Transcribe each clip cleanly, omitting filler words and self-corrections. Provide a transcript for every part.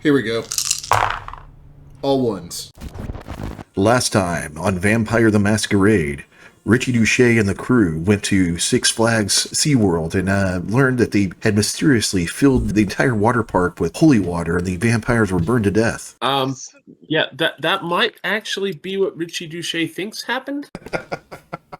Here we go. All ones. Last time on Vampire The Masquerade, Richie Duche and the crew went to Six Flags SeaWorld and learned that they had mysteriously filled the entire water park with holy water and the vampires were burned to death. Yeah, that might actually be what Richie Duche thinks happened.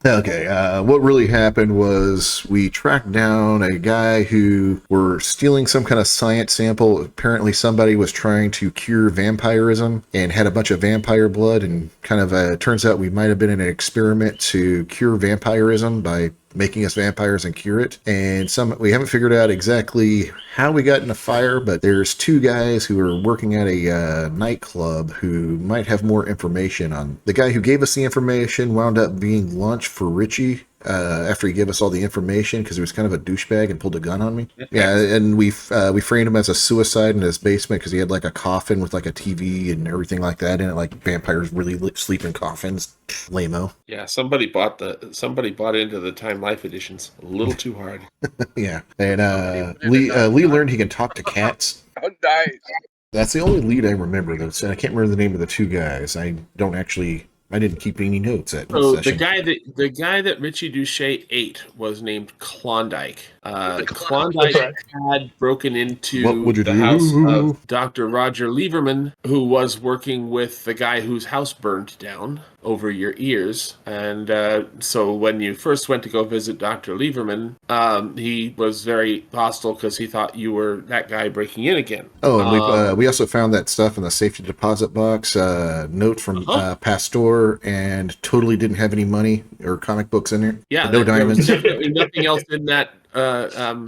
Okay, what really happened was we tracked down a guy who were stealing some kind of science sample. Apparently somebody was trying to cure vampirism and had a bunch of vampire blood, and turns out we might have been in an experiment to cure vampirism by making us vampires and cure it. And we haven't figured out exactly how we got in a fire, but there's two guys who are working at a nightclub who might have more information on. The guy who gave us the information wound up being lunch for Richie after he gave us all the information because he was kind of a douchebag and pulled a gun on me. Yeah, and we framed him as a suicide in his basement because he had like a coffin with like a TV and everything like that in it. Like vampires really sleep in coffins. Lame-o. Yeah, somebody bought into the Time Life editions a little too hard. Yeah, and Lee learned he can talk to cats. Oh, nice. That's the only lead I remember. And I can't remember the name of the two guys. I didn't keep any notes at So session. the guy that Richie Duche ate was named Klondike. Klondike had broken into the house of Dr. Roger Lieberman, who was working with the guy whose house burned down over your ears. And so when you first went to go visit Dr. Lieberman, he was very hostile because he thought you were that guy breaking in again. Oh, and we also found that stuff in the safety deposit box, note from Pastor, and totally didn't have any money or comic books in there. Yeah, no diamonds. There was definitely nothing else in that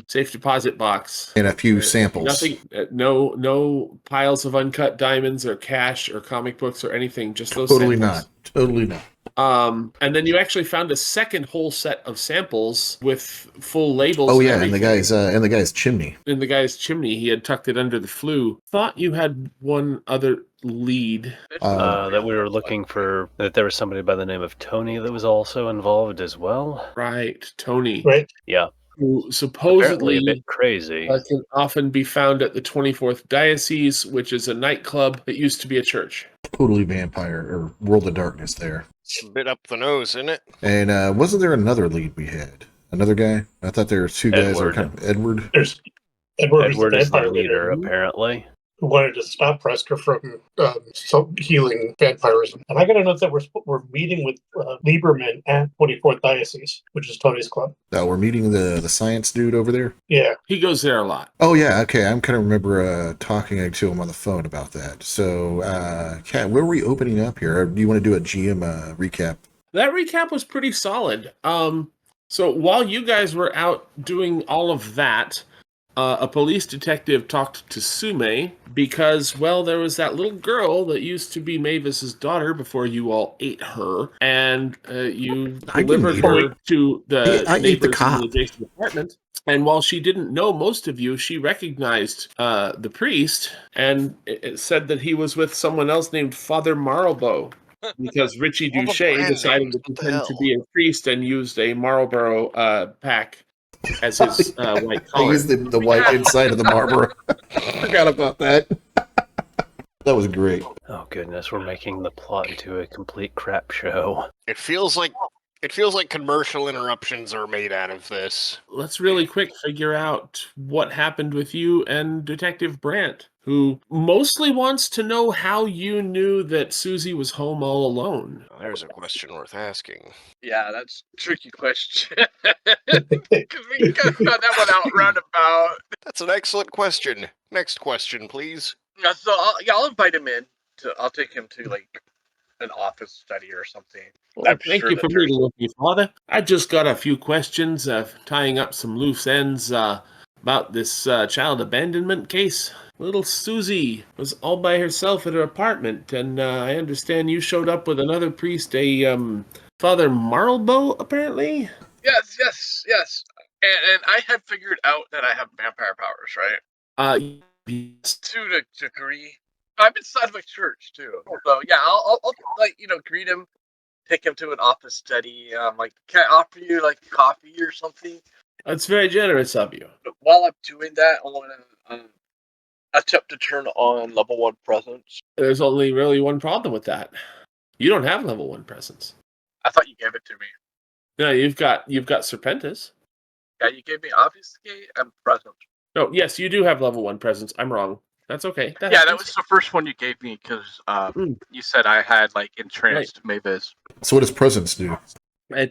safe deposit box. And a few samples. Nothing. No piles of uncut diamonds or cash or comic books or anything. Just those. Totally samples. Totally not. And then you actually found a second whole set of samples with full labels. Oh yeah, and the guy's chimney. In the guy's chimney, he had tucked it under the flue. Thought you had one other lead. That we were looking for, that there was somebody by the name of Tony that was also involved as well. Right, Tony. Right. Yeah. Who supposedly apparently a bit crazy. Can often be found at the 24th Diocese, which is a nightclub that used to be a church. Totally vampire or World of Darkness there. A bit up the nose, isn't it? And wasn't there another lead we had? Another guy? I thought there were two guys that were kind of Edward. There's Edward is the leader, apparently. Who wanted to stop Presker from healing vampirism. And I got to note that we're meeting with Lieberman at 24th Diocese, which is Tony's club. We're meeting the science dude over there? Yeah. He goes there a lot. Oh, yeah, okay. I'm kind of remember talking to him on the phone about that. So, Kat, where are we opening up here? Do you want to do a GM recap? That recap was pretty solid. So while you guys were out doing all of that, a police detective talked to Sume because, well, there was that little girl that used to be Mavis's daughter before you all ate her, and you delivered her to the neighbors in the adjacent apartment. And while she didn't know most of you, she recognized the priest, and it said that he was with someone else named Father Marlborough. Because Richie Duche decided to pretend to be a priest and used a Marlboro pack as his white collar. He used the white inside of the Marlboro. Forgot about that. That was great. Oh goodness, we're making the plot into a complete crap show. It feels like commercial interruptions are made out of this. Let's really quick figure out what happened with you and Detective Brandt, who mostly wants to know how you knew that Susie was home all alone. Well, there's a question worth asking. Yeah, that's a tricky question. Because we got that one out roundabout. That's an excellent question. Next question, please. Yeah, so I'll invite him in. I'll take him to like an office study or something. Well, thank you for meeting with me, Father. I just got a few questions, tying up some loose ends about this child abandonment case. Little Susie was all by herself at her apartment, and I understand you showed up with another priest, a Father Marlborough, apparently? Yes. And I have figured out that I have vampire powers, right? Yes. To the degree. I'm inside my church, too. So, yeah, I'll greet him, take him to an office study. Can I offer you, coffee or something? That's very generous of you. But while I'm doing that, I want to attempt to turn on level 1 presence. There's only really one problem with that. You don't have level 1 presence. I thought you gave it to me. No, you've got Serpentis. Yeah, you gave me Obfuscate and Presence. No, yes, you do have level 1 presence. I'm wrong. That's okay. That happens. was the first one you gave me because you said I had like entranced Mavis. So what does presence do? It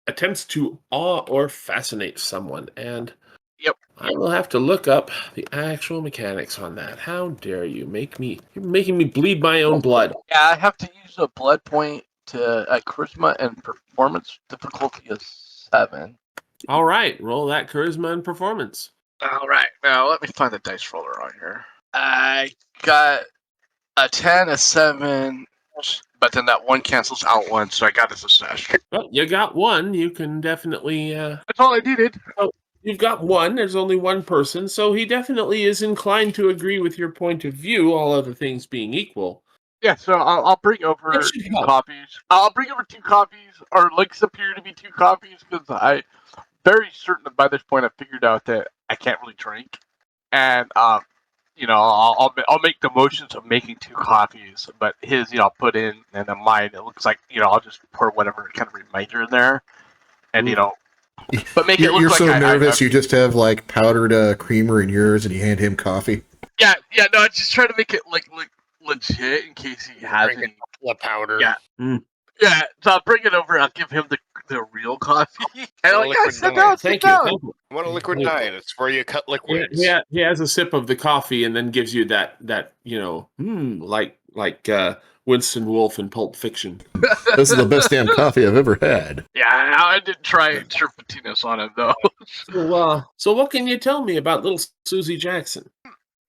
attempts to awe or fascinate someone, and Yep. I will have to look up the actual mechanics on that. How dare you you're making me bleed my own blood. Yeah, I have to use a blood point to charisma and performance difficulty of 7. All right, roll that charisma and performance. All right, now let me find the dice roller on here. I got a 10, a 7, but then that one cancels out one, so I got a success. Well, you got one. You can definitely. That's all I needed. You've got one. There's only one person, so he definitely is inclined to agree with your point of view. All other things being equal. Yeah, so I'll bring over That should 2 help. copies. I'll bring over 2 copies, or links appear to be 2 copies, because I'm very certain that by this point I figured out that I can't really drink, and I'll make the motions of making 2 copies, but his I'll put in, and then mine it looks like I'll just pour whatever kind of reminder in there, and but make it look You're like so I nervous, you just have like powdered creamer in yours, and you hand him coffee. Yeah, no, I just try to make it like legit in case he has Drink any. the powder. Yeah. Yeah, so I'll bring it over. I'll give him the real coffee. And I'm like, liquid sit diet. down, Thank sit down. you. I want a liquid diet. It's where you cut liquids. Yeah, he has a sip of the coffee and then gives you that like Winston Wolfe in Pulp Fiction. This is the best damn coffee I've ever had. Yeah, I didn't try Serpentinas on him though. So what can you tell me about little Susie Jackson?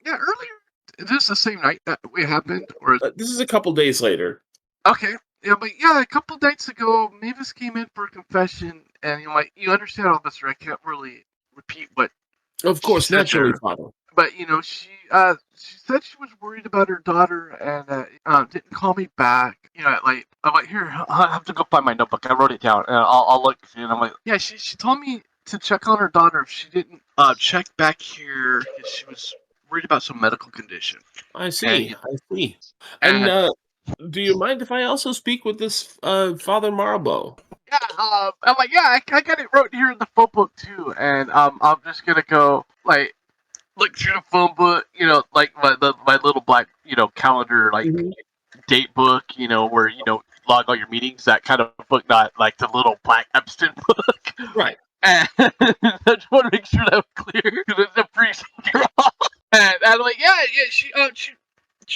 Yeah, earlier. Is this the same night that it happened, or? This is a couple days later. Okay. Yeah, but a couple nights ago, Mavis came in for a confession, and you understand all this, right? I can't really repeat what. Of course, she said naturally, there. Father. But she said she was worried about her daughter and didn't call me back. I'm like, here, I have to go find my notebook. I wrote it down, and I'll look. And I'm like, yeah, she told me to check on her daughter if she didn't check back here because she was worried about some medical condition. I see. And do you mind if I also speak with this Father Marbo? Yeah, I'm like, yeah, I got it wrote here in the phone book too, and I'm just gonna go look through the phone book, like my little black, calendar, date book, where log all your meetings, that kind of book, not like the little black Epstein book. Right. And I just want to make sure that was clear because it's a pretty and I'm like, yeah, she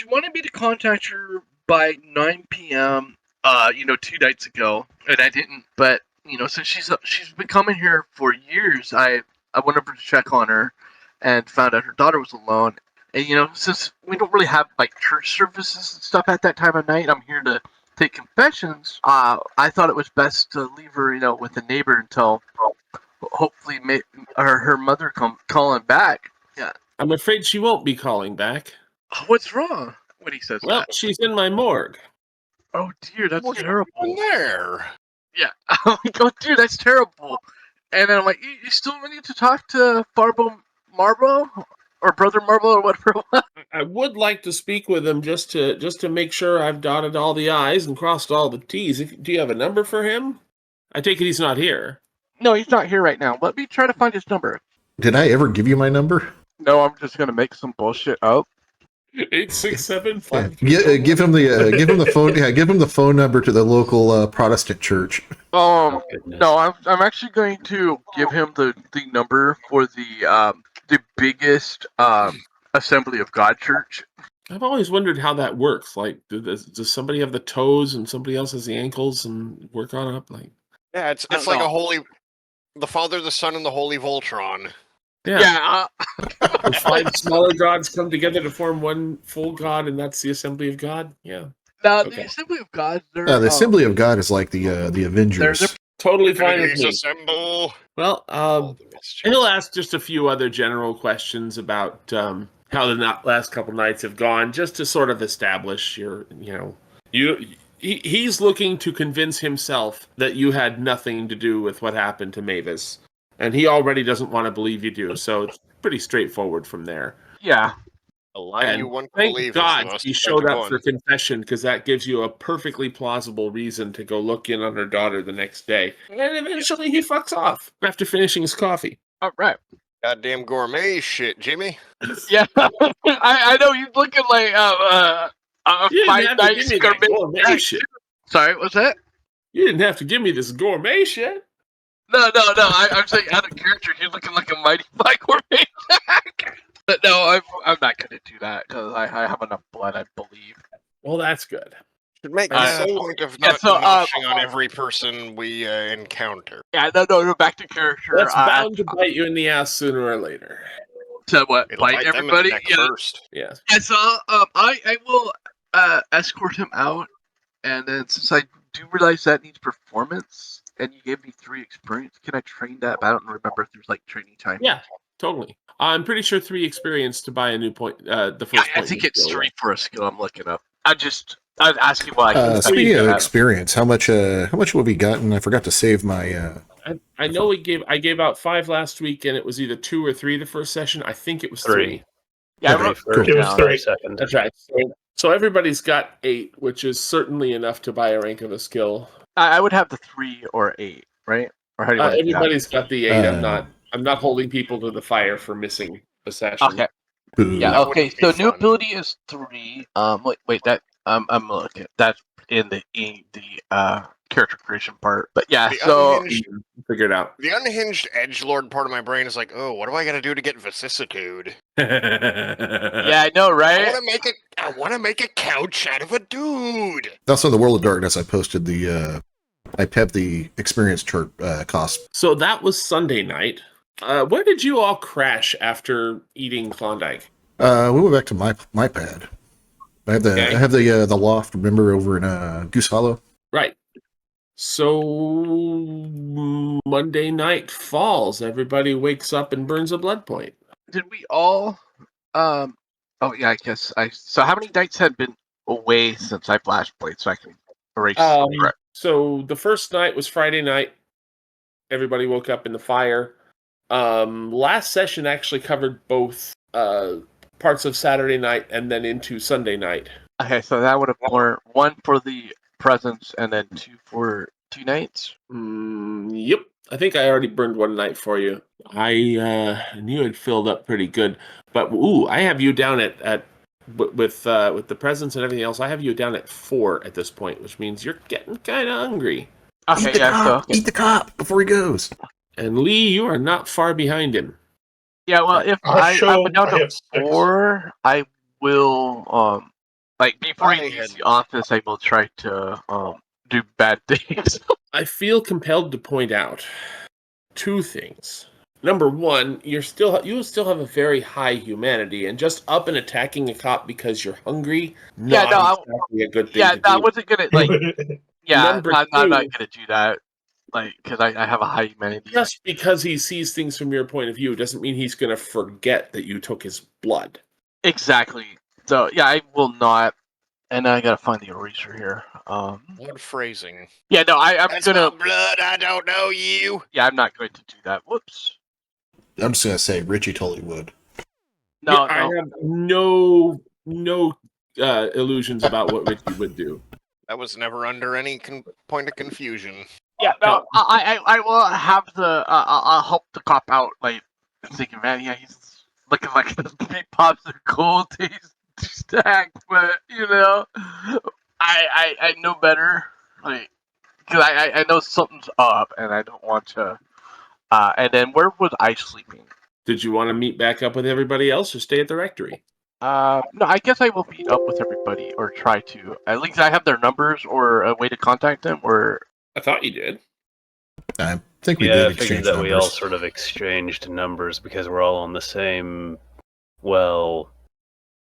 wanted me to contact her by 9 p.m. 2 nights ago, and I didn't. But since she's been coming here for years, I went over to check on her, and found out her daughter was alone. And since we don't really have church services and stuff at that time of night, I'm here to take confessions. I thought it was best to leave her, with a neighbor until hopefully her mother calling back. Yeah. I'm afraid she won't be calling back. What's wrong when he says Well, that? she's in my morgue. Oh dear, that's What's terrible. in there? Yeah. I'm like, oh dear, that's terrible. And then I'm like, you still need to talk to Marbo or Brother Marbo or whatever it was. I would like to speak with him just to make sure I've dotted all the I's and crossed all the T's. Do you have a number for him? I take it he's not here. No, he's not here right now. Let me try to find his number. Did I ever give you my number? No, I'm just gonna make some bullshit up. 867 Give him the phone. Yeah, give him the phone number to the local Protestant church. Oh, goodness. No, I'm actually going to give him the number for the biggest Assembly of God church. I've always wondered how that works. Like, does somebody have the toes and somebody else has the ankles and work on up? Like, Yeah, it's like the Father, the Son, and the Holy Voltron. yeah. The 5 smaller gods come together to form one full god, and that's the Assembly of God. Yeah. Now Okay. the Assembly of God. The Assembly of God is like the Avengers. they're- Totally fine with Please me. assemble. Well, all the mischief. and he'll ask just a few other general questions about how the last couple nights have gone, just to sort of establish he's looking to convince himself that you had nothing to do with what happened to Mavis, and he already doesn't want to believe you do. So it's pretty straightforward from there. Yeah. A lie And you won't thank believe. God is the most he showed up effective for one. confession, because that gives you a perfectly plausible reason to go look in on her daughter the next day. And eventually he fucks off after finishing his coffee. All right. Goddamn gourmet shit, Jimmy. Yeah, I know you're looking like You didn't Five have to give Nights me that gourmet. gourmet shit. Sorry, what's that? You didn't have to give me this gourmet shit. No. I'm saying out of character, you're looking like a mighty Mike gourmet. But no, I'm not gonna do that because I have enough blood, I believe. Well, that's good. Should make And a so- point of yeah, not so, noshing on every person we encounter. Yeah, no, back to character. That's bound to bite you in the ass sooner or later. So what? It'll Bite bite them in everybody? the neck Yeah. first. Yes. Yeah, so I will escort him out, and then since I do realize that needs performance, and you gave me 3 experience, can I train that? But I don't remember if there's like training time. Yeah, totally. I'm pretty sure 3 experience to buy a new point. The first Yeah, point. I think you it's skill. 3 for a skill. I'm looking up. I was asking why. Speaking of experience, how much have we gotten? I forgot to save my. I know I gave out 5 last week, and it was either 2 or 3 the first session. I think it was 3. Yeah, I Okay, wrote First, It was down, 3. second. That's right. So everybody's got 8, which is certainly enough to buy a rank of a skill. I would have the 3 or 8, right? Or how do you want to do that? Everybody's got the 8. I'm not holding people to the fire for missing a session. Okay. Boo. Yeah. That Okay. wouldn't be So new fun. ability is 3. Wait. That I'm looking. That's in the character creation part. But yeah. The So unhinged, Figure it out. the unhinged edgelord part of my brain is like, oh, what do I got to do to get vicissitude? yeah, I know, I right? want to make a couch out of a dude. Also, in the World of Darkness, I posted I have the experience chart cost. So that was Sunday night. Where did you all crash after eating Klondike? We went back to my pad. I have Okay. the loft. Remember over in Goose Hollow. Right. So Monday night falls. Everybody wakes up and burns a blood point. Did we all? Oh yeah, I guess I. So how many nights had been away since I flash played? So I can erase. Right. So the first night was Friday night. Everybody woke up in the fire. Last session actually covered both parts of Saturday night and then into Sunday night. Okay, so that would have been 1 for the presents and then 2 for 2 nights. Yep. I think I already burned 1 night for you. I knew it filled up pretty good, but I have you down at with the presents and everything else. I have you down at 4 at this point, which means you're getting kind of hungry. Okay, yeah. Eat the cop before he goes. And Lee, you are not far behind him. Yeah, well, if I'm down to 4, I will before he leaves the office, I will try to do bad things. I feel compelled to point out 2 things. Number 1, you still have a very high humanity, and just up and attacking a cop because you're hungry. Exactly a good thing. Yeah, to that do. wasn't gonna Yeah, Number I'm 2, not gonna do that. Because I have a high humanity. Just because he sees things from your point of view doesn't mean he's going to forget that you took his blood. Exactly. So yeah, I will not. And I gotta find the eraser here. What phrasing? Yeah, no, I'm That's gonna. not blood. I don't know you. Yeah, I'm not going to do that. Whoops. I'm just gonna say Richie totally would. No, I have no illusions about what Richie would do. That was never under any point of confusion. Yeah, no, I will have the. I'll help the cop out. Thinking, man, yeah, he's looking like a big popsicle taste stack, but I know better. Because I know something's up, and I don't want to. And then where was I sleeping? Did you want to meet back up with everybody else or stay at the rectory? No, I guess I will meet up with everybody, or try to. At least I have their numbers, or a way to contact them, or. I thought you did. I think we I did figured exchange that numbers. we all sort of exchanged numbers because we're all on the same,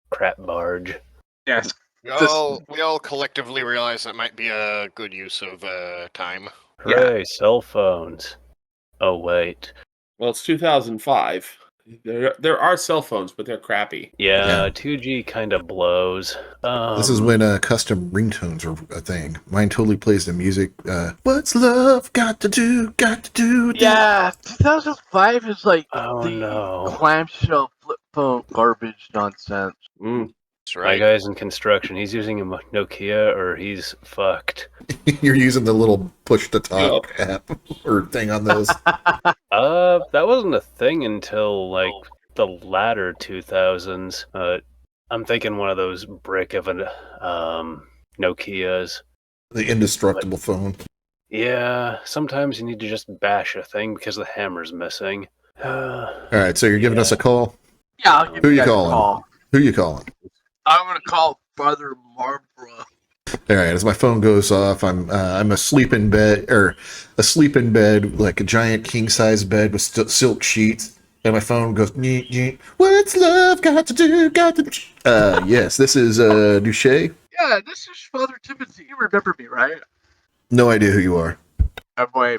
crap barge. Yes. We all collectively realize that might be a good use of time. Hooray, cell phones. Oh, wait. Well, it's 2005. There are cell phones, but they're crappy. Yeah, Yeah. 2G kind of blows. This is when custom ringtones are a thing. Mine totally plays the music. What's love got to do? Got to do? Yeah, 2005 is like Oh, the no. clamshell flip phone garbage nonsense. That's My right. guy's in construction. He's using a Nokia, or he's fucked. You're using the little push to talk app or thing on those. That wasn't a thing until like the latter 2000s. I'm thinking one of those brick of an Nokias. The indestructible phone. Yeah, sometimes you need to just bash a thing because the hammer's missing. All right, so you're giving us a call. Yeah, I'll give Who you guys a calling? call. Who you calling? I'm gonna call Father Barbara. All right, as my phone goes off, I'm asleep in bed, like a giant king size bed with silk sheets, and my phone goes. Nyeh, nyeh. What's love got to do? Got to. Yes, this is Duche. Yeah, this is Father Timothy. You remember me, right? No idea who you are. Boy,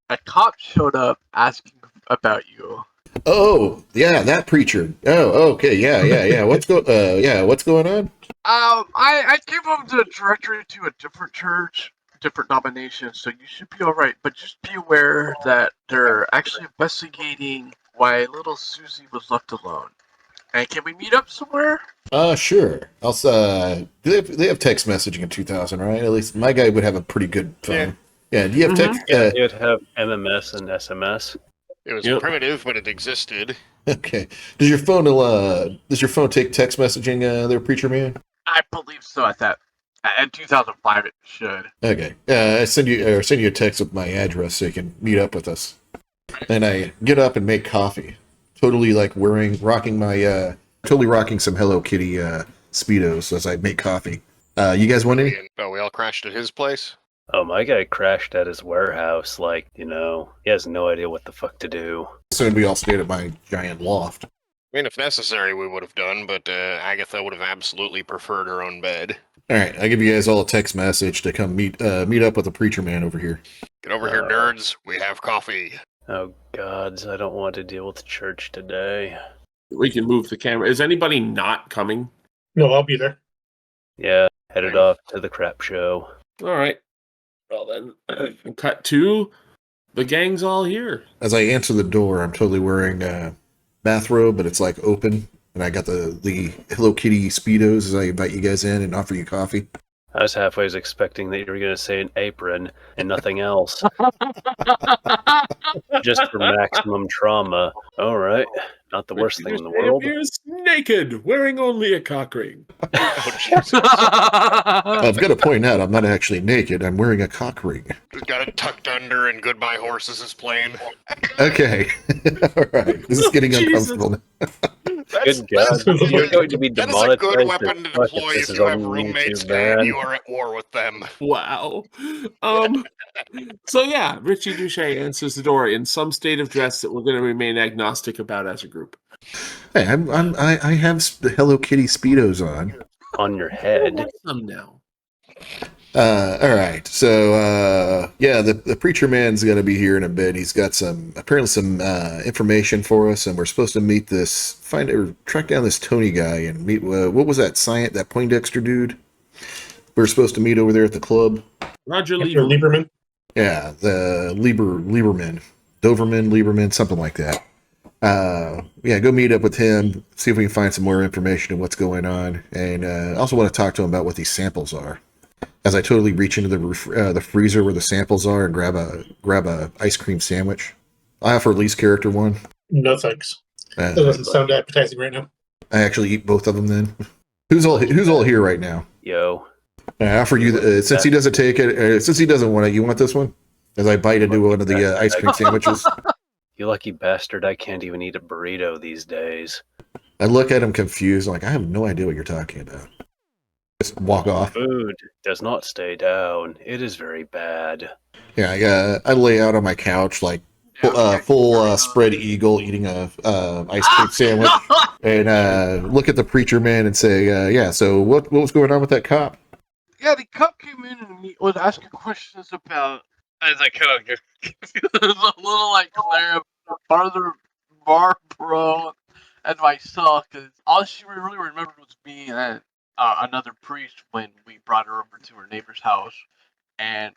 a cop showed up asking about you. Oh, yeah, that preacher. Oh, okay, yeah. What's going on? I gave him the directory to a different church, different denomination, so you should be alright. But just be aware that they're actually investigating why little Susie was left alone. And can we meet up somewhere? Sure. I'll. They have text messaging in 2000, right? At least my guy would have a pretty good phone. Yeah. Do you have text? You'd have MMS and SMS. It was primitive, but it existed. Okay. Does your phone take text messaging? There, preacher man. I believe so. In 2005, it should. Okay. I send you a text with my address so you can meet up with us. And I get up and make coffee. Totally like rocking some Hello Kitty Speedos as I make coffee. You guys want any? Oh, we all crashed at his place? Oh, my guy crashed at his warehouse. Like, he has no idea what the fuck to do. Soon we all stayed at my giant loft. I mean, if necessary, we would have done, but Agatha would have absolutely preferred her own bed. All right, I give you guys all a text message to come meet up with the preacher man over here. Get over here, nerds. We have coffee. Oh, gods, I don't want to deal with church today. We can move the camera. Is anybody not coming? No, I'll be there. Yeah, headed off to the crap show. All right. Well, then, cut to the gang's all here. As I answer the door, I'm totally wearing a bathrobe, but it's like open, and I got the Hello Kitty Speedos as I invite you guys in and offer you coffee. I was halfway expecting that you were going to say an apron and nothing else. Just for maximum trauma. All right. Not the worst thing in the world. Appears naked, wearing only a cock ring. I've got to point out, I'm not actually naked. I'm wearing a cock ring. We've got it tucked under, and Goodbye Horses is playing. Okay. All right. This is getting Jesus. uncomfortable. Good God. You're going to be That is a demonetized. good or weapon to fuck deploy this if is you have on roommates YouTube, and man. you are at war with them. Wow. So yeah, Richie Duche answers the door in some state of dress that we're going to remain agnostic about as a group. Hey, I have the Hello Kitty Speedos on your head. Some now. All right. So, the preacher man's going to be here in a bit. He's got some information for us, and we're supposed to track down this Tony guy and meet. What was that Poindexter dude? We were supposed to meet over there at the club. Roger Lieberman. Yeah, the Lieberman, Doverman, Lieberman, something like that. Go meet up with him, see if we can find some more information on what's going on, and I also want to talk to him about what these samples are. As I totally reach into the freezer where the samples are and grab a ice cream sandwich. I offer Lee's character one. No thanks. That doesn't sound appetizing right now. I actually eat both of them then. Who's all here right now? Yo. I offer you since he doesn't take it. Since he doesn't want it, you want this one? As I bite into one of the ice cream sandwiches. You lucky bastard, I can't even eat a burrito these days. I look at him confused, like I have no idea what you're talking about. Just walk off. Food does not stay down. It is very bad. Yeah, I lay out on my couch like full spread eagle eating a ice cream sandwich, and look at the preacher man and say, so what was going on with that cop? Yeah, the cop came in and he was asking questions about, as I kind of get a little like Claire, Father Barbara, and myself, because all she really remembered was me and another priest when we brought her over to her neighbor's house. And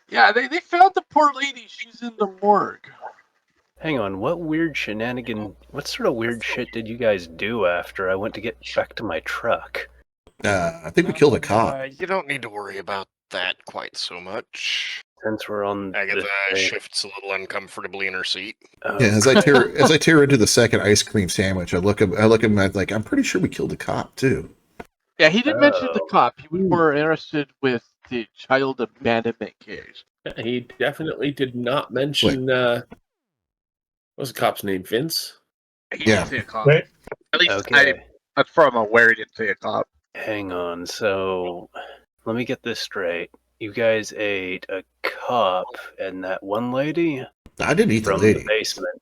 yeah, they found the poor lady. She's in the morgue. Hang on, what sort of weird shit did you guys do after I went to get back to my truck? I think we killed a cop. You don't need to worry about that quite so much. Since we're on Agatha this shifts a little uncomfortably in her seat. thing. Yeah, as I tear into the second ice cream sandwich, I look at him and I'm like, I'm pretty sure we killed a cop too. Yeah, he didn't mention the Oh. cop. He was more interested with the child abandonment case. He definitely did not mention. What was the cop's name? Vince. He Yeah. didn't say a cop. Right? At least Okay. as far as I'm aware, he didn't say a cop. Hang on, so let me get this straight. You guys ate a cop and that one lady I didn't eat the from lady. the basement.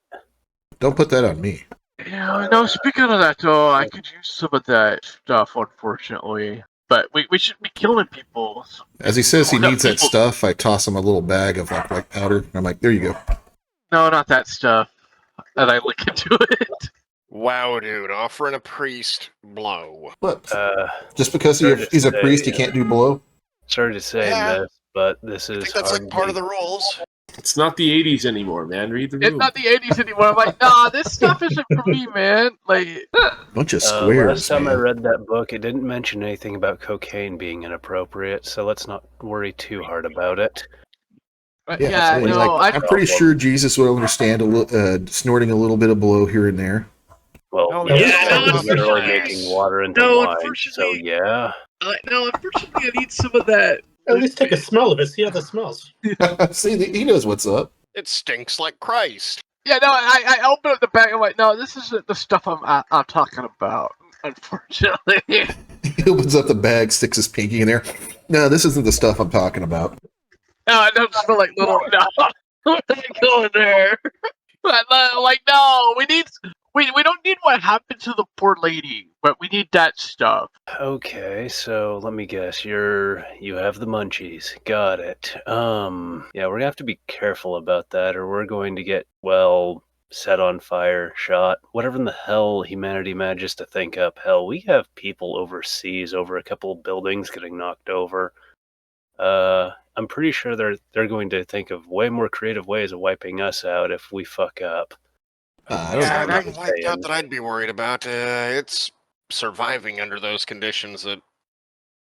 Don't put that on me. Yeah, no, speaking of that, though, I could use some of that stuff, unfortunately. But we shouldn't be killing people. As he says he No, needs that people- stuff, I toss him a little bag of like white powder. I'm like, there you go. No, not that stuff. And I look into it. Wow, dude, offering a priest blow. What? Uh, Just because sorry to he's a say, priest, he can't do blow? sorry to say, Yeah. miss, but this I is think that's like part of the hardly- rules. It's not the '80s anymore, man. Read the It's room. not the 80s anymore. I'm like, nah, this stuff isn't for me, man. Like, Bunch of Last squares, time I man. read that book, it didn't mention anything about cocaine being inappropriate, so let's not worry too hard about it. yeah, I mean, no, like, I I'm pretty sure Jesus would understand snorting a little bit of blow here and there. Well, Oh, yeah, yeah, no, literally unfortunately- making water into No, wine. So unfortunately- yeah, no, unfortunately, I need some of that. At least take a smell of it. See how that smells. See, he knows what's up. It stinks like Christ. Yeah, no, I open up the bag. I'm like, no, this isn't the stuff I'm talking about. Unfortunately, He opens up the bag, sticks his pinky in there. No, this isn't the stuff I'm talking about. no, I don't smell like little. No, I'm not going there. I'm like, no, we don't need what happened to the poor lady, but we need that stuff. okay. So let me guess. You have the munchies. Got it. Yeah, we're gonna have to be careful about that, or we're going to get set on fire, shot, whatever in the hell humanity manages to think up. Hell, we have people overseas over a couple of buildings getting knocked over. I'm pretty sure they're going to think of way more creative ways of wiping us out if we fuck up. I don't Yeah, know. nothing like that that I'd be worried about. It's surviving under those conditions that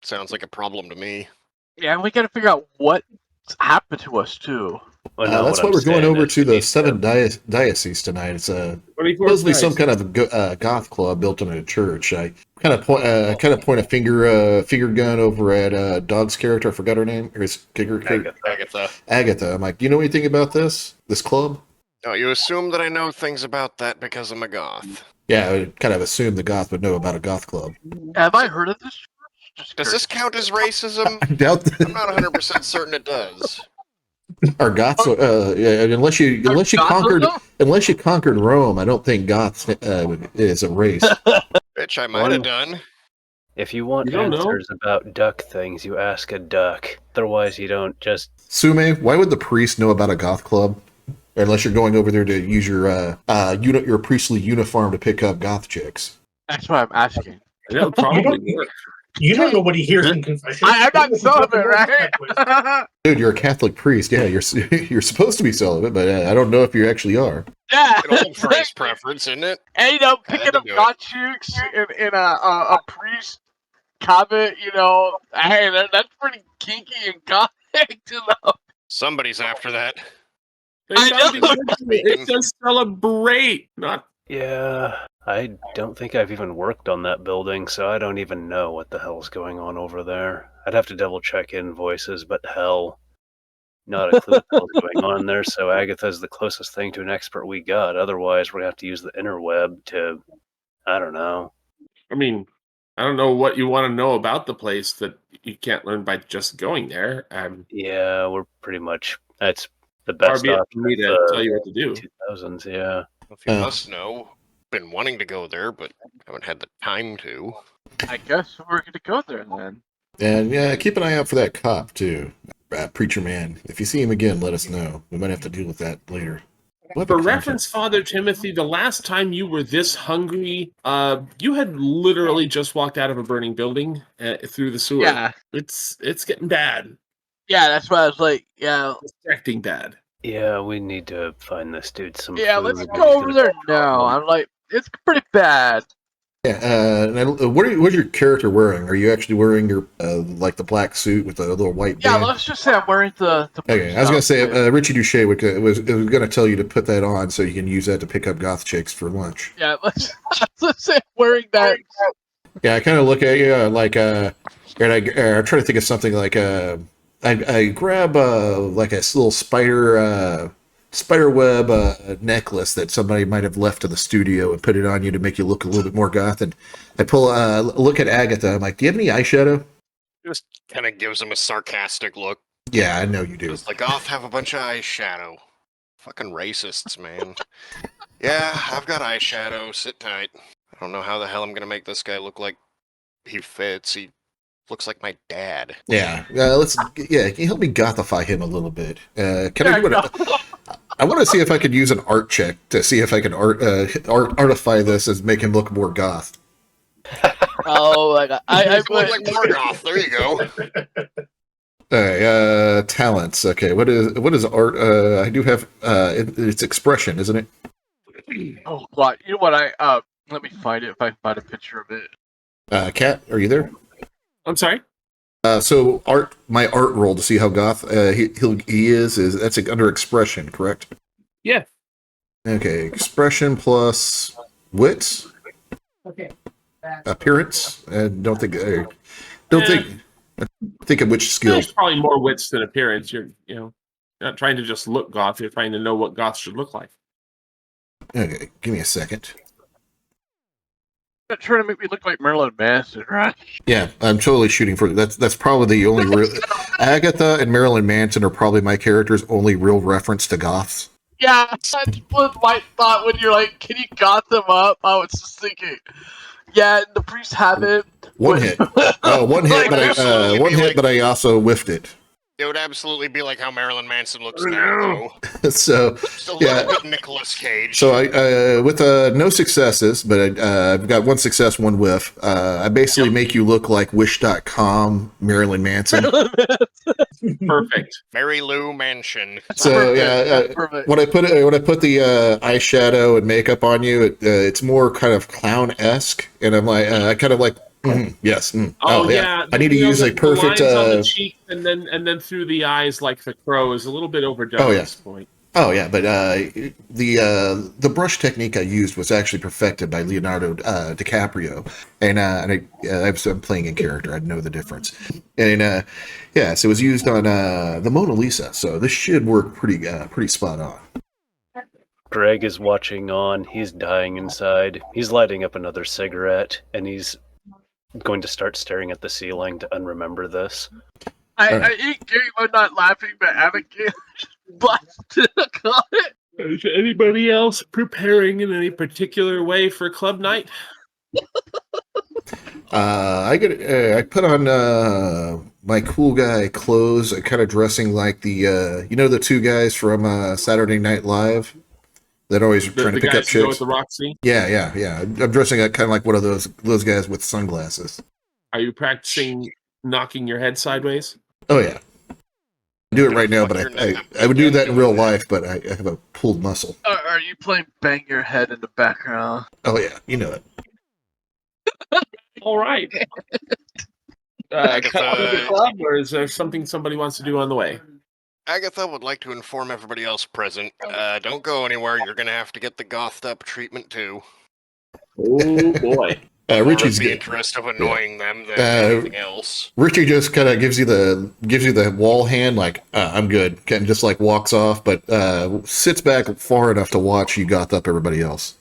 sounds like a problem to me. Yeah, and we got to figure out what happened to us too. Well, no, That's what why I'm we're going saying over is to we the need seven to- diocese tonight. It's 24 supposedly some guys. kind of goth club built in a church. I kind of point a finger gun over at Dog's character. I forgot her name. Or his character, Agatha. Agatha. I'm like, do you know anything about this club? No, you assume that I know things about that because I'm a goth. Yeah, I would kind of assume the goth would know about a goth club. Have I heard of this? Just Does this curious. count as racism? I doubt I'm not 100% certain it does. our goths. Unless you conquered Rome, I don't think goths is a race. Which I might One- have done. If you want You don't know? answers about duck things, you ask a duck. Otherwise, you don't just. Sume, why would the priest know about a goth club? Unless you're going over there to use your priestly uniform to pick up goth chicks. That's what I'm asking. That would probably work. You don't know what he hears in confession. I'm not celibate, right? Dude, you're a Catholic priest. Yeah, you're supposed to be celibate, but I don't know if you actually are. Yeah. An old phrase preference, isn't it? And picking Had to up do it. god chicks in a priest convent, hey, that's pretty kinky and gothic to know. Somebody's after that. I know. It says celebrate, not. Yeah, I don't think I've even worked on that building, so I don't even know what the hell's going on over there. I'd have to double check invoices, but hell, not a clue what's going on there. So Agatha's the closest thing to an expert we got. Otherwise, we're gonna have to use the interweb to, I don't know. I mean, I don't know what you want to know about the place that you can't learn by just going there. Yeah, we're pretty much that's the Far best be it option. for me to tell you what to do. 2000s, yeah. If you Oh. must know, been wanting to go there, but haven't had the time to. I guess we're gonna go there then. And yeah, keep an eye out for that cop too, preacher man. If you see him again, let us know. We might have to deal with that later. What For the reference, Father Timothy, the last time you were this hungry, you had literally just walked out of a burning building through the sewer. Yeah. It's getting bad. Yeah, that's why I was like, yeah. It's acting bad. Yeah, we need to find this dude some Yeah, food. let's go over there now. I'm like, it's pretty bad. Yeah. What's your character wearing? Are you actually wearing your like the black suit with the little white Yeah, band? let's just say I'm wearing the Okay, I was gonna say outfit. Richie Duche was gonna tell you to put that on so you can use that to pick up goth chicks for lunch. Yeah, let's say I'm wearing that. Yeah, I kind of look at you like and I try to think of something like I grab like a little spider web necklace that somebody might have left to the studio and put it on you to make you look a little bit more goth. And I pull look at Agatha. I'm like, do you have any eyeshadow? Just kind of gives him a sarcastic look. Yeah, I know you do. Just like, Goth have a bunch of eyeshadow. Fucking racists, man. Yeah, I've got eyeshadow. Sit tight. I don't know how the hell I'm gonna make this guy look like he fits. He looks like my dad. Yeah, can you help me gothify him a little bit? Can I do it? I want to see if I could use an art check to see if I can artify this and make him look more goth. Oh my god! I Look like more goth. There you go. All right, talents. Okay, what is art? I do have it's expression, isn't it? Oh god! You know what? Let me find it. If I can find a picture of it. Kat, are you there? I'm sorry. So my art roll to see how goth he is that's under expression, correct? Yeah. Okay, expression plus wits. Okay. Appearance. Think of which skill. There's probably more wits than appearance. You're not trying to just look goth. You're trying to know what goth should look like. Okay, give me a second. You're trying to make me look like Marilyn Manson, right? Yeah, I'm totally shooting for that's probably the only real. Agatha and Marilyn Manson are probably my character's only real reference to goths. Yeah, that's what my thought when you're like, can you goth them up? I was just thinking, yeah, the priests have it. One hit, one hit, Like, but I also whiffed it. It would absolutely be like how Marilyn Manson looks now, though. So Just a little bit Nicolas Cage. So I with no successes, but I've got one success, one whiff. I basically make you look like Wish.com Marilyn Manson. Perfect. Mary Lou Mansion. So Perfect. when I put the eyeshadow and makeup on you, it's more kind of clown-esque, and I'm like I kind of like yes. Oh yeah. I need to use a perfect. The lines on the cheek and then through the eyes like the crow is a little bit overdone at this point. Oh yeah, but the brush technique I used was actually perfected by Leonardo DiCaprio, and I'm playing in character. I know the difference, and so it was used on the Mona Lisa. So this should work pretty spot on. Greg is watching on. He's dying inside. He's lighting up another cigarette, and he's going to start staring at the ceiling to unremember this. I eat Gary by not laughing, but Abigail blasted on it. Is anybody else preparing in any particular way for club night? I put on my cool guy clothes, kind of dressing like the the two guys from Saturday Night Live that always trying to pick up guys who go chicks. with the Roxy? Yeah. I'm dressing kind of like one of those guys with sunglasses. Are you practicing knocking your head sideways? Oh yeah, I do it right now, but I would do that in real life, but I have a pulled muscle. Are you playing Bang Your Head in the background? Oh yeah, you know it. All right. Cut to the club, or is there something somebody wants to do on the way? Agatha would like to inform everybody else present. Don't go anywhere. You're going to have to get the gothed up treatment, too. Oh, boy. Richie's the good. interest of annoying them than anything else. Richie just kind of gives you the wall hand, like I'm good, and just like walks off, but sits back far enough to watch you goth up everybody else.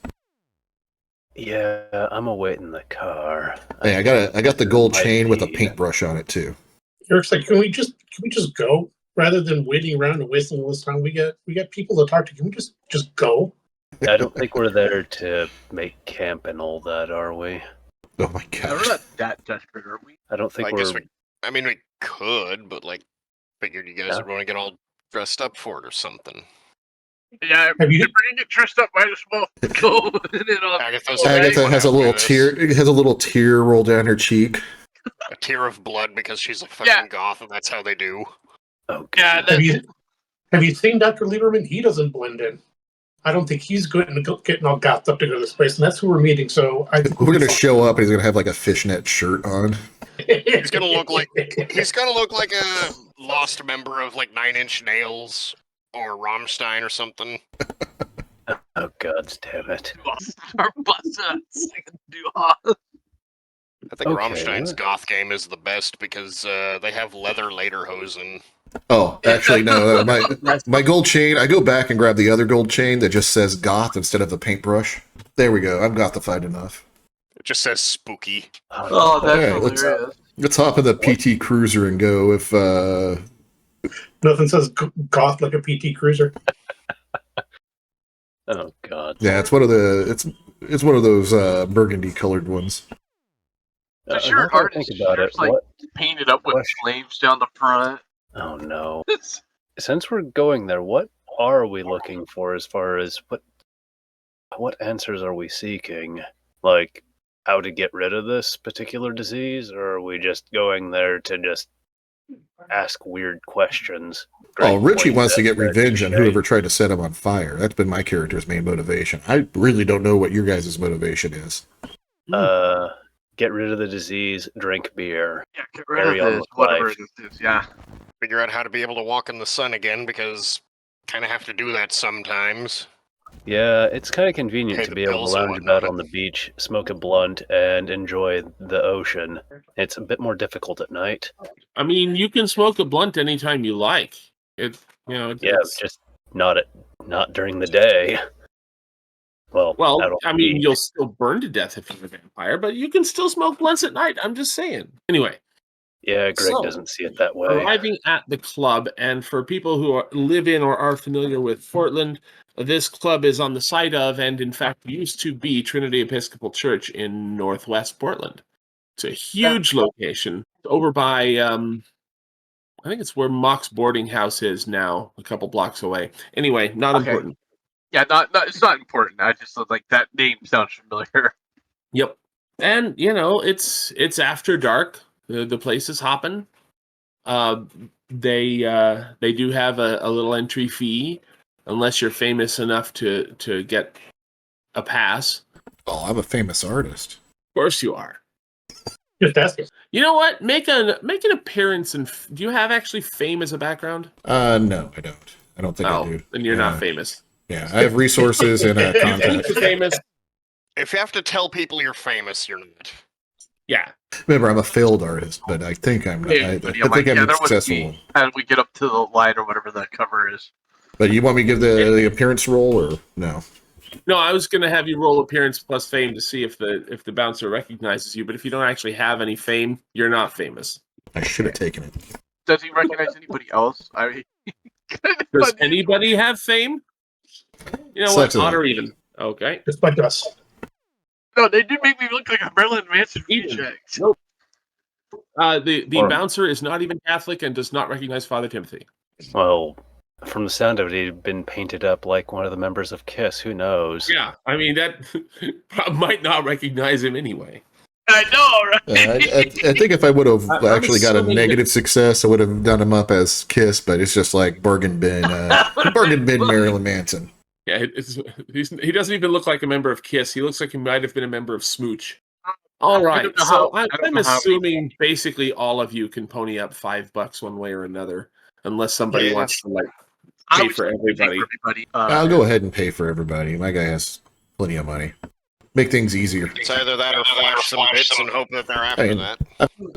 Yeah, I'm awaiting the car. Hey, I got the gold chain with a paintbrush on it too. Eric's like, can we just go rather than waiting around and wasting all this time? We got people to talk to. Can we just go? I don't think we're there to make camp and all that, are we? Oh my We're god! not that desperate, are we? I don't think I guess we're. we could, but figured you guys would want to get all dressed up for it or something. Yeah, if you're bringing it dressed up, might as well go in it on. Agatha has a little tear. It has a little tear roll down her cheek. A tear of blood because she's a fucking goth, and that's how they do. Oh, Yeah, Have Have you seen Dr. Lieberman? He doesn't blend in. I don't think he's good at getting all gothed up to go to this place, and that's who we're meeting. So I think We're going to show up, and he's going to have like a fishnet shirt on. He's gonna look like a lost member of like Nine Inch Nails or Rammstein or something. Oh god damn it. Our bus second duo. I think Okay, Rammstein's what? goth game is the best because they have leather lederhosen. Oh, actually, no. My gold chain, I go back and grab the other gold chain that just says goth instead of the paintbrush. There we go. I'm gothified enough. It just says spooky. Oh, that's Yeah, hilarious. Let's hop in the PT Cruiser and go if... Nothing says goth like a PT Cruiser. Oh god. Yeah, it's one of those burgundy colored ones. So now sure, that I artist think about it, like what? painted up with Question. flames down the front. Oh no. Since we're going there, what are we looking for as far as what answers are we seeking? Like how to get rid of this particular disease, or are we just going there to just ask weird questions? Oh, Richie Great wants to get points, revenge on right? whoever tried to set him on fire. That's been my character's main motivation. I really don't know what your guys' motivation is. Get rid of the disease, drink beer. Yeah, get rid Carry of on this, with whatever life. this is. Yeah. Figure out how to be able to walk in the sun again because kind of have to do that sometimes. Yeah, it's kind of convenient Pay to the be able to bills and lounge about whatnot. on the beach, smoke a blunt, and enjoy the ocean. It's a bit more difficult at night. I mean, you can smoke a blunt anytime you like. Yeah, It's, just not during the day. Well, well, out on I the mean, beach. you'll still burn to death if you're a vampire, but you can still smoke blunts at night. I'm just saying. Anyway, Yeah, Greg So, doesn't see it that way. arriving at the club, and for people who live in or are familiar with Portland, this club is on the site of, and in fact used to be, Trinity Episcopal Church in Northwest Portland. It's a huge location over by, I think it's where Mock's boarding house is now, a couple blocks away. Anyway, not Okay. important. Yeah, not it's not important. I just like that name sounds familiar. Yep. And it's after dark. The place is hopping. They do have a little entry fee, unless you're famous enough to get a pass. Oh, I'm a famous artist. Of course you are. Just ask us. You know what? Make an appearance. And do you have actually fame as a background? No, I don't. I don't think I do. Then you're not famous. Yeah, I have resources and If contacts. you're famous, If you have to tell people you're famous, you're not. yeah. Remember, I'm a failed artist, but I think I'm. Hey, I buddy, think I'm there a was successful me. one. How did we get up to the line or whatever that cover is? But you want me to give the appearance roll or no? No, I was going to have you roll appearance plus fame to see if the bouncer recognizes you. But if you don't actually have any fame, you're not famous. I should have taken it. Does he recognize anybody else? I mean, Does anybody have fame? You know Sucks what? it Odd or up. even. Okay. Just like us. No, they did make me look like a Marilyn Manson Even. reject. Nope. The Or- bouncer is not even Catholic and does not recognize Father Timothy. Well, from the sound of it, he'd been painted up like one of the members of Kiss. Who knows? Yeah, I mean that might not recognize him anyway. I know, right? I think if I would have I'm actually got a assuming negative success, I would have done him up as Kiss. But it's just like bargain bin Marilyn Manson. Yeah, he doesn't even look like a member of Kiss. He looks like he might have been a member of Smooch. All I right, don't know so how- I don't I'm know how- assuming basically all of you can pony up $5 one way or another, unless somebody Yeah. wants to I pay was for everybody. I'll go ahead and pay for everybody. My guy has plenty of money. Make things easier. It's either that or flash some bits and hope that they're after Hey. that.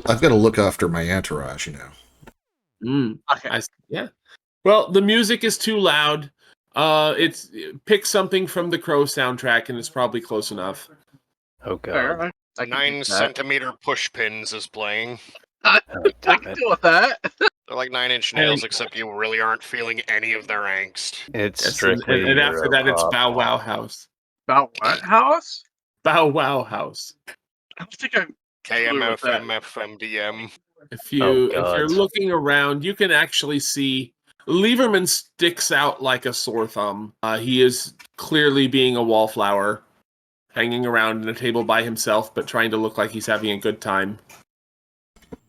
I've got to look after my entourage, you know. Okay. Yeah. Well, the music is too loud. It's pick something from the Crow soundtrack, and it's probably close enough. Oh god. Fair. I can 9 do that. centimeter push pins is playing. Oh, I damn can it. deal with that. They're like 9 Inch Nails, except you really aren't feeling any of their angst. It's Yes, and strictly. after that, it's Europop. Bow Wow House. About what house? Bow Wow House. I don't think I'm. KMF, that. MFMDM. If you Oh, if God. you're looking around, you can actually see Lieberman sticks out like a sore thumb. He is clearly being a wallflower, hanging around in a table by himself, but trying to look like he's having a good time.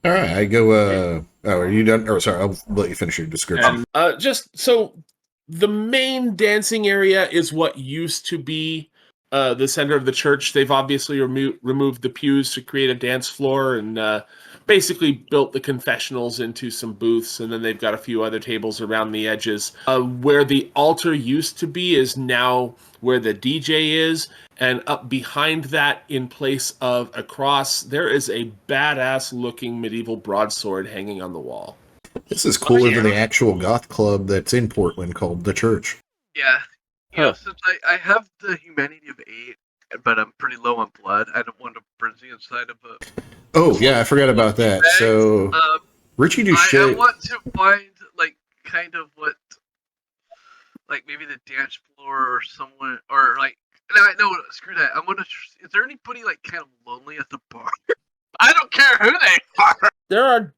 All right, I go. Oh, are you done? Or sorry, I'll let you finish your description. And just so the main dancing area is what used to be the center of the church. They've obviously removed the pews to create a dance floor and basically built the confessionals into some booths. And then they've got a few other tables around the edges. Where the altar used to be is now where the DJ is. And up behind that, in place of a cross, there is a badass-looking medieval broadsword hanging on the wall. This is cooler than the actual goth club that's in Portland called The Church. Yeah. You know, since I have the humanity of 8, but I'm pretty low on blood, I don't want to frenzy inside of a... Oh, yeah, I forgot about that. So, Richie Duché... I want to find, like, kind of what... Like, maybe the dance floor or someone... Or, like... No, screw that. I want to... Is there anybody, like, kind of lonely at the bar? I don't care who they are!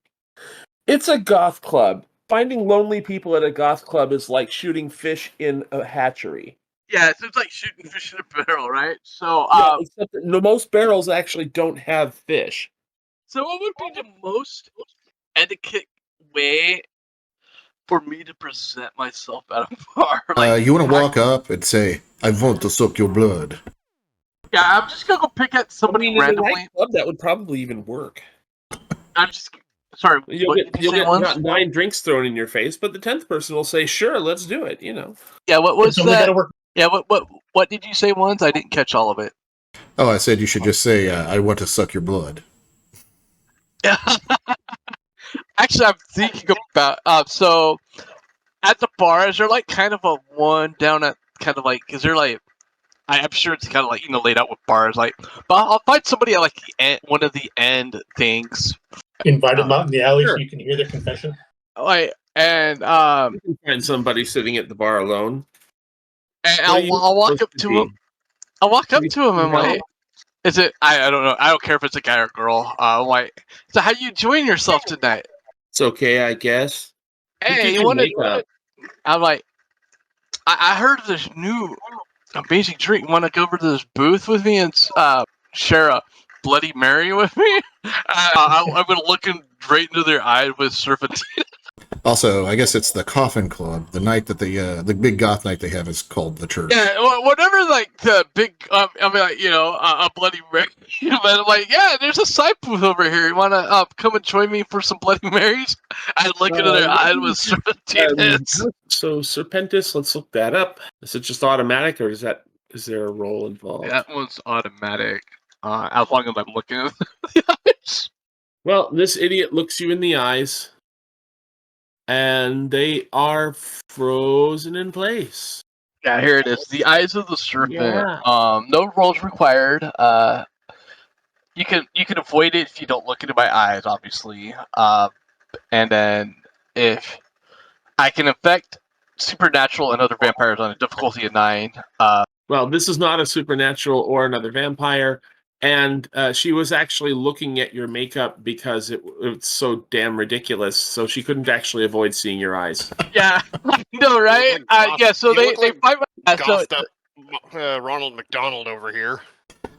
It's a goth club. Finding lonely people at a goth club is like shooting fish in a hatchery. Yeah, so it's like shooting fish in a barrel, right? So, except that most barrels actually don't have fish. So what would be the most etiquette way for me to present myself at a bar? Like, you want to walk up and say, I want to suck your blood. Yeah, I'm just going to go pick at somebody randomly. In a nightclub, that would probably even work. I'm just... Sorry, you'll get 9 drinks thrown in your face, but the 10th person will say, "Sure, let's do it." You know. Yeah. What was that? Yeah. What did you say once? I didn't catch all of it. Oh, I said you should just say, "I want to suck your blood." Yeah. Actually, I'm thinking about. So, at the bar, is there like kind of a one down at kind of like? Is there like? I'm sure it's kind of like laid out with bars. Like, but I'll find somebody at like the end, one of the end things. Invite them out in the alley so you can hear their confession. Like, and you can find somebody sitting at the bar alone. And I'll walk up to him. I'll walk up to him and like, is it? I don't know. I don't care if it's a guy or girl. Like, so how you enjoying yourself tonight? It's okay, I guess. Hey, you want to? I'm like, I heard of this new amazing drink. Want to go over to this booth with me and share a Bloody Mary with me? I'm gonna look right into their eyes with serpentine. Also, I guess it's the Coffin Club. The night that the big goth night they have is called The Church. Yeah, whatever. Like the big, I mean, like, a Bloody Mary. But I'm like, yeah, there's a side booth over here. You wanna come and join me for some Bloody Marys? I look into their eyes with serpentine. So Serpentis, let's look that up. Is it just automatic, or is there a roll involved? That one's automatic. As long as I'm looking at the eyes. Well, this idiot looks you in the eyes, and they are frozen in place. Yeah, here it is. The eyes of the serpent. Yeah. No rolls required. You can avoid it if you don't look into my eyes, obviously. And then if I can affect supernatural and other vampires on a difficulty of 9. Well, this is not a supernatural or another vampire. And she was actually looking at your makeup because it's so damn ridiculous. So she couldn't actually avoid seeing your eyes. Yeah, no, right? Yeah, so they find my Ronald McDonald over here.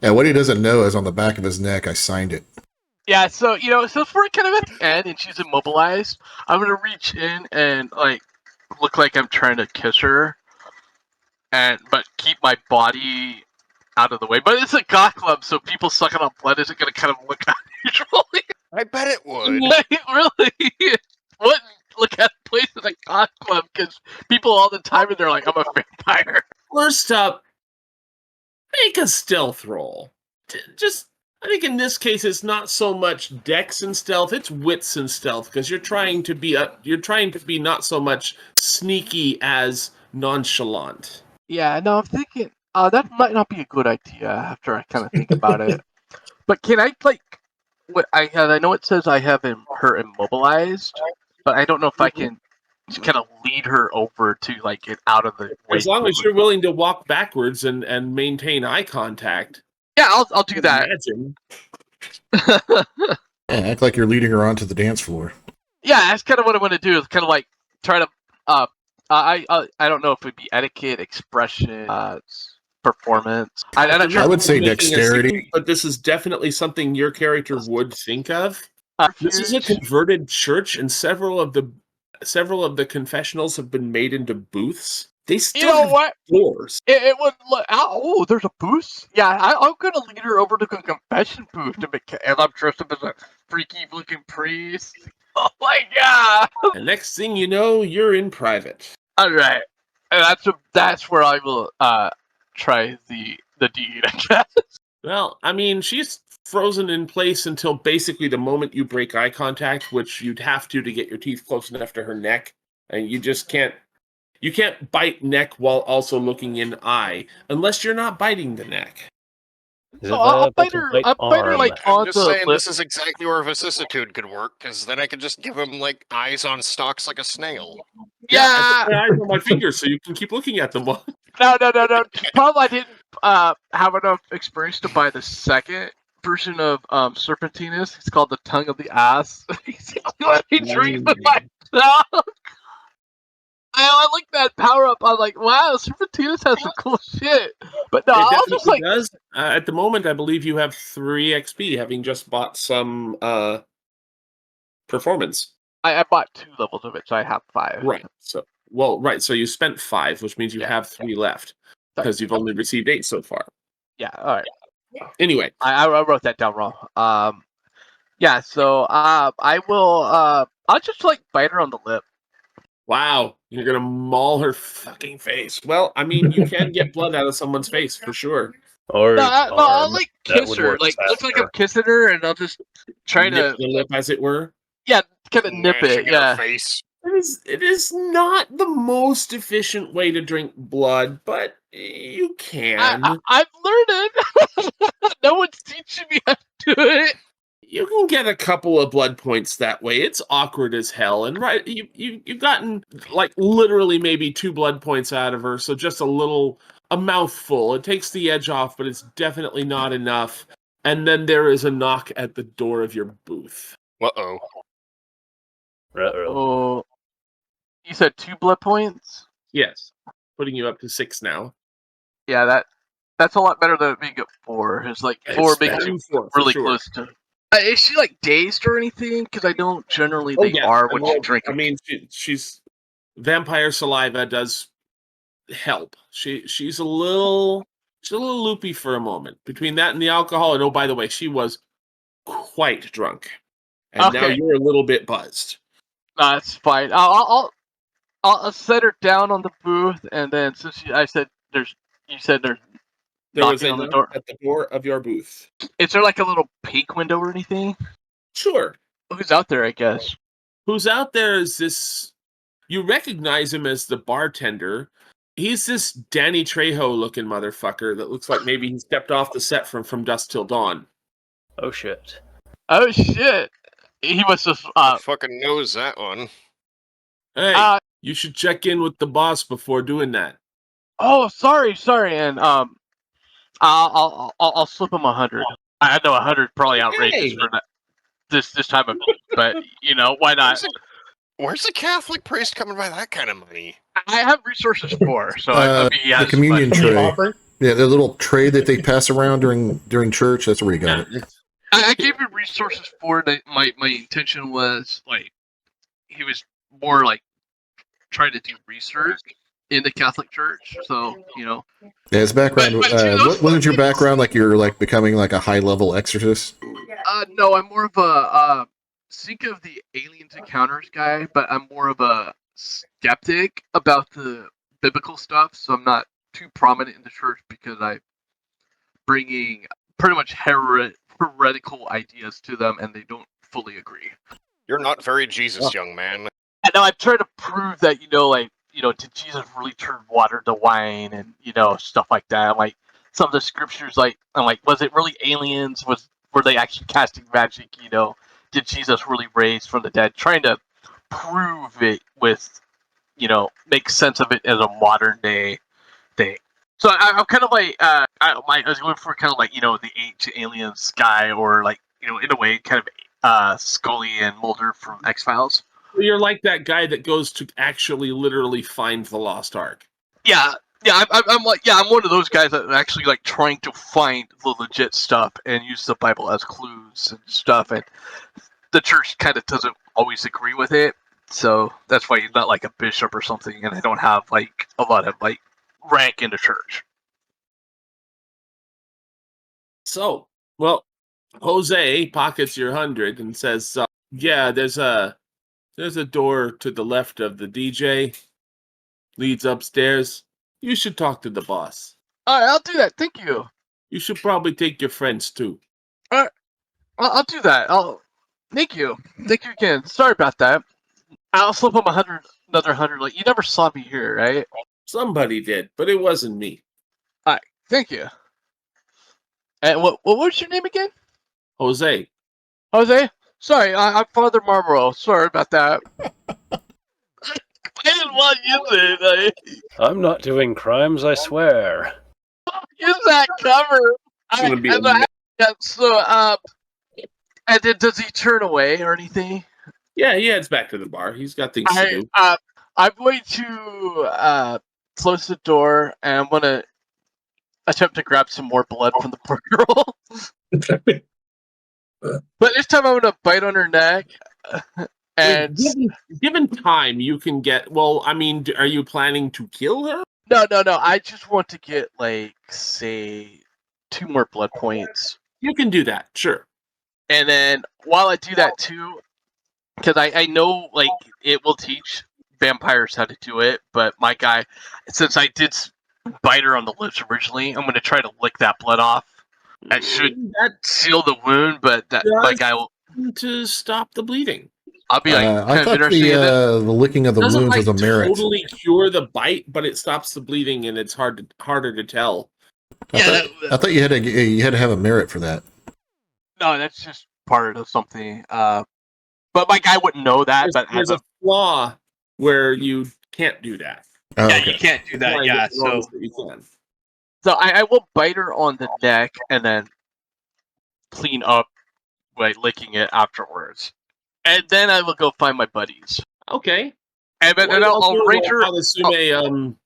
Yeah, what he doesn't know is on the back of his neck, I signed it. Yeah, so so if we're kind of at the end and she's immobilized, I'm gonna reach in and like look like I'm trying to kiss her, but keep my body out of the way. But it's a goth club, so people sucking on blood isn't going to kind of look unusual. I bet it would. Like, really? Wouldn't look at a place as a goth club because people all the time and they're like, I'm a vampire. First up, make a stealth roll. I think in this case it's not so much dex and stealth, it's wits and stealth, because you're trying to be not so much sneaky as nonchalant. Yeah, no, I'm thinking that might not be a good idea after I kind of think about it. But can I I know it says I have her immobilized, but I don't know if I can kind of lead her over to get out of the way. As long as you're willing to walk backwards and maintain eye contact. Yeah, I'll do that. Yeah, act like you're leading her onto the dance floor. Yeah, that's kind of what I want to do. Is kind of try to. I don't know if it'd be etiquette, expression, performance. I would say dexterity, but this is definitely something your character would think of. This is a converted church, and several of the confessionals have been made into booths. They still have doors. It would look. Oh, there's a booth. Yeah, I'm gonna lead her over to the confession booth to make. And I'm dressed up as a freaky looking priest. Oh my god! And next thing you know, you're in private. All right, and that's where I will try the deed, I guess. Well, I mean, she's frozen in place until basically the moment you break eye contact, which you'd have to get your teeth close enough to her neck, and you just can't. You can't bite neck while also looking in eye, unless you're not biting the neck. So I'll bite her. I'll bite her like I'm on just the saying lip. this is exactly where vicissitude could work, because then I could just give him like eyes on stalks like a snail. Yeah. I put my eyes on my fingers so you can keep looking at them. No. Probably I didn't have enough experience to buy the second version of Serpentinus. It's called the Tongue of the Ass. He's the only one he drinks with myself. I like that power up. I'm like, wow, Serpentinus has some cool shit. But no, It I was just like, does. At the moment, I believe you have 3 XP, having just bought some performance. I bought 2 levels of it, so I have 5. Right. So you spent 5, which means you have 3 left because you've only received 8 so far. Yeah. All right. Anyway, I wrote that down wrong. Yeah. So I will. I'll just like bite her on the lip. wow, you're gonna maul her fucking face. Well, I mean, you can get blood out of someone's face for sure. Or No, I'll like That kiss would her. work Like looks like faster. I'm kissing her, and I'll just try Nip to the lip, as it were. kind of nip Mashing it. in her Yeah. face. It is not the most efficient way to drink blood, but you can. I'm learning. No one's teaching me how to do it. You can get a couple of blood points that way. It's awkward as hell, and you've gotten like literally maybe 2 blood points out of her, so just a mouthful. It takes the edge off, but it's definitely not enough. And then there is a knock at the door of your booth. Uh-oh. Oh, you said 2 blood points? Yes, putting you up to 6 now. Yeah, that's a lot better than being at 4. It's like 4 makes you really close to. Is she like dazed or anything? Because I don't generally are when she drinks. I mean, she's vampire saliva does help. She's a little loopy for a moment between that and the alcohol. And oh, by the way, she was quite drunk, and now you're a little bit buzzed. That's fine. I'll set her down on the booth, and then since you said there's There was a on the knock door at the door of your booth. Is there like a little peek window or anything? Sure. Who's out there? I guess. Who's out there is this. You recognize him as the bartender. He's this Danny Trejo looking motherfucker that looks like maybe he stepped off the set from Dusk Till Dawn. Oh shit. Oh shit. He must have fucking knows that one. Hey, you should check in with the boss before doing that. Oh, sorry, and I'll slip him 100. I know 100 probably outrageous for that this time of, but you know why not? Where's the Catholic priest coming by that kind of money? I have resources for, so I mean, the communion tray. Yeah, the little tray that they pass around during church. That's where you got it. I gave him resources for it. My intention was like he was more like trying to do research in the Catholic Church, so you know. Yeah, his background. Wasn't your background like you're like becoming like a high level exorcist? No, I'm more of a Seek of the Aliens Encounters guy, but I'm more of a skeptic about the biblical stuff, so I'm not too prominent in the church because I'm bringing pretty much heretical ideas to them, and they don't fully agree. You're not very Jesus, young man. I know. I'm trying to prove that did Jesus really turn water to wine and stuff like that. I'm like some of the scriptures, was it really aliens? Were they actually casting magic? Did Jesus really raise from the dead? Trying to prove it with, make sense of it as a modern day thing. So I'm kind of like, I was going for kind of like, the ancient aliens guy, or like, in a way, kind of Scully and Mulder from X-Files. You're like that guy that goes to actually literally find the lost ark. Yeah, I'm like, I'm one of those guys that are actually like trying to find the legit stuff and use the Bible as clues and stuff. And the church kind of doesn't always agree with it. So that's why he's not like a bishop or something, and I don't have like a lot of like rank in the church. So, well, Jose pockets your 100 and says, "Yeah, there's a door to the left of the DJ, leads upstairs. You should talk to the boss. All right, I'll do that. Thank you. You should probably take your friends too." All right, I'll do that. Thank you again. Sorry about that. I'll slip him another 100. Like, you never saw me here, right? Somebody did, but it wasn't me. All right, thank you. And what was your name again? Jose. Jose? Sorry, I'm Father Marlboro. Sorry about that. I didn't want to use it. I'm not doing crimes, I swear. Use that cover. It's gonna be a So, and then does he turn away or anything? Yeah, he heads back to the bar. He's got things to do. I'm going to close the door, and I'm going to attempt to grab some more blood from the poor girl. But this time I'm going to bite on her neck. And Given time, you can get. Well, I mean, are you planning to kill her? no. I just want to get, like, say, 2 more blood points. You can do that, sure. And then while I do that too, because I know, like, it will teach vampires how to do it, but my guy, since I did bite her on the lips originally, I'm going to try to lick that blood off. That should seal the wound, but my guy will to stop the bleeding. I'll be like, I thought the licking of the Doesn't wounds like was a merit. totally cure the bite, but it stops the bleeding, and it's harder to tell. I thought you had to have a merit for that. No, that's just part of something. But my guy wouldn't know that. There's a flaw where you can't do that. Oh, yeah, okay. you can't do that. Like, Yeah, as long so as you can. I will bite her on the neck and then clean up by licking it afterwards, and then I will go find my buddies. Okay. And then I'll arrange her. Sume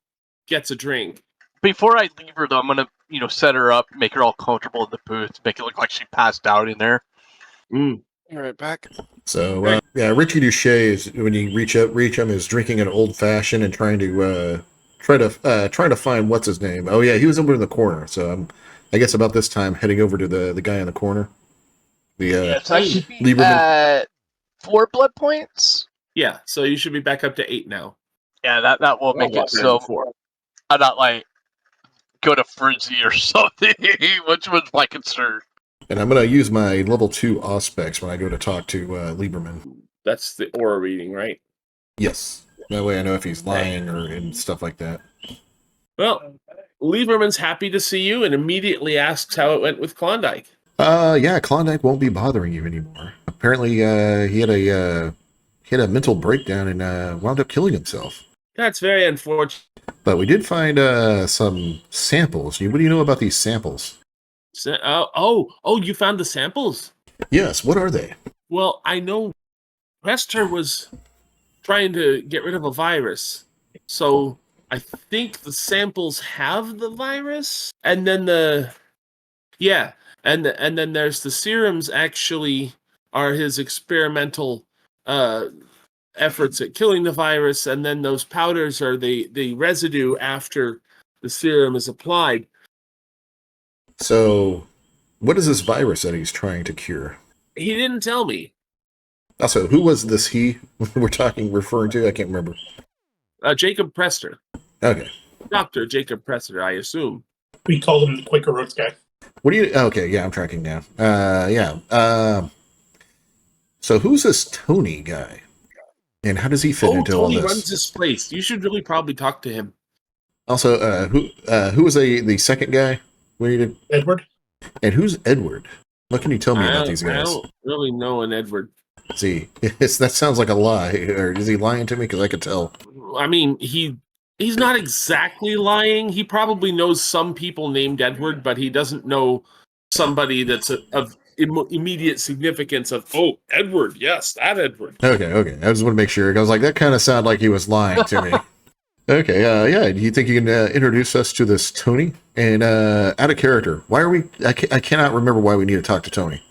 gets a drink. Before I leave her, though, I'm gonna set her up, make her all comfortable in the booth, make it look like she passed out in there. All right, back. So Richie Duché is, when you reach him, is drinking an old fashioned and trying to find what's his name. Oh yeah, he was over in the corner. So I'm, I guess about this time, heading over to the guy in the corner. So I should be Lieberman. at 4 blood points. Yeah, so you should be back up to 8 now. Yeah, that will make it so I'm not like go to frenzy or something, which was my concern. And I'm going to use my level 2 auspex when I go to talk to Lieberman. That's the aura reading, right? Yes. That way I know if he's lying and stuff like that. Well, Lieberman's happy to see you and immediately asks how it went with Klondike. Yeah, Klondike won't be bothering you anymore. Apparently, he had a mental breakdown and wound up killing himself. That's very unfortunate. But we did find some samples. What do you know about these samples? You found the samples? Yes, what are they? Well, I know Prester was trying to get rid of a virus. So I think the samples have the virus. And then and then there's the serums actually are his experimental efforts at killing the virus, and then those powders are the residue after the serum is applied. So, what is this virus that he's trying to cure? He didn't tell me. Also, who was this he referring to? I can't remember. Jacob Prester. Okay. Dr. Jacob Prester, I assume. We call him the Quaker Oats guy. What do you... Okay, yeah, I'm tracking now. So who's this Tony guy? And how does he fit into all Tony this? runs this place. You should really probably talk to him. Also, who was the second guy? Edward? And who's Edward? What can you tell me about these I guys? don't really know an Edward. See, that sounds like a lie. Or is he lying to me? Because I could tell. I mean, he's not exactly lying. He probably knows some people named Edward, but he doesn't know somebody that's of immediate significance of, Edward, yes, that Edward. Okay. I just want to make sure. I was like, that kind of sounded like he was lying to me. Okay, do you think you can introduce us to this Tony? And out of character, why are we... I cannot remember why we need to talk to Tony.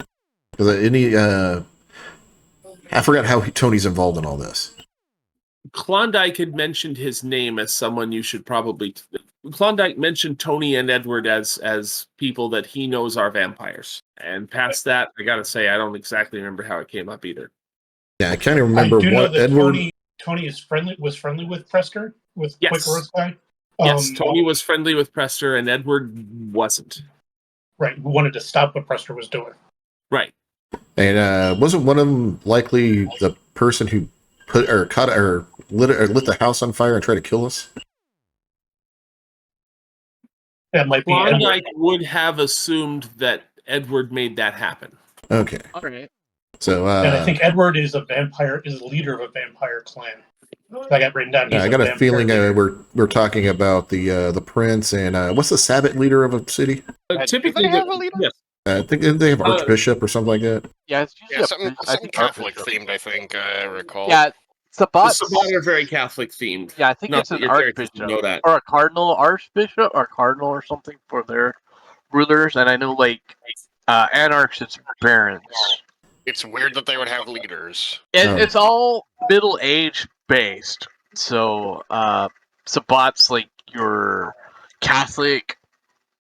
Because I forgot how Tony's involved in all this. Klondike had mentioned his name as someone you should probably. Klondike mentioned Tony and Edward as people that he knows are vampires. And past that, I gotta say, I don't exactly remember how it came up either. Yeah, I kind of remember I do know what that Edward. Tony was friendly with Presker, with Yes. Quick Rose guy. Yes, Tony was friendly with Prester, and Edward wasn't. Right, who wanted to stop what Presker was doing. Right. And wasn't one of them likely the person who lit the house on fire and tried to kill us? That might be Klondike Edward. would have assumed that Edward made that happen. Okay. All right. So And I think Edward is is the leader of a vampire clan. I got written down. I got a feeling we're talking about the prince and what's the Sabbath leader of a city? Typically, Do they have a leader? yes. I think they have archbishop or something like that. Yeah, it's usually Yeah, something I think Catholic Archbishop. themed, I think, I recall. Yeah, The Sabat. Sabat are very Catholic themed. Yeah, I think Not it's that an your characters archbishop know that. or a cardinal archbishop or cardinal or something for their rulers. And I know like anarchs, it's barons. It's weird that they would have leaders. It's all middle age based. So Sabat's like your Catholic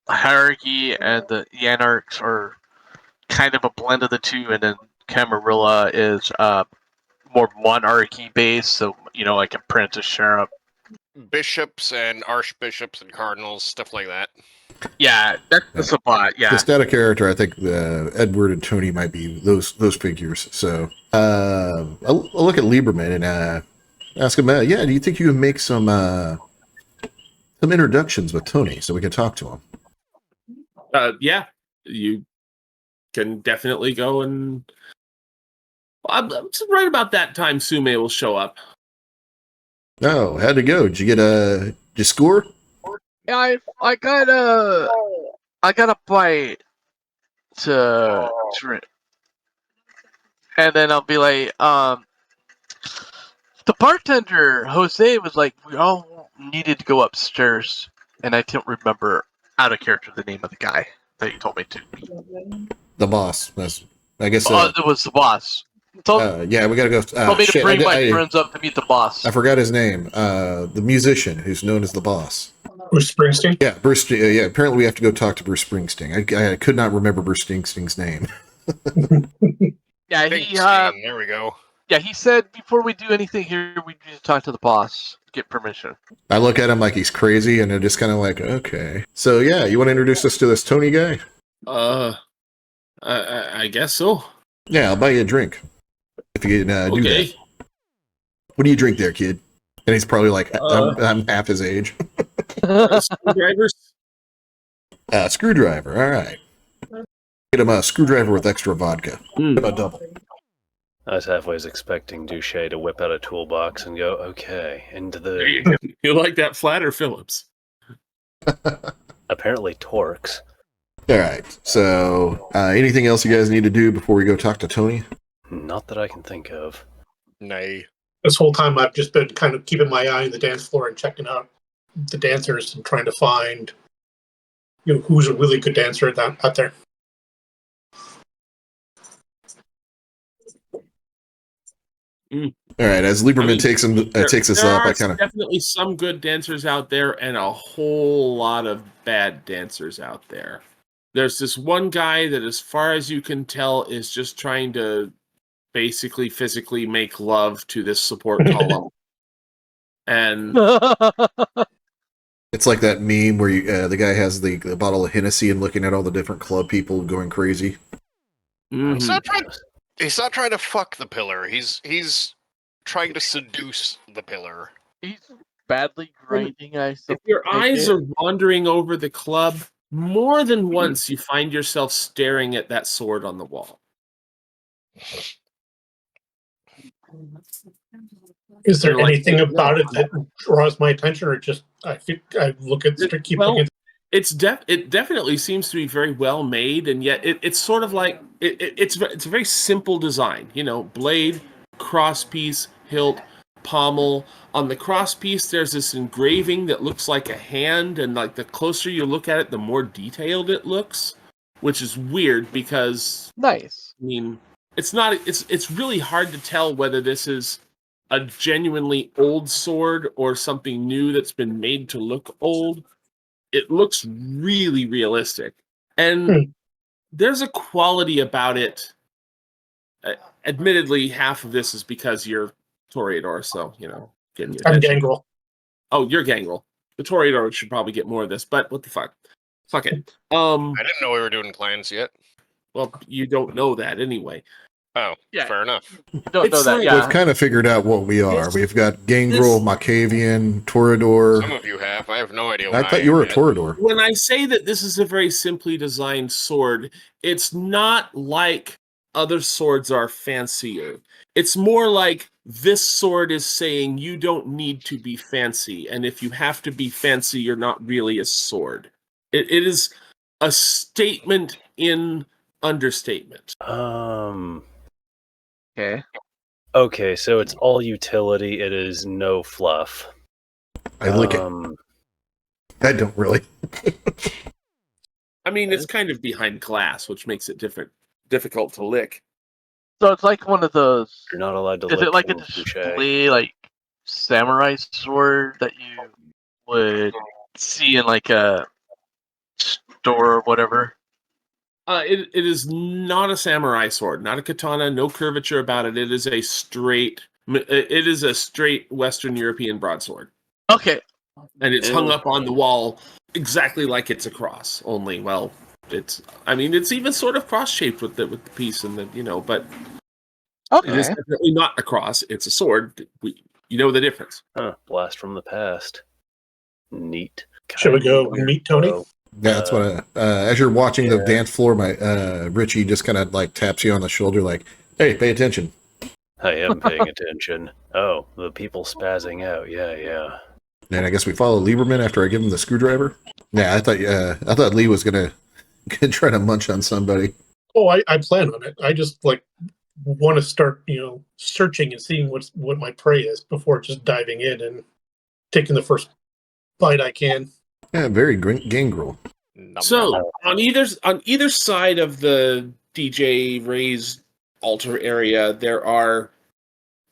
hierarchy, and the anarchs are kind of a blend of the two, and then Camarilla is more monarchy based, so like a prince, a sheriff. Bishops and archbishops and cardinals, stuff like that. Yeah, that's the Sabat. Yeah, Just out of character, I think Edward and Tony might be those figures. So I'll look at Lieberman and ask him, do you think you can make some introductions with Tony so we can talk to him? Yeah, you can definitely go and. I'm right about that time. Sume will show up. Oh, how'd it go? Did you get did you score? yeah. I got a bite to drink, and then I'll be like, the bartender Jose was like, we all needed to go upstairs, and I don't remember out of character the name of the guy that you told me to. The boss. I guess. It was the boss. Yeah, we gotta go. Told me to bring my friends up to meet the boss. I forgot his name. The musician who's known as the boss. Bruce Springsteen. Yeah, Bruce. Yeah, apparently we have to go talk to Bruce Springsteen. I could not remember Bruce Springsteen's name. Yeah, Big he Sting, there we go. yeah, he said before we do anything here, we need to talk to the boss, get permission. I look at him like he's crazy, and I'm just kind of like, okay. So yeah, you want to introduce us to this Tony guy? I guess so. Yeah, I'll buy you a drink if you can do Okay. that. What do you drink there, kid? And he's probably like, I'm half his age. Screwdrivers. Screwdriver. All right. Get him a screwdriver with extra vodka. Mm. A double. I was halfway expecting Duche to whip out a toolbox and go, okay, into There the you go. You like that flatter, Phillips? apparently Torx. All right. So, anything else you guys need to do before we go talk to Tony? Not that I can think of. Nay. This whole time, I've just been kind of keeping my eye on the dance floor and checking out the dancers and trying to find, who's a really good dancer out there. All right. As Lieberman takes us There up, are I kind of. definitely some good dancers out there, and a whole lot of bad dancers out there. There's this one guy that, as far as you can tell, is just trying to basically physically make love to this support column. And It's like that meme where the guy has the bottle of Hennessy and looking at all the different club people going crazy. mhm. He's not trying to fuck the pillar. He's trying to seduce the pillar. He's badly grinding, I if suppose. your eyes are wandering over the club, more than once you find yourself staring at that sword on the wall. Is there You're like, anything about it that draws my attention, or just I think I keep Well, looking? it definitely seems to be very well made, and yet it's sort of like it's a very simple design. Blade, crosspiece, hilt, pommel. On the crosspiece, there's this engraving that looks like a hand, and like the closer you look at it, the more detailed it looks, which is weird because Nice. I mean, it's not. It's really hard to tell whether this is a genuinely old sword or something new that's been made to look old. It looks really realistic, and there's a quality about it. Admittedly, half of this is because you're Toreador, so getting your I'm attention. Gangrel. Oh, you're Gangrel. The Toreador should probably get more of this, but what the fuck? Fuck it. I didn't know we were doing clans yet. Well, you don't know that anyway. Oh, Yeah. fair enough. You don't know It's that, like- yeah. We've kind of figured out what we are. We've got Gangrel, Macavian, Toreador. Some of you have. I have no idea I what thought you were a am yet. Toreador. When I say that this is a very simply designed sword, it's not like other swords are fancier. It's more like this sword is saying you don't need to be fancy, and if you have to be fancy, you're not really a sword. It is a statement in understatement. Okay. Okay, so it's all utility. It is no fluff. I lick it. I don't really. I mean, it's kind of behind glass, which makes it difficult to lick. So it's like one of those. You're not allowed to Is lick it like a King Touche. display, like samurai sword that you would see in like a store or whatever? It is not a samurai sword, not a katana, no curvature about it. It is a straight Western European broadsword. Okay. And it's hung up on the wall exactly like it's a cross. Only, well, it's even sort of cross-shaped with the piece and but Okay. it is definitely not a cross. It's a sword. You know the difference. Huh, blast from the past. Neat. Should we go Kinda meet Tony? weird, Yeah, that's what. As you're watching the dance floor, my Richie just kind of like taps you on the shoulder, like, "Hey, pay attention." I am paying attention. Oh, the people spazzing out. Yeah. And I guess we follow Lieberman after I give him the screwdriver. Yeah, I thought Lee was gonna try to munch on somebody. Oh, I plan on it. I just want to start, searching and seeing what my prey is before just diving in and taking the first bite I can. Yeah, very gangrel. So on either side of the DJ Ray's altar area, there are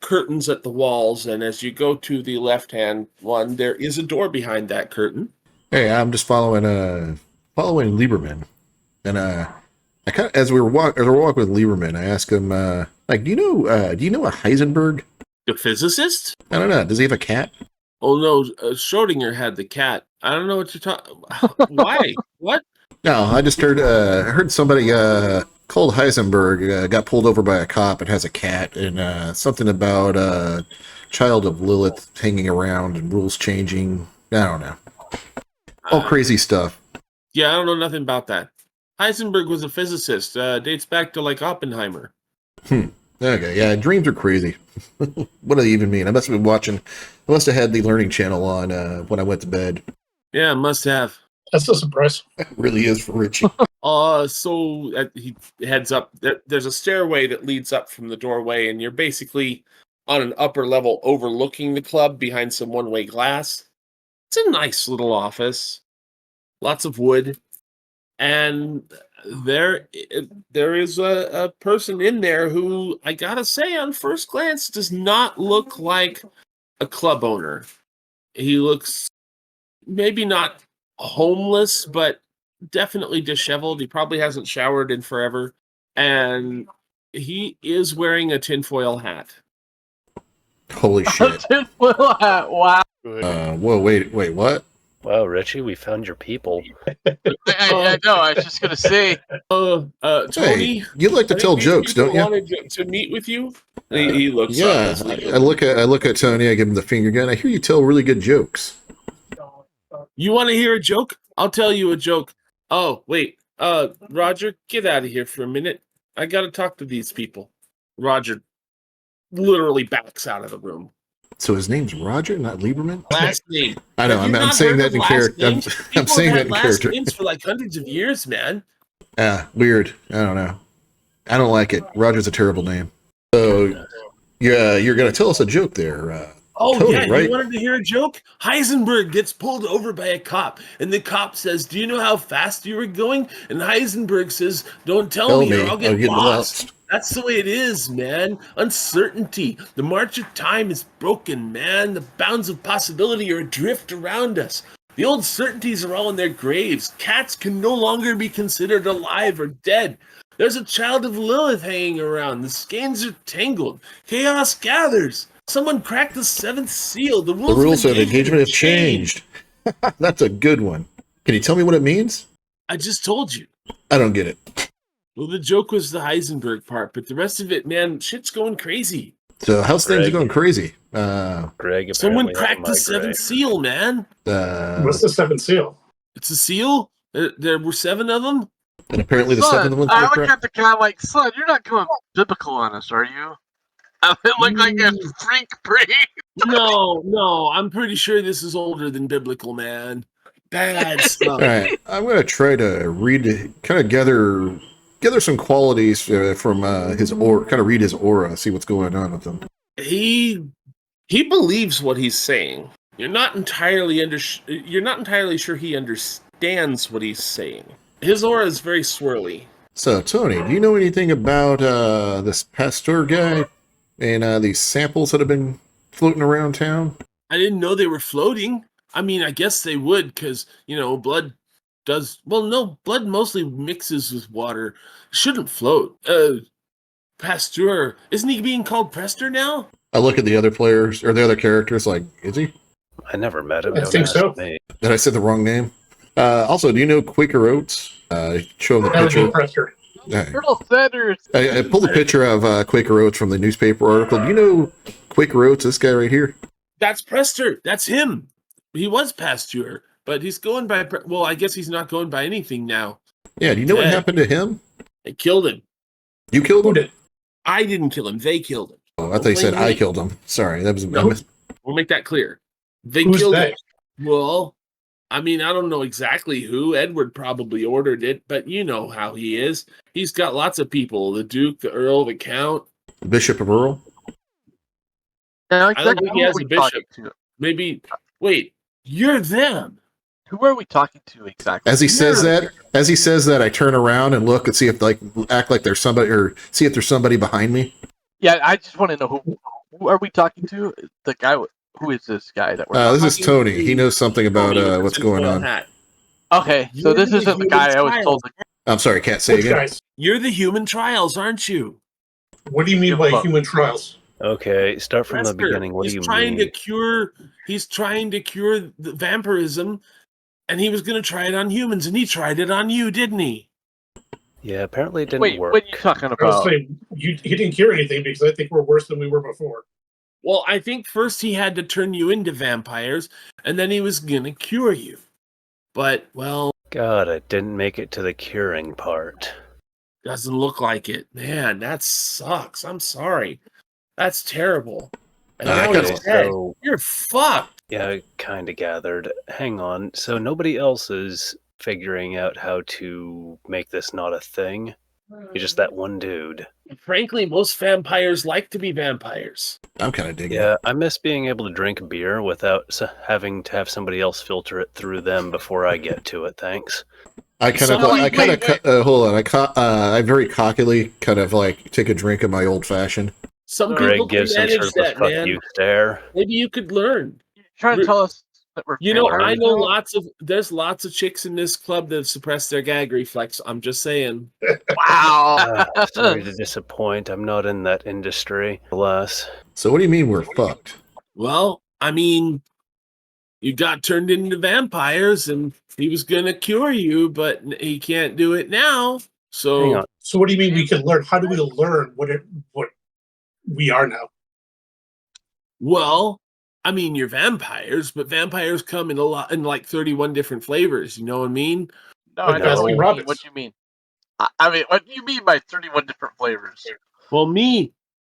curtains at the walls, and as you go to the left-hand one, there is a door behind that curtain. Hey, I'm just following Lieberman, and I kind of as we're walking with Lieberman, I ask him, do you know a Heisenberg? The physicist? I don't know. Does he have a cat? Oh no, Schrodinger had the cat. I don't know what you're talking. Why? What? No, I just heard somebody called Heisenberg got pulled over by a cop and has a cat, and something about child of Lilith hanging around and rules changing. I don't know. All crazy stuff. Yeah, I don't know nothing about that. Heisenberg was a physicist. Dates back to like Oppenheimer. Okay, yeah, dreams are crazy. What do they even mean? I must have had the Learning Channel on when I went to bed. Yeah, must have. That's a surprise. It really is for Richie. So he heads up. There's a stairway that leads up from the doorway, and you're basically on an upper level overlooking the club behind some one-way glass. It's a nice little office. Lots of wood. And there is a person in there who, I gotta say, on first glance, does not look like a club owner. He looks maybe not homeless, but definitely disheveled. He probably hasn't showered in forever. And he is wearing a tinfoil hat. Holy shit. Tinfoil hat. Wow. Whoa, wait, what? Wow, Richie, we found your people. I know. I was just gonna say. Tony, Hey, you like to I tell think these jokes, people don't you? wanted to meet with you. He looks Yeah, up. I look at Tony. I give him the finger gun. I hear you tell really good jokes. You want to hear a joke? I'll tell you a joke. Oh, wait. Roger, get out of here for a minute. I got to talk to these people. Roger literally backs out of the room. So his name's Roger, not Lieberman? Last name. I know. Have you I'm not saying heard that of in last character. names? I'm People saying have that in last character. names for like hundreds of years, man. Ah, weird. I don't know. I don't like it. Roger's a terrible name. So, yeah, you're gonna tell us a joke there. Oh, Tony, yeah, right? you wanted to hear a joke? Heisenberg gets pulled over by a cop, and the cop says, "Do you know how fast you were going?" And Heisenberg says, "Don't tell me or I'll get lost." That's the way it is, man. Uncertainty. The march of time is broken, man. The bounds of possibility are adrift around us. The old certainties are all in their graves. Cats can no longer be considered alive or dead. There's a child of Lilith hanging around. The skeins are tangled. Chaos gathers. Someone cracked the seventh seal. The rules of engagement have changed. That's a good one. Can you tell me what it means? I just told you. I don't get it. Well, the joke was the Heisenberg part, but the rest of it, man, shit's going crazy. So how's things Greg. going crazy? Greg, Someone apparently had a cracked the migraine. seventh seal, man. What's the seventh seal? It's a seal? There were 7 of them? And apparently the Son, seventh one's I look correct. at the guy like, son, you're not going biblical on us, are you? I look like a freak brain. No, I'm pretty sure this is older than biblical, man. Bad stuff. All right, I'm going to try to read, kind of gather some qualities from his aura, kind of read his aura, see what's going on with him. He believes what he's saying. You're not entirely sure he understands what he's saying. His aura is very swirly. So, Tony, do you know anything about this Pasteur guy and these samples that have been floating around town? I didn't know they were floating. I mean, I guess they would, because, blood does... Well, no, blood mostly mixes with water. Shouldn't float. Pasteur... Isn't he being called Prester now? I look at the other players, or the other characters, like, is he? I never met him. I Don't think ask so. me. Did I say the wrong name? Also, do you know Quaker Oats? Show the That would be picture. Prester. Colonel Sanders. I pulled a picture of Quaker Oats from the newspaper article. Do you know Quaker Oats, this guy right here? That's Prester. That's him. He was Pasteur, but he's going by... Well, I guess he's not going by anything now. Yeah, do you know what Dead. happened to him? They killed him. You killed Who him? did? I didn't kill him. They killed him. Oh, I thought you said Blame I me. killed him. Sorry, that was... No. We'll make that clear. They Who's killed they? him. Well, I mean, I don't know exactly who. Edward probably ordered it, but you know how he is. He's got lots of people. The Duke, the Earl, the Count. Bishop of Earl? Yeah, I don't think he who are has we a bishop. talking to? Maybe... Wait, you're them. Who are we talking to exactly? As he says that, I turn around and look and see if, act like there's somebody, or see if there's somebody behind me. Yeah, I just want to know who are we talking to? The guy. Who is this guy that we're? This is Tony. He knows something about what's going on. Hat. Okay, so this isn't the guy I was told. I'm sorry, can't say Which again. guys? You're the human trials, aren't you? What do you mean by human trials? Okay, start from the Prester. beginning. What do you He's trying mean? to cure. He's trying to cure the vampirism, and he was going to try it on humans, and he tried it on you, didn't he? Yeah, apparently it didn't Wait, work. what are you talking I was about? saying, he didn't cure anything because I think we're worse than we were before. Well, I think first he had to turn you into vampires, and then he was going to cure you. But, well, God, it didn't make it to the curing part. doesn't look like it. Man, that sucks. I'm sorry. That's terrible. And I now kinda- he's dead. So, You're fucked. yeah, I kind of gathered. Hang on. So nobody else is figuring out how to make this not a thing? You're just that one dude. Frankly, most vampires like to be vampires. I'm kind of digging it. Yeah, I miss being able to drink beer without having to have somebody else filter it through them before I get to it. Thanks. I kind of, hold on. I very cockily kind of take a drink of my old fashioned. Some Greg people can gives some manage sort of that, a fuck man. you stare. Maybe you could learn. You're trying to tell us that we're. You know, I vampires know now? there's lots of chicks in this club that have suppressed their gag reflex. I'm just saying. Wow. Sorry to disappoint. I'm not in that industry. Alas. So what do you mean we're fucked? Well, I mean, you got turned into vampires and he was going to cure you, but he can't do it now. Hang So, on. So what do you mean we can learn? How do we learn what we are now? well, I mean, you're vampires, but vampires come in like 31 different flavors. You know what I mean? No, Like I know what Baskin you mean. Robbins. What do you mean? I mean, what do you mean by 31 different flavors?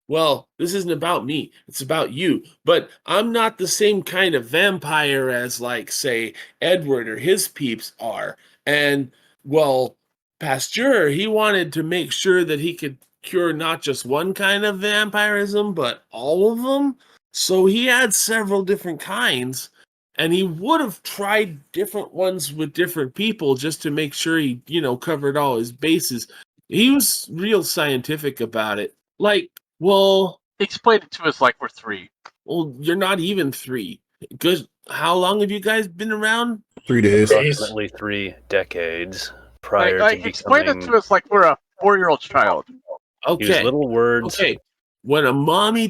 Well, this isn't about me. It's about you. But I'm not the same kind of vampire as, like, say, Edward or his peeps are. And, well, Pasteur, he wanted to make sure that he could cure not just one kind of vampirism, but all of them. So he had several different kinds. And he would have tried different ones with different people just to make sure he, covered all his bases. He was real scientific about it. Like, well, Explain it to us like we're 3. well, you're not even 3. Good. How long have you guys been around? 3 days. Approximately 3 decades prior to explain it becoming. to us like we're a 4-year-old child. Use Okay. little words. Okay. When a mommy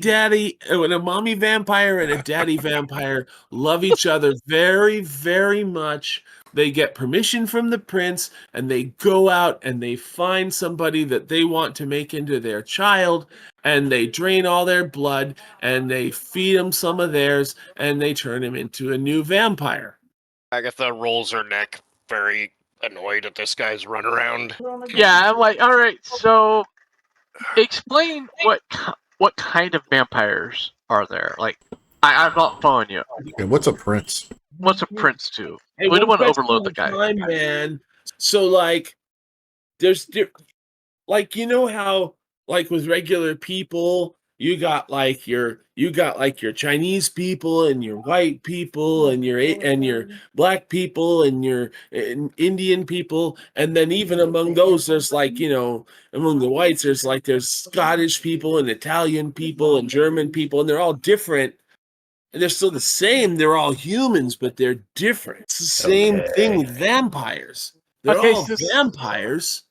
vampire and a daddy vampire love each other very, very much, they get permission from the prince and they go out and they find somebody that they want to make into their child, and they drain all their blood and they feed them some of theirs and they turn him into a new vampire. Agatha rolls her neck, very annoyed at this guy's runaround. Yeah, I'm like, all right, so explain what kind of vampires are there? Like, I'm not following you. And what's a prince? What's a prince to? Hey, We don't one want to question overload the at a guy. time, man. So, like, there's like, you know how, like, with regular people, you got like your Chinese people and your white people and your black people and your Indian people, and then even among those, there's like, you know, among the whites, there's Scottish people and Italian people and German people, and they're all different. And they're still the same. They're all humans, but they're different. It's the same thing with vampires. They're Okay, all so vampires,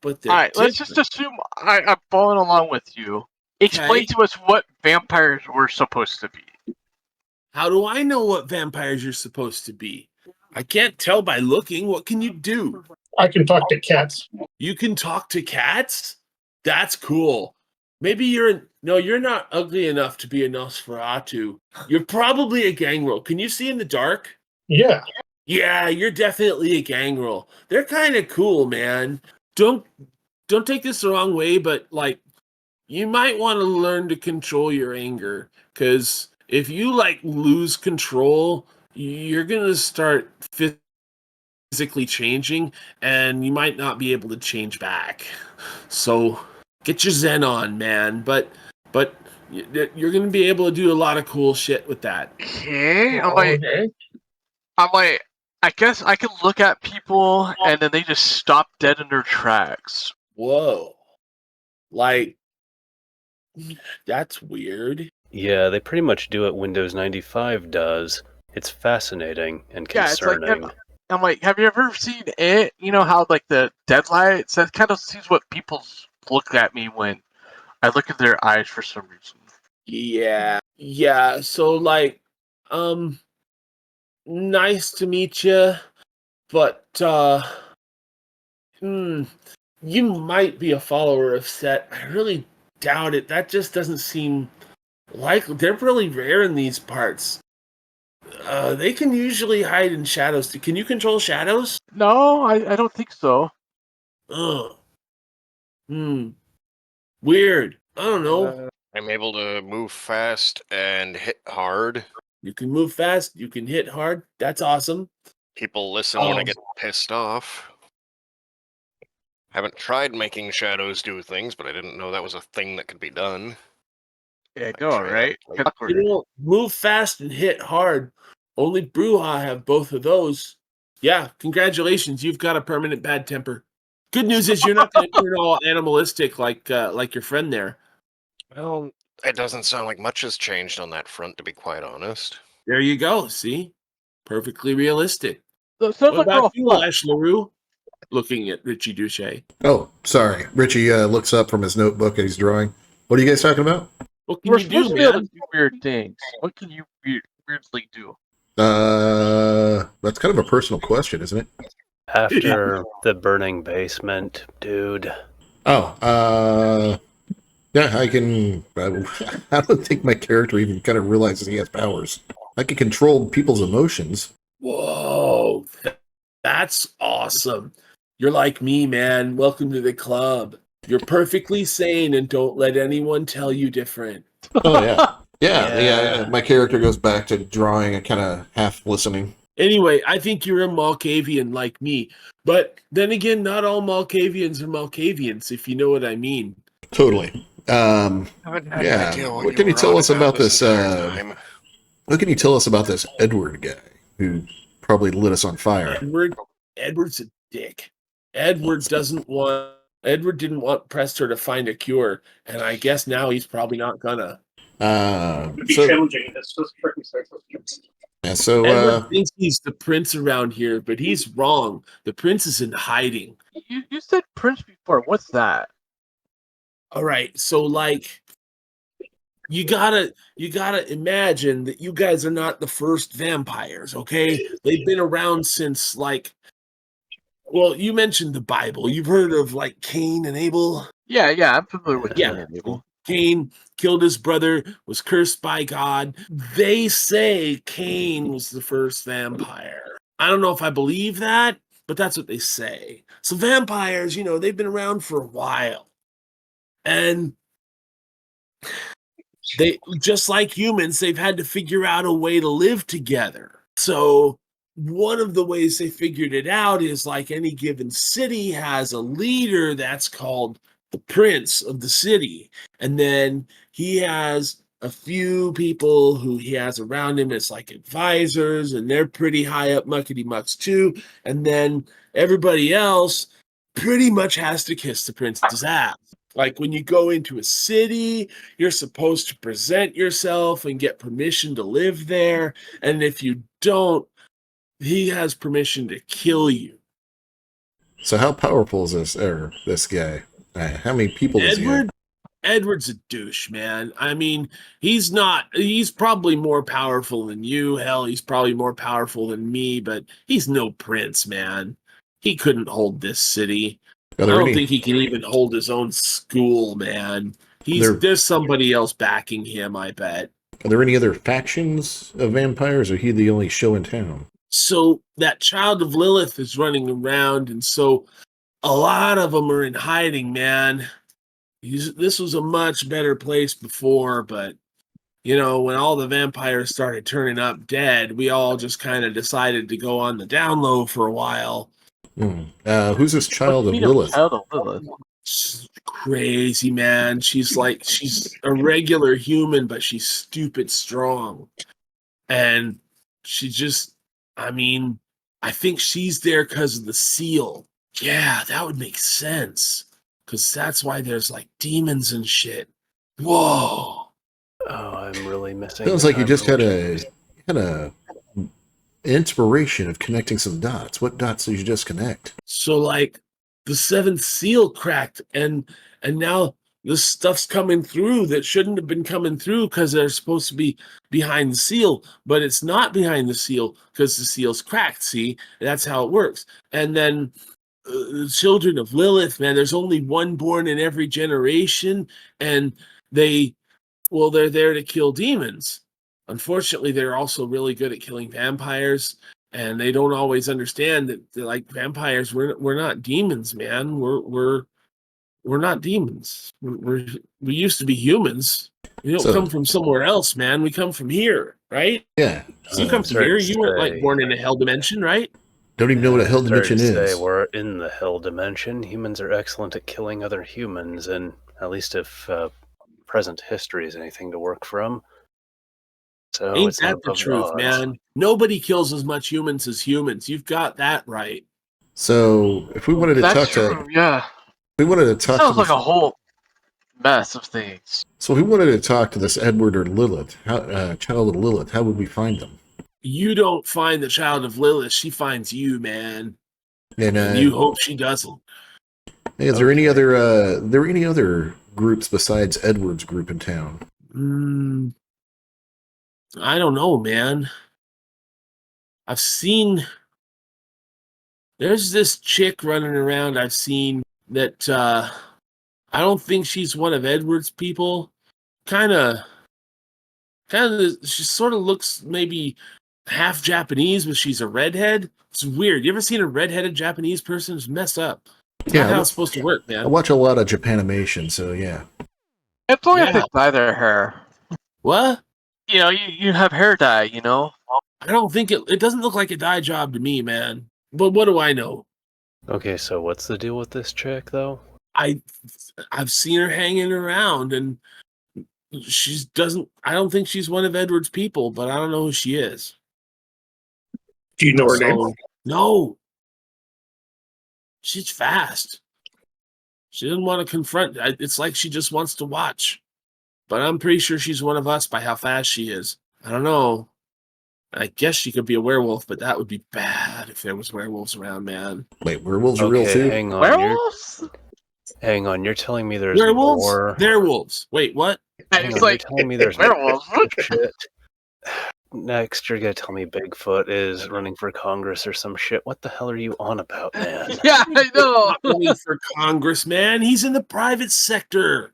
but they're all right, different. let's just assume I'm following along with you. Explain Okay. to us what vampires were supposed to be. How do I know what vampires you're supposed to be? I can't tell by looking. What can you do? I can talk to cats. You can talk to cats? That's cool. Maybe you're not ugly enough to be a Nosferatu. You're probably a gangrel. Can you see in the dark? Yeah. Yeah, you're definitely a gangrel. They're kind of cool, man. Don't take this the wrong way, but like, you might want to learn to control your anger, because if you like lose control, you're gonna start physically changing, and you might not be able to change back. So get your Zen on, man. But you're gonna be able to do a lot of cool shit with that. Okay, Okay. I'm like, I guess I can look at people and then they just stop dead in their tracks. Whoa, like, that's weird. Yeah, they pretty much do what Windows 95 does. It's fascinating and Yeah, it's like, concerning. I'm like, have you ever seen it? You know how like the deadlights? That kind of sees what people look at me when I look at their eyes for some reason. Yeah. So like, nice to meet you, but you might be a follower of Set. I really doubt it. That just doesn't seem likely. They're really rare in these parts. They can usually hide in shadows. Can you control shadows? No, I don't think so. Ugh. Weird. I don't know. I'm able to move fast and hit hard. You can move fast. You can hit hard. That's awesome. People listen when I get pissed off. Haven't tried making shadows do things, but I didn't know that was a thing that could be done. Yeah, no, right? You know, move fast and hit hard. Only Bruja have both of those. Yeah, congratulations. You've got a permanent bad temper. Good news is you're not going to turn all animalistic like your friend there. Well, it doesn't sound like much has changed on that front, to be quite honest. There you go. See? Perfectly realistic. So, sounds What like we're about all you, fun. Lash LaRue? Looking at Richie Duche. Oh, sorry. Richie looks up from his notebook and he's drawing. What are you guys talking about? What can We're you supposed do, to be able to man? do weird things. What can you weirdly do? That's kind of a personal question, isn't it? After the burning basement, dude. Oh, yeah, I can. I don't think my character even kind of realizes he has powers. I can control people's emotions. Whoa, that's awesome. You're like me, man. Welcome to the club. You're perfectly sane and don't let anyone tell you different. Oh yeah, yeah. Yeah. My character goes back to drawing and kind of half listening. Anyway, I think you're a Malkavian like me. But then again, not all Malkavians are Malkavians, if you know what I mean. Totally. I haven't had Yeah. an idea What can you were tell on us about this? entire time. What can you tell us about this Edward guy who probably lit us on fire? Edward's a dick. Edward doesn't want Edward didn't want Prester to find a cure, and I guess now he's probably not gonna. It'd be So challenging. That's just freaking yeah, so Edward thinks he's the prince around here, but he's wrong. The prince is in hiding. You said Prince before. What's that? All right, so like you gotta imagine that you guys are not the first vampires, okay? They've been around since like, well, you mentioned the Bible. You've heard of like Cain and Abel? Yeah, I'm familiar with Yeah. Cain and Abel. Cain killed his brother, was cursed by God. They say Cain was the first vampire. I don't know if I believe that, but that's what they say. So vampires, they've been around for a while. And they, just like humans, they've had to figure out a way to live together. So one of the ways they figured it out is like any given city has a leader that's called the prince of the city. And then he has a few people who he has around him as like advisors, and they're pretty high up muckety mucks too. And then everybody else pretty much has to kiss the prince's ass. Like when you go into a city, you're supposed to present yourself and get permission to live there. And if you don't, he has permission to kill you. so how powerful is this guy? How many people does he have? Edward's a douche, man. I mean, he's probably more powerful than you. Hell, he's probably more powerful than me, but he's no prince, man. He couldn't hold this city. I don't think he can even hold his own school, man. There's somebody else backing him, I bet. Are there any other factions of vampires, or is he the only show in town? So that child of Lilith is running around, and so a lot of them are in hiding, man. This was a much better place before, but when all the vampires started turning up dead, we all just kind of decided to go on the down low for a while. Who's this child of Lilith? She's crazy, man. She's a regular human, but she's stupid strong. And she just, I think she's there because of the seal. Yeah, that would make sense. Because that's why there's like demons and shit. Whoa. Oh, I'm really missing. Sounds like you just had a inspiration of connecting some dots. What dots did you just connect? So like the seventh seal cracked, and now this stuff's coming through that shouldn't have been coming through because they're supposed to be behind the seal, but it's not behind the seal because the seal's cracked. See, that's how it works. And then the children of Lilith, man, there's only one born in every generation, and they're there to kill demons. Unfortunately, they're also really good at killing vampires, and they don't always understand that like vampires, we're not demons, man. We're not demons. We used to be humans. We don't come from somewhere else, man. We come from here, right? Yeah. You come from here. You weren't like born in a hell dimension, right? Don't even know what a hell dimension is. We're in the hell dimension. Humans are excellent at killing other humans, and at least if present history is anything to work from. So ain't that the truth, man? Nobody kills as much humans as humans. You've got that right. So if we wanted to talk sounds like a whole mess of things. So if we wanted to talk to this Edward or Lilith, child of Lilith, how would we find them? You don't find the child of Lilith. She finds you, man. And you hope she doesn't. Hey, is there any other groups besides Edward's group in town? I don't know, man. I've seen there's this chick running around I've seen that I don't think she's one of Edward's people. Kind of she sort of looks maybe half Japanese, but she's a redhead. It's weird. You ever seen a redheaded Japanese person? It's messed up. It's not how it's supposed to work, man. I watch a lot of Japanimation, so yeah. It's only if they dye their hair. What? You have hair dye, I don't think it doesn't look like a dye job to me, man. But what do I know? Okay, so what's the deal with this chick, though? I've seen her hanging around, and I don't think she's one of Edward's people, but I don't know who she is. Do you know her name? No. She's fast. She doesn't want to confront. It's like she just wants to watch. But I'm pretty sure she's one of us by how fast she is. I don't know. I guess she could be a werewolf, but that would be bad if there was werewolves around, man. Wait, werewolves are real Okay, too? hang on. Werewolves? Hang on. You're telling me there's Werewolves? more. They're wolves. Wait, what? Hang It's on, like you're telling me there's werewolves. more shit. Next, you're gonna tell me Bigfoot is running for Congress or some shit. What the hell are you on about, man? Yeah, I know. Not running for Congress, man. He's in the private sector.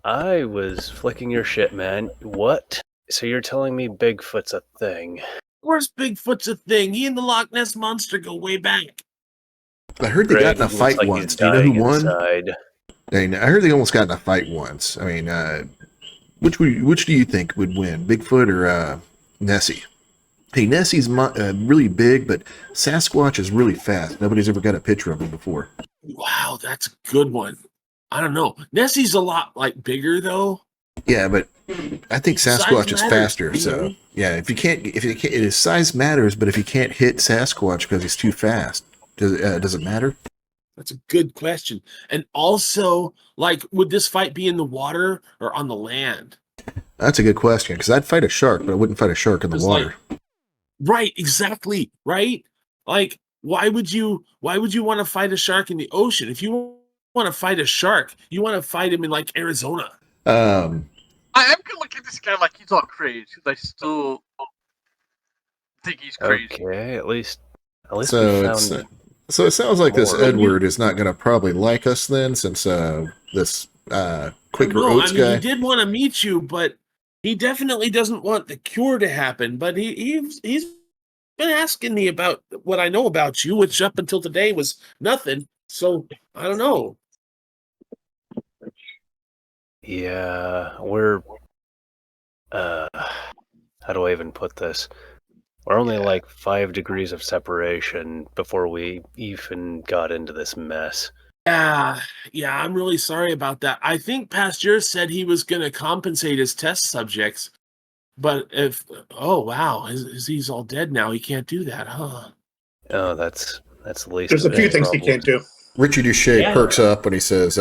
I was flicking your shit, man. What? So you're telling me Bigfoot's a thing? Of course, Bigfoot's a thing. He and the Loch Ness Monster go way back. I heard they got in a Greg fight looks like once. he's Do you know who dying won? inside. I heard they almost got in a fight once. I mean, which do you think would win, Bigfoot or Nessie? Hey, Nessie's really big, but Sasquatch is really fast. Nobody's ever got a picture of him before. Wow, that's a good one. I don't know. Nessie's a lot bigger though. Yeah, but I think Size Sasquatch is matters, faster. you So know? yeah, if you can't, his size matters, but if you can't hit Sasquatch because he's too fast, does it matter? That's a good question. And also, would this fight be in the water or on the land? That's a good question because I'd fight a shark, but I wouldn't fight a shark in the 'Cause, water. Right, exactly. Right? Why would you want to fight a shark in the ocean? If you want to fight a shark, you want to fight him in Arizona. I am gonna look at this guy like he's all crazy because I still think he's crazy. Okay, at least So we it's found. so it sounds like this more. Edward is not going to probably like us then, since this Quaker No, Oats I mean guy. he did want to meet you, but he definitely doesn't want the cure to happen. But he's been asking me about what I know about you, which up until today was nothing. So I don't know. Yeah, we're. How do I even put this? We're only like 5 degrees of separation before we even got into this mess. Yeah, I'm really sorry about that. I think Pasteur said he was going to compensate his test subjects, but wow, he's all dead now. He can't do that, huh? Oh, that's the least. There's of a few his things he problems. can't do. Richie Duche Yeah. perks up when he says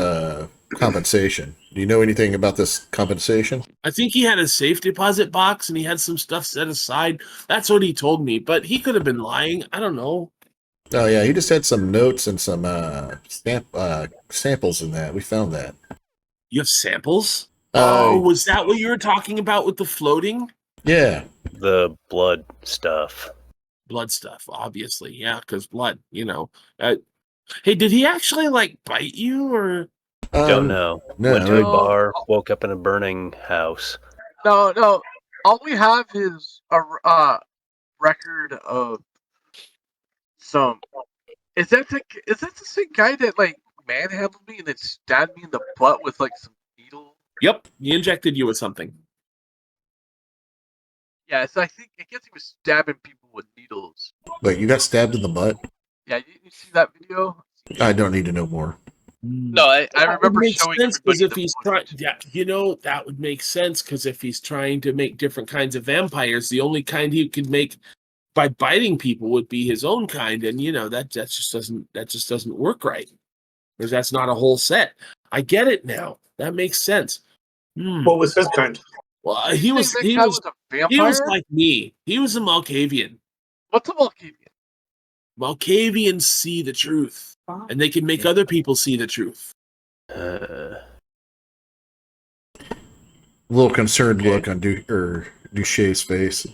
compensation. Do you know anything about this compensation? I think he had a safe deposit box and he had some stuff set aside. That's what he told me, but he could have been lying. I don't know. Oh yeah, he just had some notes and some samples in that. We found that. You have samples? Uh, Was that what you were talking about with the floating? Yeah. The blood stuff. Blood stuff, obviously. Yeah, because blood, hey, did he actually bite you or? Don't know. No, Went to a No. bar, woke up in a burning house. No. All we have is a record of some. Is that the same guy that manhandled me and then stabbed me in the butt with some needle? Yep, he injected you with something. Yeah, so I guess he was stabbing people with needles. Wait, you got stabbed in the butt? Yeah, you see that video? I don't need to know more. No, I That would remember make showing sense because everybody if the he's trying, footage. that would make sense because if he's trying to make different kinds of vampires, the only kind he could make by biting people would be his own kind, and that just doesn't work right because that's not a whole set. I get it now. That makes sense. What was his kind? Well, You he think that guy was a vampire? he was like me. He was a Malkavian. What's a Malkavian? Malkavians see the truth, and they can make other people see the truth. Uh, A little concerned look on Duche's face.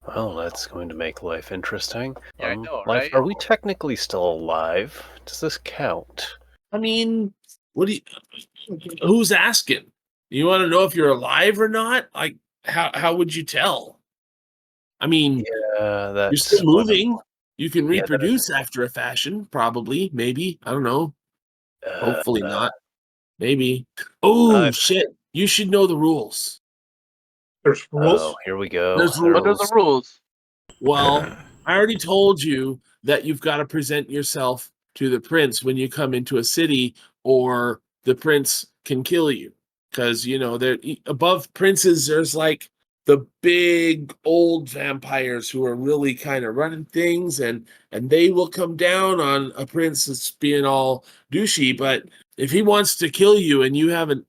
well, that's going to make life interesting. Yeah, I know, Life, right? are we technically still alive? Does this count? I mean, who's asking? You want to know if you're alive or not? How would you tell? I mean, That's you're still one of- moving. You can Yeah, that reproduce after a fashion, probably, maybe. I don't know. Hopefully not. Maybe. Oh, shit. You should know the rules. There's rules. Oh, here we go. There's There What are rules. the rules? Well, I already told you that you've got to present yourself to the prince when you come into a city, or the prince can kill you. Because, above princes, there's the big old vampires who are really kind of running things, and they will come down on a prince that's being all douchey. But if he wants to kill you and you haven't,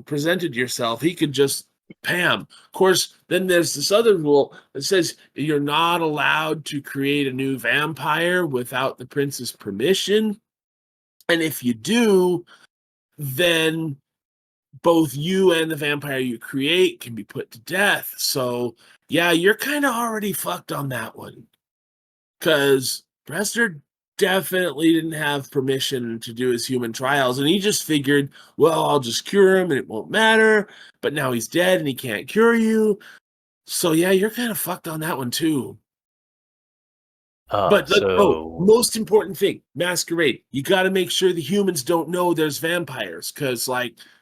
presented yourself, he could just Pam. Of course, then there's this other rule that says you're not allowed to create a new vampire without the prince's permission. And if you do, then both you and the vampire you create can be put to death. So, yeah, you're kind of already fucked on that one. Because Brester definitely didn't have permission to do his human trials, and he just figured, well, I'll just cure him and it won't matter. But now he's dead and he can't cure you. So, yeah, you're kind of fucked on that one, too. But most important thing, Masquerade. You got to make sure the humans don't know there's vampires, because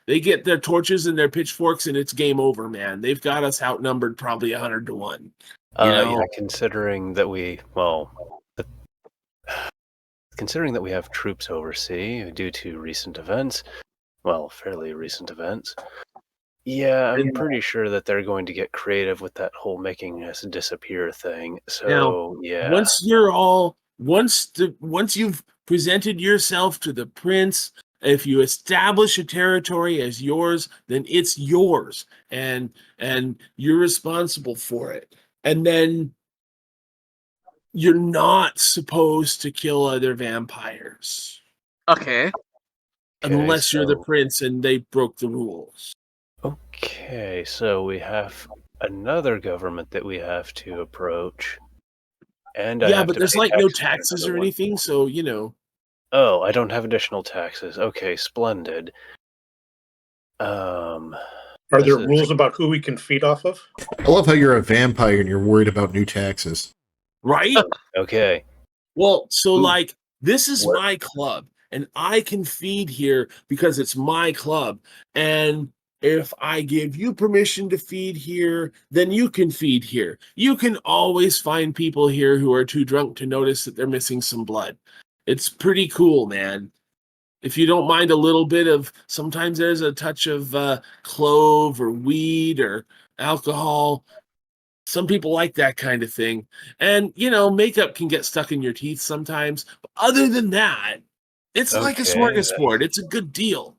they get their torches and their pitchforks and it's game over, man. They've got us outnumbered probably 100-1. Yeah, considering that considering that we have troops overseas due to recent events, fairly recent events. Yeah, I'm pretty sure that they're going to get creative with that whole making us disappear thing. So, now, yeah. Once you've presented yourself to the prince, if you establish a territory as yours, then it's yours, and you're responsible for it. And then you're not supposed to kill other vampires. Okay. Unless you're the prince and they broke the rules. Okay, so we have another government that we have to approach. And but there's no taxes or anything, so Oh, I don't have additional taxes. Okay, splendid. Are there rules about who we can feed off of? I love how you're a vampire and you're worried about new taxes. Right? Okay. Well, so this is my club, and I can feed here because it's my club. And if I give you permission to feed here, then you can feed here. You can always find people here who are too drunk to notice that they're missing some blood. It's pretty cool, man. If you don't mind a little bit of, sometimes there's a touch of clove or weed or alcohol. Some people like that kind of thing. And, makeup can get stuck in your teeth sometimes. But other than that, it's like a smorgasbord. It's a good deal.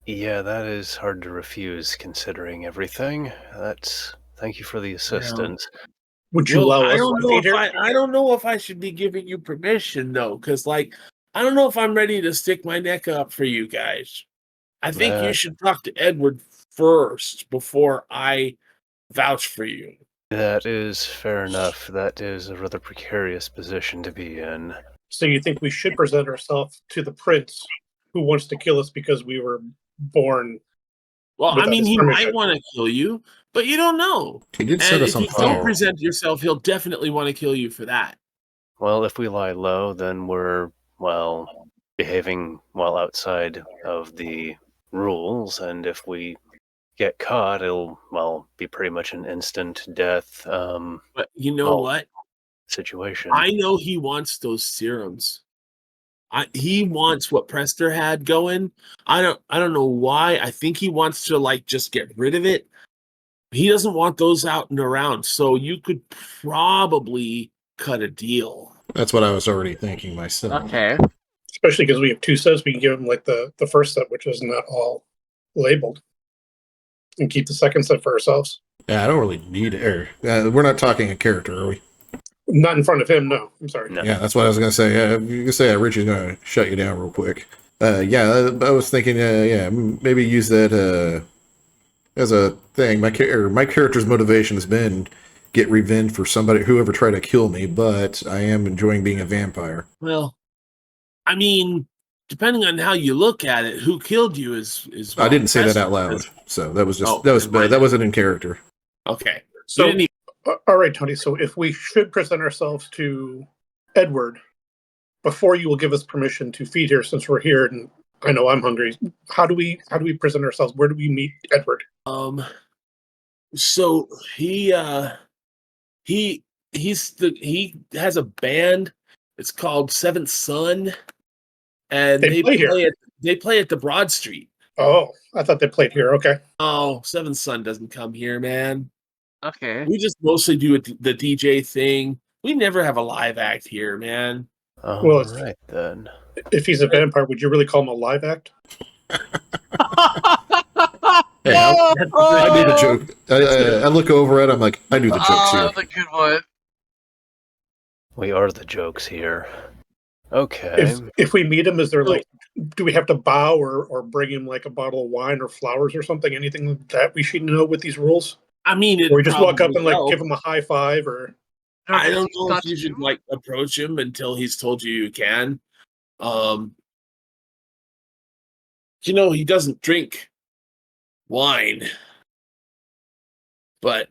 Yeah, that is hard to refuse considering everything. Thank you for the assistance. Would you allow us to feed her? I don't know if I should be giving you permission, though, because, I don't know if I'm ready to stick my neck up for you guys. I think you should talk to Edward first before I vouch for you. That is fair enough. That is a rather precarious position to be in. So you think we should present ourselves to the prince who wants to kill us because we were born? Well, he might want to kill you, but you don't know. He did set us on fire. If you don't present yourself, he'll definitely want to kill you for that. Well, if we lie low, then we're, behaving outside of the rules, and if we get caught, it'll, be pretty much an instant death. But you know what? Situation. I know he wants those serums. He wants what Prester had going. I don't know why. I think he wants to just get rid of it. He doesn't want those out and around. So you could probably cut a deal. That's what I was already thinking myself. Okay. Especially because we have 2 sets, we can give him the first set, which is not all labeled, and keep the second set for ourselves. Yeah, I don't really need it. We're not talking a character, are we? Not in front of him, no. I'm sorry. No. Yeah, that's what I was going to say. You can say Richie's going to shut you down real quick. I was thinking, maybe use that as a thing. My character's motivation has been get revenge for whoever tried to kill me, but I am enjoying being a vampire. Well, depending on how you look at it, who killed you is I didn't say that out loud, so that was just that wasn't in character. Okay, so all right, Tony. So if we should present ourselves to Edward before you will give us permission to feed here, since we're here, and I know I'm hungry. How do we present ourselves? Where do we meet Edward? So he has a band. It's called Seventh Son, and they play at the Broad Street. Oh, I thought they played here. Okay. Oh, Seventh Son doesn't come here, man. Okay. We just mostly do the DJ thing. We never have a live act here, man. All Well, right then. if he's a vampire, would you really call him a live act? Hey, I do the joke. I look over at him like, I do the jokes here. That's a good one. We are the jokes here. Okay. If we meet him, is there like, do we have to bow or bring him like a bottle of wine or flowers or something? Anything that we should know with these rules? I mean, Or we just walk up and like will. give him a high five or? I don't know if you should like approach him until he's told you can. You know, he doesn't drink wine, but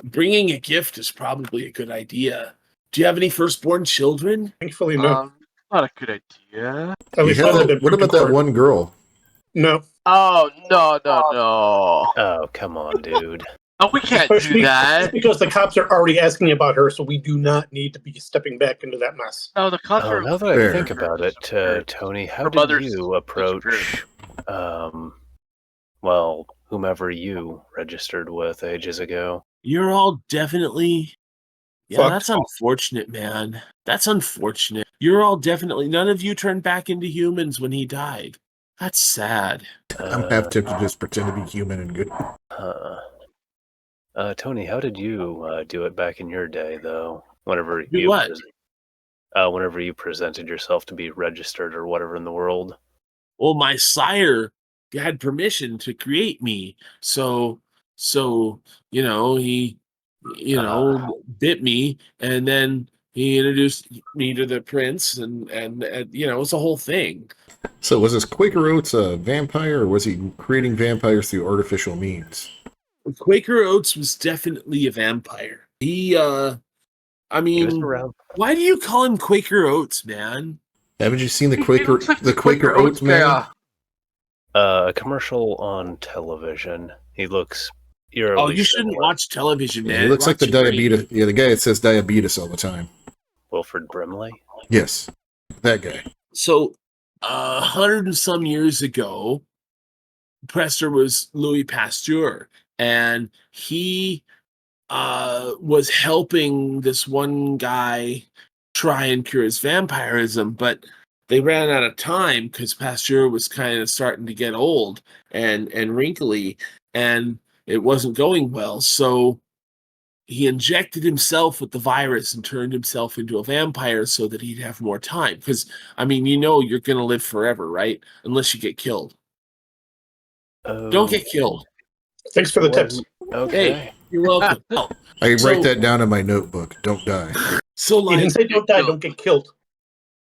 bringing a gift is probably a good idea. Do you have any firstborn children? Thankfully, no. Not a good idea. At least none of them What about that one girl? No. Oh, no. Oh, come on, dude. Oh, we can't do that. Because the cops are already asking about her, so we do not need to be stepping back into that mess. No, the cops Oh, are. now that I Fair. think about it, Tony, how Her did mother's you approach, disappeared. well, whomever you registered with ages ago? You're all definitely. Yeah, Fucked. that's unfortunate, man. That's unfortunate. You're all definitely. None of you turned back into humans when he died. That's sad. I'm half tempted to just pretend to be human and good. Tony, how did you do it back in your day, though? Whenever Do you what? whenever you presented yourself to be registered or whatever in the world. Well, my sire had permission to create me, so you know he bit me, and then he introduced me to the prince, and it's a whole thing. So was this Quaker Oats a vampire, or was he creating vampires through artificial means? Quaker Oats was definitely a vampire. He I He was mean, around. why do you call him Quaker Oats, man? Haven't you seen the He Quaker looks like the Quaker Oats man? A commercial on television. He looks eerily Oh, you shouldn't similar. watch television, man. Yeah, he looks like the Watch your brain. diabetes. Yeah, the guy that says diabetes all the time. Wilfred Brimley. Yes, that guy. So, 100 and some years ago, Prester was Louis Pasteur, and he was helping this one guy try and cure his vampirism, but they ran out of time because Pasteur was kind of starting to get old and wrinkly, and it wasn't going well. So he injected himself with the virus and turned himself into a vampire so that he'd have more time. Because, I mean, you're going to live forever, right? Unless you get killed. Oh, Don't get killed. Thanks for the tips. Okay. Hey, you're welcome. I So- write that down in my notebook. Don't die. So, He like, didn't say don't die, don't get killed.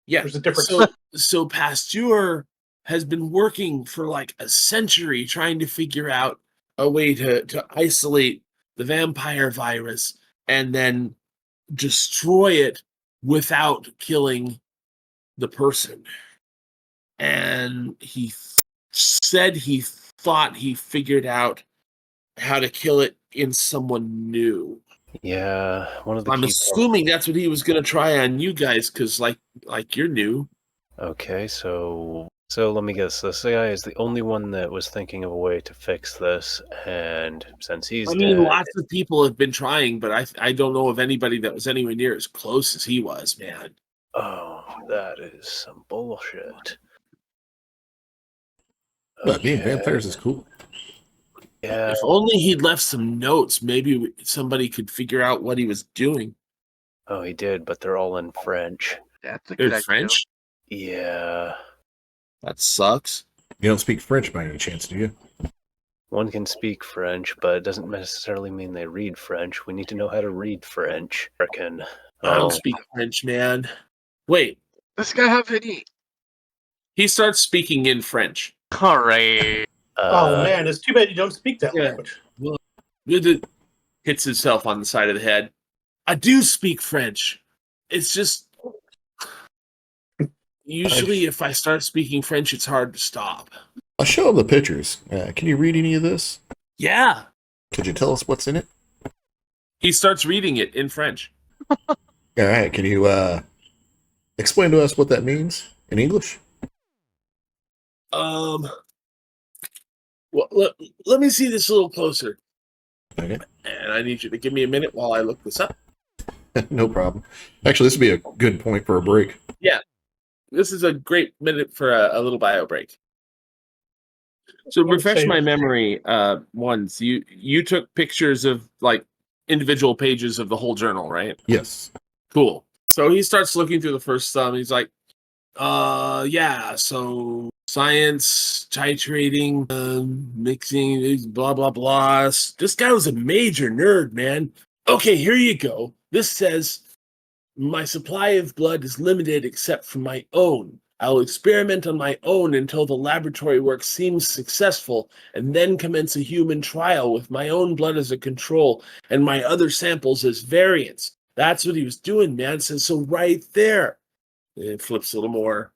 yeah. There's a difference. So Pasteur has been working for like a century trying to figure out a way to isolate the vampire virus and then destroy it without killing the person. And he said he thought he figured out how to kill it in someone new. Yeah, one of the I'm key assuming that's what he was going to try on you guys because like you're new. Okay, so let me guess. This guy is the only one that was thinking of a way to fix this, and since he's I mean, dead, lots of people have been trying, but I don't know of anybody that was anywhere near as close as he was, man. oh, that is some bullshit. But being vampires is cool. Yeah, If only he'd left some notes, maybe somebody could figure out what he was doing. oh, he did, but they're all in French. That's a good In idea. French? Yeah, That sucks. You don't speak French by any chance, do you? one can speak French, but it doesn't necessarily mean they read French. We need to know how to read French. Frickin'. I don't speak French, man. Wait, This guy have any? he starts speaking in French. All right. Oh man, it's too bad you don't speak that Yeah. language. Hits himself on the side of the head. I do speak French. It's just usually if I start speaking French, it's hard to stop. I'll show him the pictures. Can you read any of this? Yeah. Could you tell us what's in it? He starts reading it in French. All right. Can you explain to us what that means in English? Well, let me see this a little closer. Okay. And I need you to give me a minute while I look this up. No problem. Actually, this would be a good point for a break. Yeah, this is a great minute for a little bio break. So refresh my memory. Once you took pictures of like individual pages of the whole journal, right? Yes. Cool. So he starts looking through the first sum. He's like, yeah. So science, titrating, mixing, blah blah blah. This guy was a major nerd, man. Okay, here you go. This says my supply of blood is limited except for my own. I'll experiment on my own until the laboratory work seems successful, and then commence a human trial with my own blood as a control and my other samples as variants. That's what he was doing, man. So right there. It flips a little more.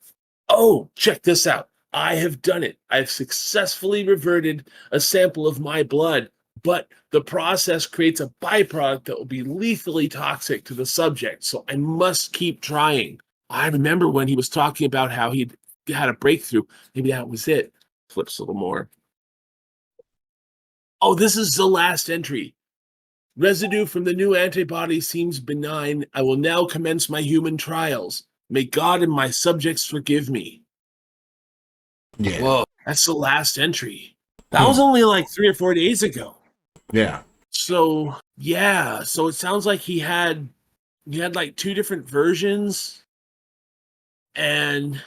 Oh, check this out. I have done it. I've successfully reverted a sample of my blood, but the process creates a byproduct that will be lethally toxic to the subject, so I must keep trying. I remember when he was talking about how he'd had a breakthrough. Maybe that was it. Flips a little more. Oh, this is the last entry. Residue from the new antibody seems benign. I will now commence my human trials. May God and my subjects forgive me. Yeah. Whoa, that's the last entry. That was only like 3 or 4 days ago. Yeah. So yeah, so it sounds like he had like 2 different versions, and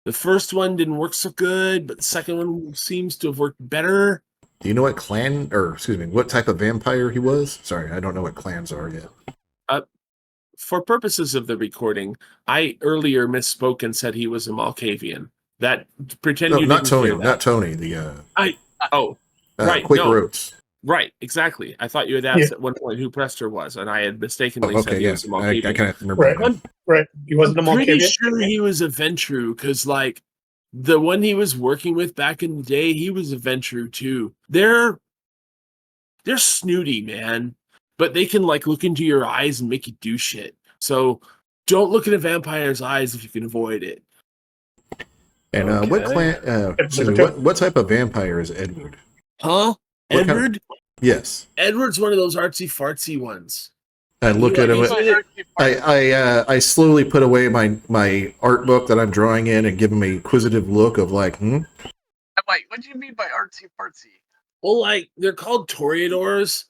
the first one didn't work so good, but the second one seems to have worked better. Do you know what what type of vampire he was? Sorry, I don't know what clans are yet. For purposes of the recording, I earlier misspoke and said he was a Malkavian. That pretend No, you not didn't Tony. hear that. Not Tony. The Right, Quaker no. Oats. Right, exactly. I thought you had asked at one point who Prester was, and I had mistakenly said he was a I Malkavian. kind of remember. Right. Right. He wasn't a I'm pretty Malkavian? sure he was a Ventru, because like the one he was working with back in the day, he was a Ventru too. They're snooty, man, but they can like look into your eyes and make you do shit. So don't look at a vampire's eyes if you can avoid it. And what clan? What type of vampire is Edward? Huh? What Edward? Yes. Edward's one of those artsy fartsy ones. I look at him. I slowly put away my art book that I'm drawing in and give him a inquisitive look of like, Wait, what do you mean by artsy fartsy? Well, like they're called toreadors,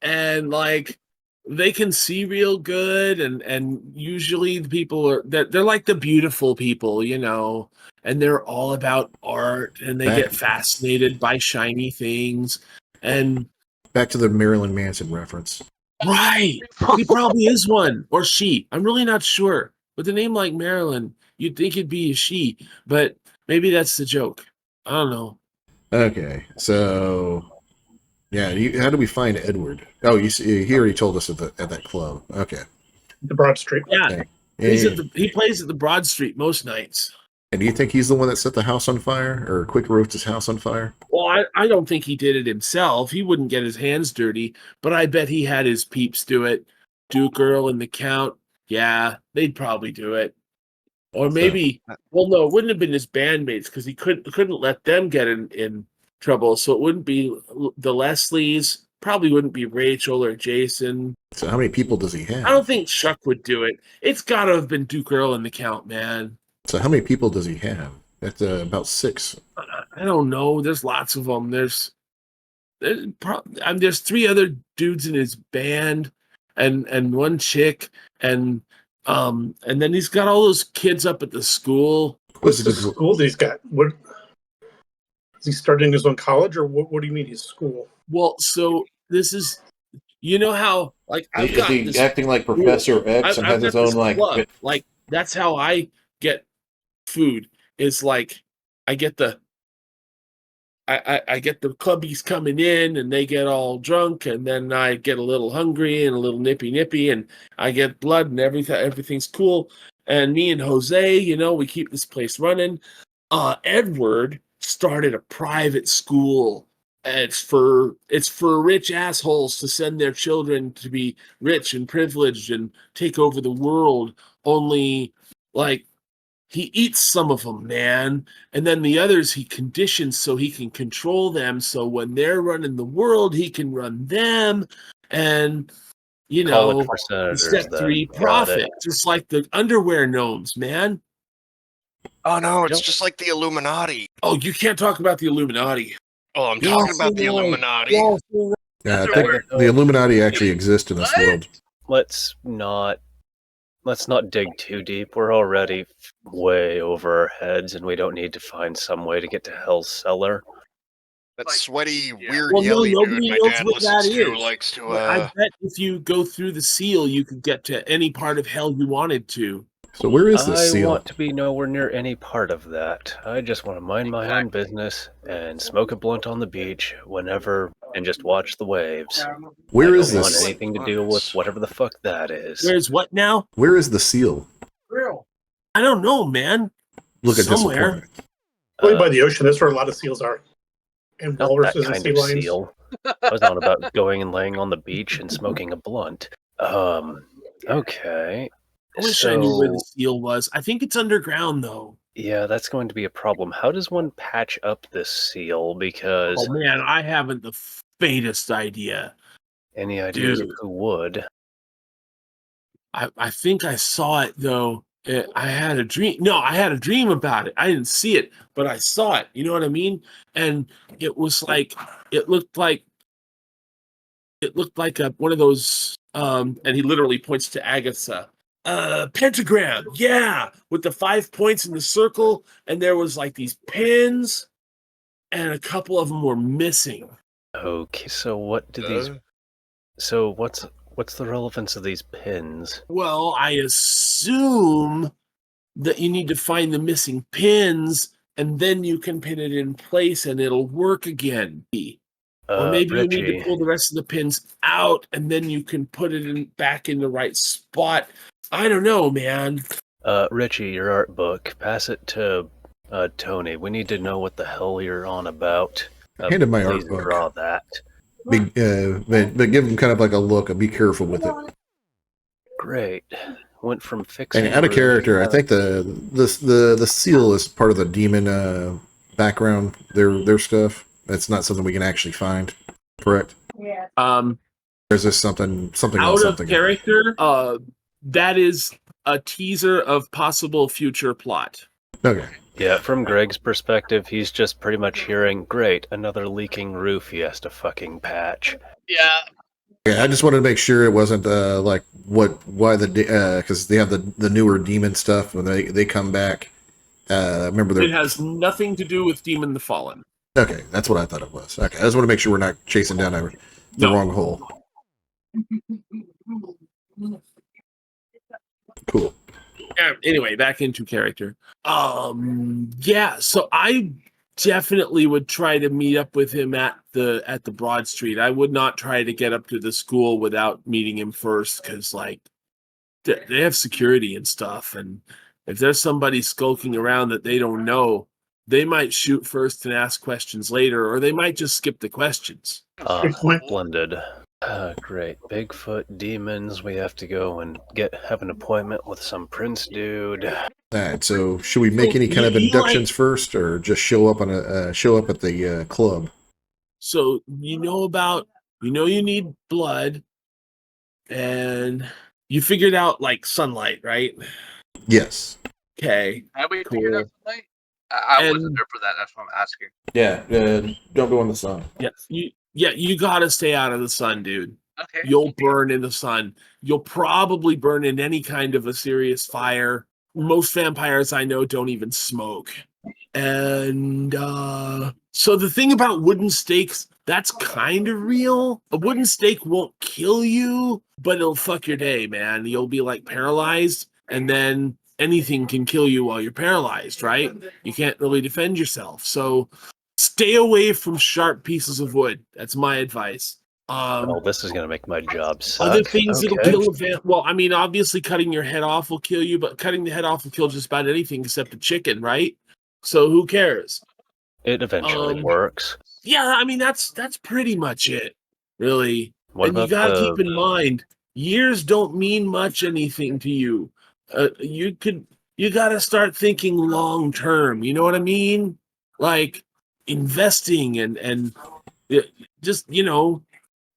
and like they can see real good, and usually the people are they're like the beautiful people, you know, and they're all about art, and they get fascinated by shiny things. And back to the Marilyn Manson reference. right, he probably is one, or she. I'm really not sure. With a name like Marilyn, you'd think it'd be a she, but maybe that's the joke. I don't know. Okay, so yeah, how do we find Edward? Oh, he already told us at that club. Okay, the Broad Street. Yeah, okay. he plays at the Broad Street most nights. And do you think he's the one that set the house on fire, or Quick Roast his house on fire? Well, I don't think he did it himself. He wouldn't get his hands dirty, but I bet he had his peeps do it. Duke Earl and the Count, yeah, they'd probably do it. Or maybe, well, no, it wouldn't have been his bandmates because he couldn't let them get in trouble. So it wouldn't be the Leslies. Probably wouldn't be Rachel or Jason. So how many people does he have? I don't think Chuck would do it. It's got to have been Duke Earl and the Count, man. So how many people does he have? That's about 6. I don't know. There's lots of them. There's 3 other dudes in his band, and one chick, and then he's got all those kids up at the school. What's the school that he's got? What is he starting his own college, or what do you mean his school? Well, so this is, you know how like I've got this acting like Professor X and has his own like that's how I get food. Is like I get the clubbies coming in, and they get all drunk, and then I get a little hungry and a little nippy, and I get blood, and everything's cool. And me and Jose, you know, we keep this place running. Edward started a private school. It's for rich assholes to send their children to be rich and privileged and take over the world. Only like he eats some of them, man. And then the others he conditions so he can control them. So when they're running the world, he can run them. And, you Call it know, for senators, step then. 3, Got profit. it. Just like the underwear gnomes, man. Oh no, it's Yep. just like the Illuminati. Oh, you can't talk about the Illuminati. Oh, I'm You're talking also about the right. Illuminati. You're also right. Yeah, I That's think weird. the Illuminati actually exist in this What? world. Let's not dig too deep. We're already way over our heads, and we don't need to find some way to get to Hell's Cellar. That Like, sweaty, yeah. weird, Well, no, yelly nobody dude my knows dad what that listens to is. likes to, But I bet if you go through the seal, you could get to any part of hell you wanted to. So where is this I seal? want to be nowhere near any part of that. I just want to mind my own business and smoke a blunt on the beach whenever and just watch the waves. Where I is don't want this? anything to do with whatever the fuck that is. Where's what now? Where is the seal? I don't know, man. Look at Somewhere. disappointment. Probably by the ocean. That's where a lot of seals are. And Not that walruses and kind sea of lions. seal. I was on about going and laying on the beach and smoking a blunt. Okay. I wish I knew where the So, seal was. I think it's underground, though. yeah, that's going to be a problem. How does one patch up this seal? Because Oh, man, I haven't the faintest idea. any ideas of Dude. who would? I think I saw it, though. I had a dream. No, I had a dream about it. I didn't see it, but I saw it. You know what I mean? And it was like, it looked like one of those, and he literally points to Agatha. Pentagram, yeah, with the 5 points in the circle, and there was like these pins, and a couple of them were missing. Okay, so what do these? So what's the relevance of these pins? Well, I assume that you need to find the missing pins, and then you can pin it in place, and it'll work again. Or maybe you need to Richie, pull the rest of the pins out, and then you can put it back in the right spot. I don't know, man. Richie, your art book. Pass it to Tony. We need to know what the hell you're on about. Hand him my art Please book. draw that. But give him kind of like a look and be careful with it. Great. Went from fixing. And out of character, I think the seal is part of the demon background. Their stuff. That's not something we can actually find. Correct? Or is this something else? Out of character, that is a teaser of possible future plot. Okay. Yeah, from Greg's perspective, he's just pretty much hearing, great, another leaking roof he has to fucking patch. Yeah. Yeah, I just wanted to make sure it wasn't like why because they have the newer demon stuff when they come back. Remember It has nothing to do with Demon the Fallen. Okay, that's what I thought it was. Okay, I just want to make sure we're not chasing down the wrong hole. Cool. Yeah, anyway, back into character. Yeah, so I definitely would try to meet up with him at the Broad Street. I would not try to get up to the school without meeting him first, because like they have security and stuff, and if there's somebody skulking around that they don't know, they might shoot first and ask questions later, or they might just skip the questions. Good point. Splendid. Great. Bigfoot, demons, we have to go and have an appointment with some prince dude. All right. So, should we make any kind of You inductions first, or just show up at the club? So you need blood, and you figured out like sunlight, right? Yes. Okay. Have we Cool. figured out tonight? I And- wasn't there for that. That's what I'm asking. Yeah. Don't go in the sun. Yes. You gotta stay out of the sun, dude. Okay. You'll burn in the sun. You'll probably burn in any kind of a serious fire. Most vampires I know don't even smoke. And so the thing about wooden stakes, that's kind of real. A wooden stake won't kill you, but it'll fuck your day, man. You'll be like paralyzed, and then anything can kill you while you're paralyzed, right? You can't really defend yourself. So stay away from sharp pieces of wood. That's my advice. Oh, this is going to make my job suck. Other things that'll Okay. kill well, I mean, obviously cutting your head off will kill you, but cutting the head off will kill just about anything except a chicken, right? So who cares? It eventually Um, works. Yeah, I mean that's pretty much it, really. What And you about gotta the- keep in mind, years don't mean much anything to you. You could you got to start thinking long term. You know what I mean? Like investing and just,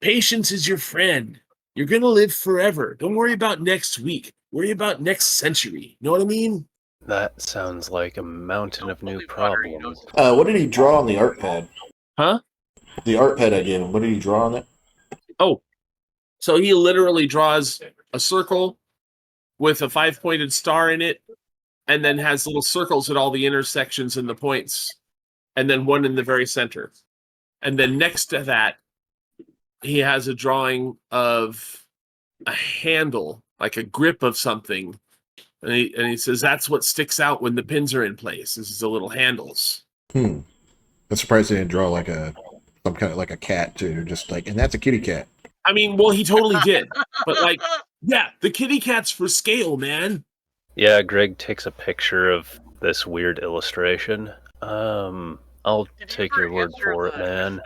patience is your friend. You're going to live forever. Don't worry about next week. Worry about next century. You know what I mean? That sounds like a mountain of new Holy water, you know, problems. What did he draw on the art pad? Huh? The art pad I gave him. What did he draw on it? Oh, so he literally draws a circle with a 5-pointed star in it, and then has little circles at all the intersections and the points, and then one in the very center. And then next to that, he has a drawing of a handle, like a grip of something. And he says that's what sticks out when the pins are in place. This is the little handles. I'm surprised they didn't draw like some kind of like a cat too. Just like, and that's a kitty cat. I mean, well, he totally did. But like, yeah, the kitty cat's for scale, man. Yeah, Greg takes a picture of this weird illustration. I'll take your word for it, man.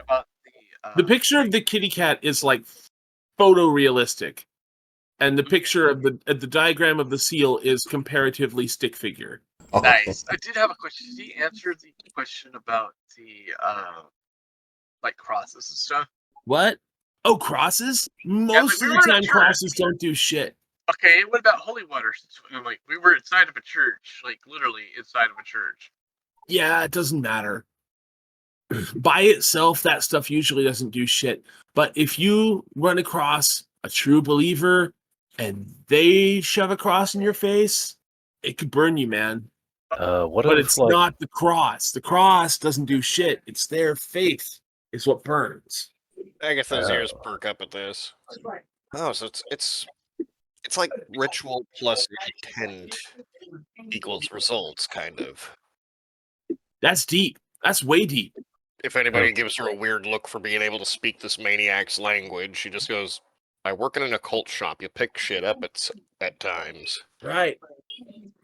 The picture of the kitty cat is like photorealistic. And the picture of the diagram of the seal is comparatively stick figure. Oh, Nice. I did have a question. Did he answer the question about the like crosses and stuff? What? Oh, crosses? Most we of were the in a time, church. crosses don't do shit. Okay, what about holy water? Like we were inside of a church, like literally inside of a church. Yeah, it doesn't matter. By itself, that stuff usually doesn't do shit. But if you run across a true believer and they shove a cross in your face, it could burn you, man. What But if, it's like, not the cross. The cross doesn't do shit. It's their faith is what burns. Agatha's ears perk up at this. Oh, so it's like ritual plus intent equals results, kind of. That's deep. That's way deep. If anybody gives her a weird look for being able to speak this maniac's language, she just goes, "I work in an occult shop. You pick shit up at times." Right.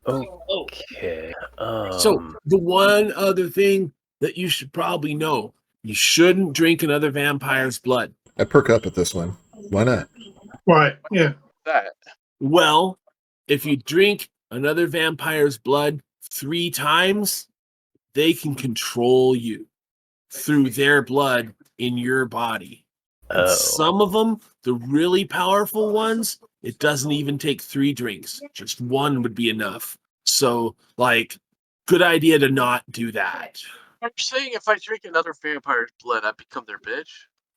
okay. So the one other thing that you should probably know, you shouldn't drink another vampire's blood. I perk up at this one. Why not? Right. Yeah. That Well, if you drink another vampire's blood 3 times, they can control you through their blood in your body. And some of them, the really powerful ones, it doesn't even take 3 drinks. Just 1 would be enough. So, like, good idea to not do that. I'm saying if I drink another vampire's blood, I become their bitch.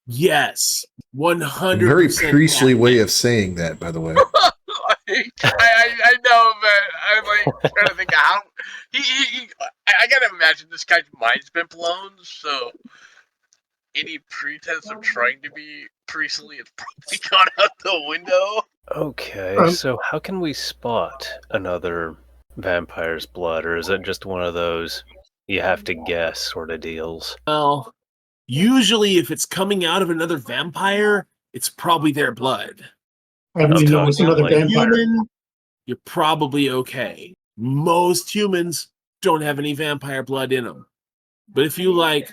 Yes, 100%. Very priestly way of saying that, by the way. I know, but I'm like trying to think of how I gotta imagine this guy's mind's been blown, so any pretense of trying to be priestly has probably gone out the window. Okay, so how can we spot another vampire's blood, or is it just one of those you have to guess sort of deals? Well, usually if it's coming out of another vampire, it's probably their blood. How do we know it's another like vampire? Human, you're probably okay. Most humans don't have any vampire blood in them. But if you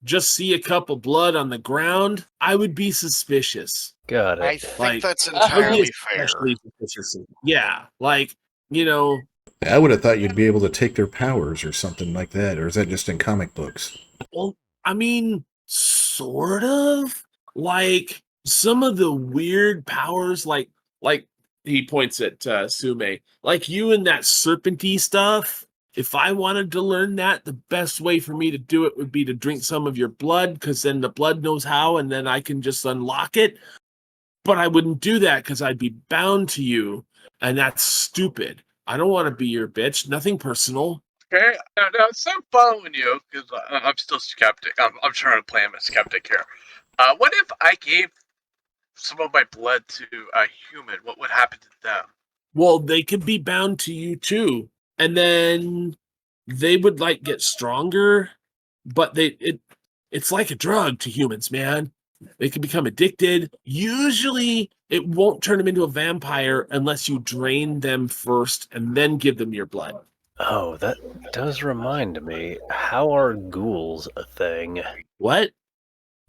just see a couple blood on the ground, I would be suspicious. Got I it. think that's I would be entirely fair. especially suspicious. Yeah, I would have thought you'd be able to take their powers or something like that, or is that just in comic books? well, I mean, sort of. Like some of the weird powers, like he points at Sume, like you and that serpenty stuff. If I wanted to learn that, the best way for me to do it would be to drink some of your blood, because then the blood knows how, and then I can just unlock it. But I wouldn't do that because I'd be bound to you, and that's stupid. I don't want to be your bitch. Nothing personal. Okay, now so I'm following you because I'm still skeptic. I'm trying to play him a skeptic here. What if I gave some of my blood to a human? What would happen to them? Well, they could be bound to you too. And then they would get stronger, but it's like a drug to humans, man. They can become addicted. Usually it won't turn them into a vampire unless you drain them first and then give them your blood. Oh, that does remind me. How are ghouls a thing? What?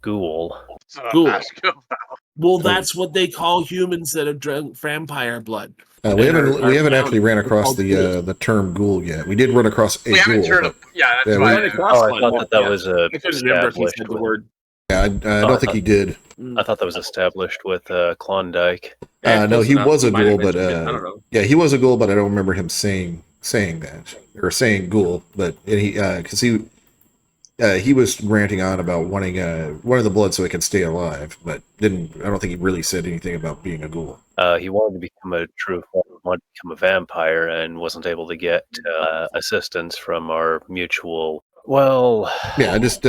Ghoul. So Cool. ask you about. Well, that's what they call humans that have drunk vampire blood. We haven't Are actually ran across called ghouls. the term ghoul yet. We did run across a We haven't ghoul. heard but- of. Yeah, that's Yeah, why. Run across I one. thought that Yeah. was I couldn't remember if he established said the with. word. Yeah, I don't think he did. I thought that was established with Klondike. Yeah, No, close he enough. was a might have ghoul, but mentioned it. I don't know. yeah, he was a ghoul, but I don't remember him saying that or saying ghoul. But because he was ranting on about wanting the blood so he could stay alive, but I don't think he really said anything about being a ghoul. He wanted to become wanted to become a vampire, and wasn't able to get assistance from our mutual. Well, Yeah, just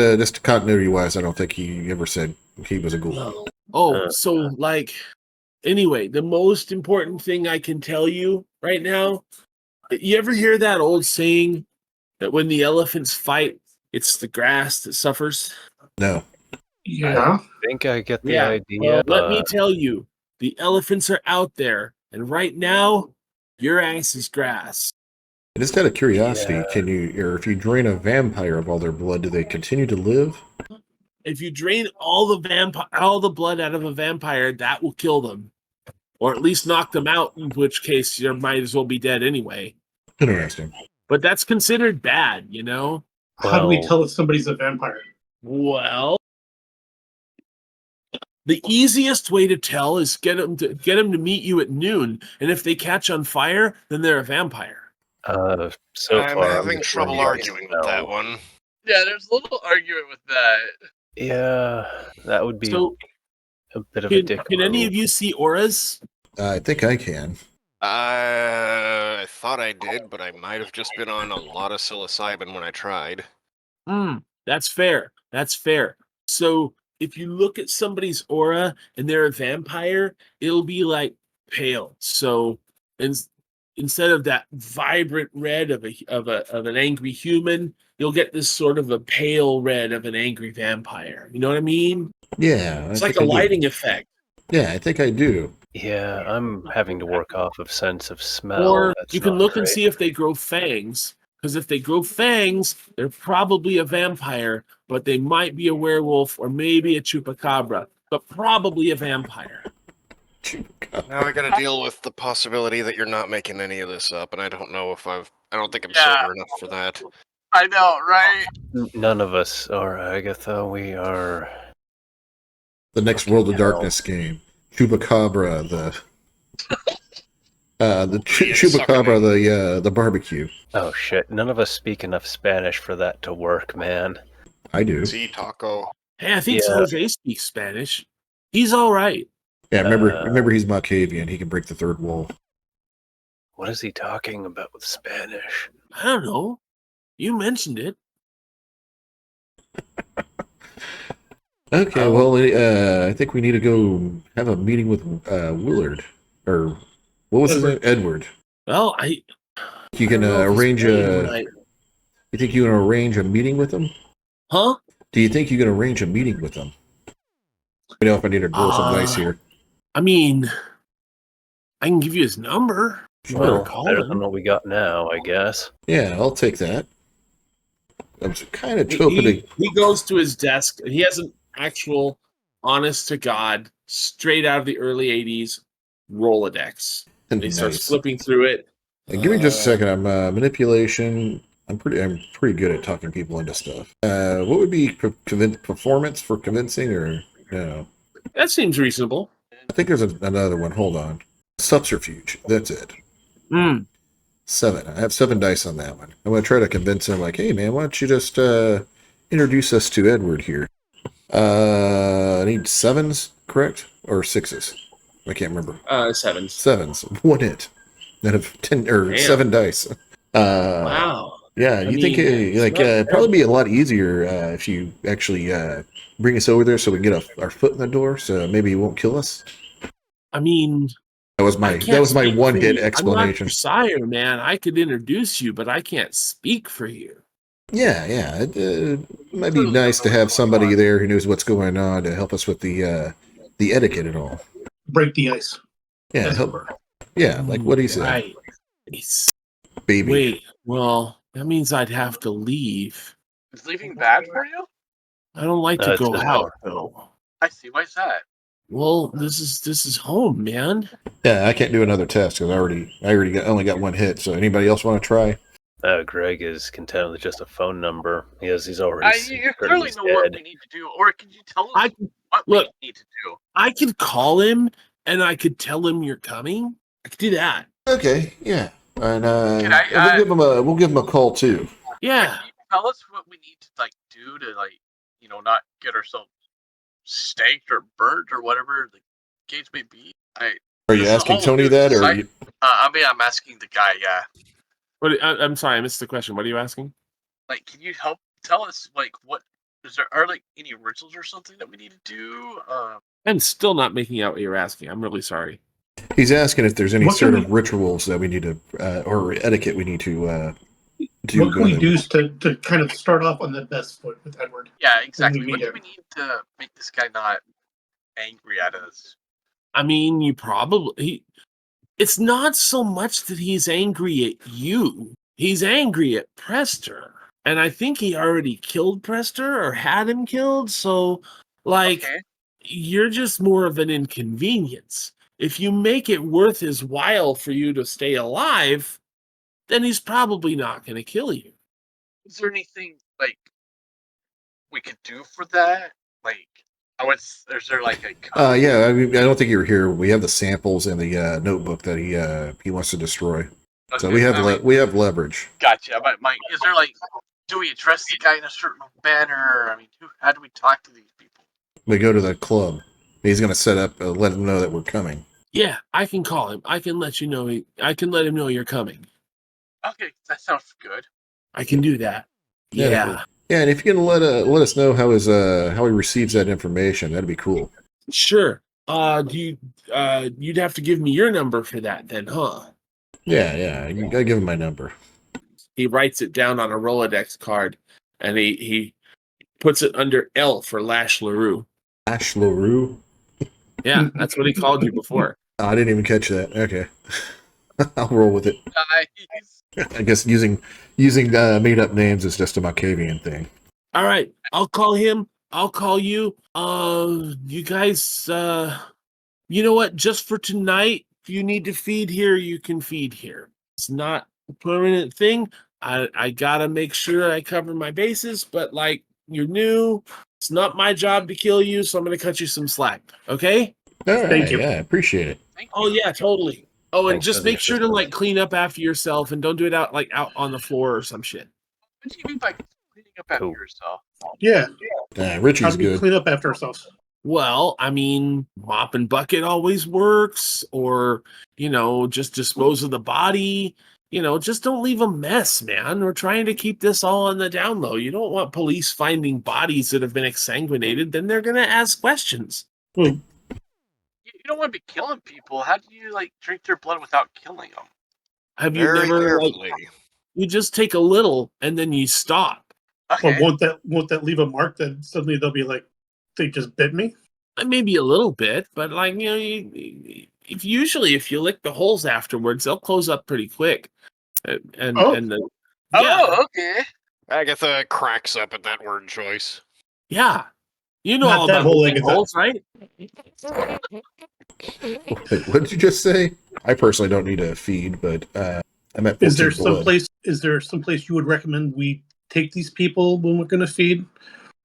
continuity wise, I don't think he ever said he was a ghoul. Oh, so like, anyway, the most important thing I can tell you right now, you ever hear that old saying that when the elephants fight, it's the grass that suffers? No. Yeah. I think I get the Yeah, idea. Well, let me tell you, the elephants are out there, and right now, your ass is grass. Just out of curiosity, Yeah. if you drain a vampire of all their blood, do they continue to live? If you drain all the blood out of a vampire, that will kill them, or at least knock them out. In which case, you might as well be dead anyway. Interesting. But that's considered bad, you know. How do we Well- tell if somebody's a vampire? Well, the easiest way to tell is get them to meet you at noon, and if they catch on fire, then they're a vampire. So I'm far, having just trouble letting you arguing with that know. one. Yeah, there's a little argument with that. Yeah, that would be So, a bit of a dick can any move. of you see auras? I think I can. I thought I did, but I might have just been on a lot of psilocybin when I tried. That's fair. That's fair. So if you look at somebody's aura and they're a vampire, it'll be like pale. So instead of that vibrant red of an angry human, you'll get this sort of a pale red of an angry vampire. You know what I mean? Yeah. It's I like a think I do. lighting effect. Yeah, I think I do. Yeah, I'm having to work off of sense of smell. Or That's you can not look and great. see if they grow fangs. Because if they grow fangs, they're probably a vampire, but they might be a werewolf or maybe a chupacabra, but probably a vampire. Now I gotta deal with the possibility that you're not making any of this up, and I don't know if I don't think I'm Yeah. sober enough for that. I know, right? None of us are, Agatha. We are. The next Fucking World of hell. Darkness game. Chupacabra, the Yeah, Chupacabra, the barbecue. Oh shit! None of us speak enough Spanish for that to work, man. I do. See, taco. Hey, I think Yeah. Jose speaks Spanish. He's all right. Yeah, remember he's Malkavian. He can break the third wall. What is he talking about with Spanish? I don't know. You mentioned it. Okay, well, I think we need to go have a meeting with Willard, or what was his name? Edward. Well, You can I don't know if he's arrange playing a. tonight. You think you can arrange a meeting with him? Huh? Do you think you can arrange a meeting with him? You know, if I need to roll some dice here. I mean, I can give you his number. If you Well, want to call better him. than what we got now, I guess. Yeah, I'll take that. I'm kind of He, hoping to. he goes to his desk and he has an actual, honest to God, straight out of the early 80s Rolodex. And he starts Nice. flipping through it. Give me just a second. I'm manipulation. I'm pretty good at talking people into stuff. What would be performance for convincing, or no? That seems reasonable. I think there's another one. Hold on. Subterfuge. That's it. 7. I have 7 dice on that one. I'm going to try to convince him, like, hey, man, why don't you just introduce us to Edward here? I need 7s, correct? Or 6s? I can't remember. 7s. 7s. 1 hit. Out of 10 or Damn. 7 dice. Wow. Yeah, I you think mean, like it'd probably be a lot easier if you actually bring us over there so we can get our foot in the door, so maybe he won't kill us. I mean, That was my one hit I'm not explanation. your sire, man. I could introduce you, but I can't speak for you. Yeah. It might be nice to have somebody there who knows what's going on to help us with the etiquette and all. Break the ice. Yeah, As it help. were. Yeah, like what he said. Right. It's, Baby. wait, well, that means I'd have to leave. Is leaving bad for you? I don't like to It's go just out, though. I see. Why's that? Well, this is home, man. Yeah, I can't do another test because only got one hit. So anybody else want to try? Greg is content with just a phone number. He's already You heard clearly he's know what dead. we need to do, or can you tell us I what look. we need to do? I could call him and I could tell him you're coming. I could do that. Okay, yeah, and we'll give him a call too. Yeah. Can you tell us what we need to do to not get ourselves staked or burnt or whatever the case may be? Are you This is asking all Tony new that, or site. are you, I'm asking the guy. Yeah. I'm sorry, I missed the question. What are you asking? Can you help tell us what are any rituals or something that we need to do? I'm still not making out what you're asking. I'm really sorry. he's asking if there's any What sort can of rituals that we need to, or etiquette we need to do. What can we do to kind of start off on the best foot with Edward? Yeah, exactly. When we What meet do we need to make this guy not angry at us? I mean, it's not so much that he's angry at you. He's angry at Prester. And I think he already killed Prester or had him killed. So, Okay. you're just more of an inconvenience. If you make it worth his while for you to stay alive, then he's probably not going to kill you. Is there anything we could do for that? Is there a code? Yeah, I mean, I don't think you were here. We have the samples in the notebook that he wants to destroy. So we have leverage. Gotcha. But is there do we address the guy in a certain manner? I mean, how do we talk to these people? We go to the club. He's going to set up, let him know that we're coming. Yeah, I can call him. I can let you know. I can let him know you're coming. Okay, that sounds good. I can do that. Yeah. Yeah, and if you can let us know how he receives that information, that'd be cool. Sure. You'd have to give me your number for that then, huh? Yeah. You gotta give him my number. He writes it down on a Rolodex card, and he puts it under L for Lash LaRue. Lash LaRue? Yeah, that's what he called you before. Oh, I didn't even catch that. Okay. I'll roll with it. Nice. I guess using made up names is just a Machiavellian thing. All right, I'll call him. I'll call you. You guys, you know what? Just for tonight, if you need to feed here, you can feed here. It's not a permanent thing. I gotta make sure I cover my bases, but you're new. It's not my job to kill you, so I'm gonna cut you some slack. Okay? All right, Thank you. Yeah, I appreciate it. Oh yeah, totally. Oh, and Thanks just for the make sure to clean up after yourself, and don't do it out on the floor or some shit. What do you mean by cleaning up after Cool. yourself? Yeah. How Richie's do we good. clean up after ourselves? Well, I mean, mop and bucket always works, or just dispose of the body. Just don't leave a mess, man. We're trying to keep this all on the down low. You don't want police finding bodies that have been exsanguinated. Then they're gonna ask questions. Well, You don't want to be killing people. How do you drink their blood without killing them? Have you Very never? carefully. You just take a little and then you stop. Okay. won't that leave a mark that suddenly they'll be like, they just bit me? Maybe a little bit, but if you lick the holes afterwards, they'll close up pretty quick. Yeah, Okay. Agatha cracks up at that word choice. yeah. You know Not all that about whole licking Agatha. holes, right? Wait, what did you just say? I personally don't need a feed, but I'm at 14 Is there blood. some place you would recommend we take these people when we're gonna feed?